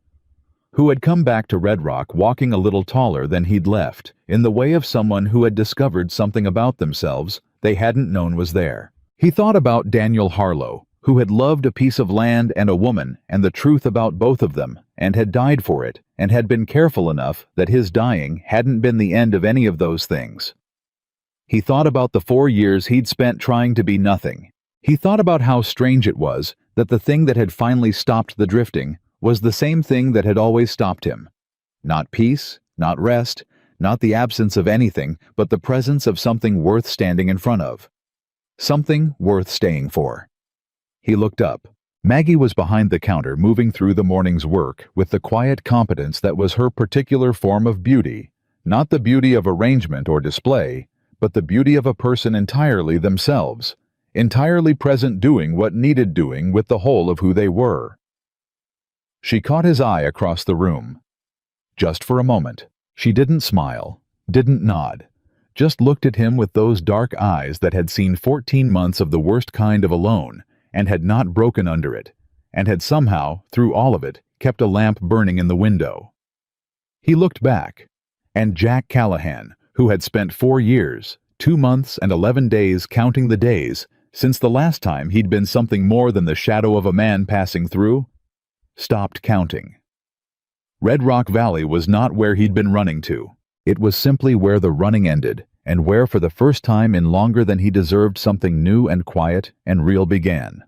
Who had come back to Red Rock walking a little taller than he'd left, in the way of someone who had discovered something about themselves they hadn't known was there. He thought about Daniel Harlow, who had loved a piece of land and a woman and the truth about both of them, and had died for it, and had been careful enough that his dying hadn't been the end of any of those things. He thought about the 4 years he'd spent trying to be nothing. He thought about how strange it was that the thing that had finally stopped the drifting was the same thing that had always stopped him. Not peace, not rest, not the absence of anything, but the presence of something worth standing in front of. Something worth staying for. He looked up. Maggie was behind the counter, moving through the morning's work with the quiet competence that was her particular form of beauty, not the beauty of arrangement or display, but the beauty of a person entirely themselves, entirely present, doing what needed doing with the whole of who they were. She caught his eye across the room. Just for a moment. She didn't smile, didn't nod, just looked at him with those dark eyes that had seen 14 months of the worst kind of alone, and had not broken under it, and had somehow, through all of it, kept a lamp burning in the window. He looked back, and Jack Callahan, who had spent 4 years, 2 months and 11 days counting the days, since the last time he'd been something more than the shadow of a man passing through, stopped counting. Red Rock Valley was not where he'd been running to. It was simply where the running ended, and where for the first time in longer than he deserved something new and quiet and real began.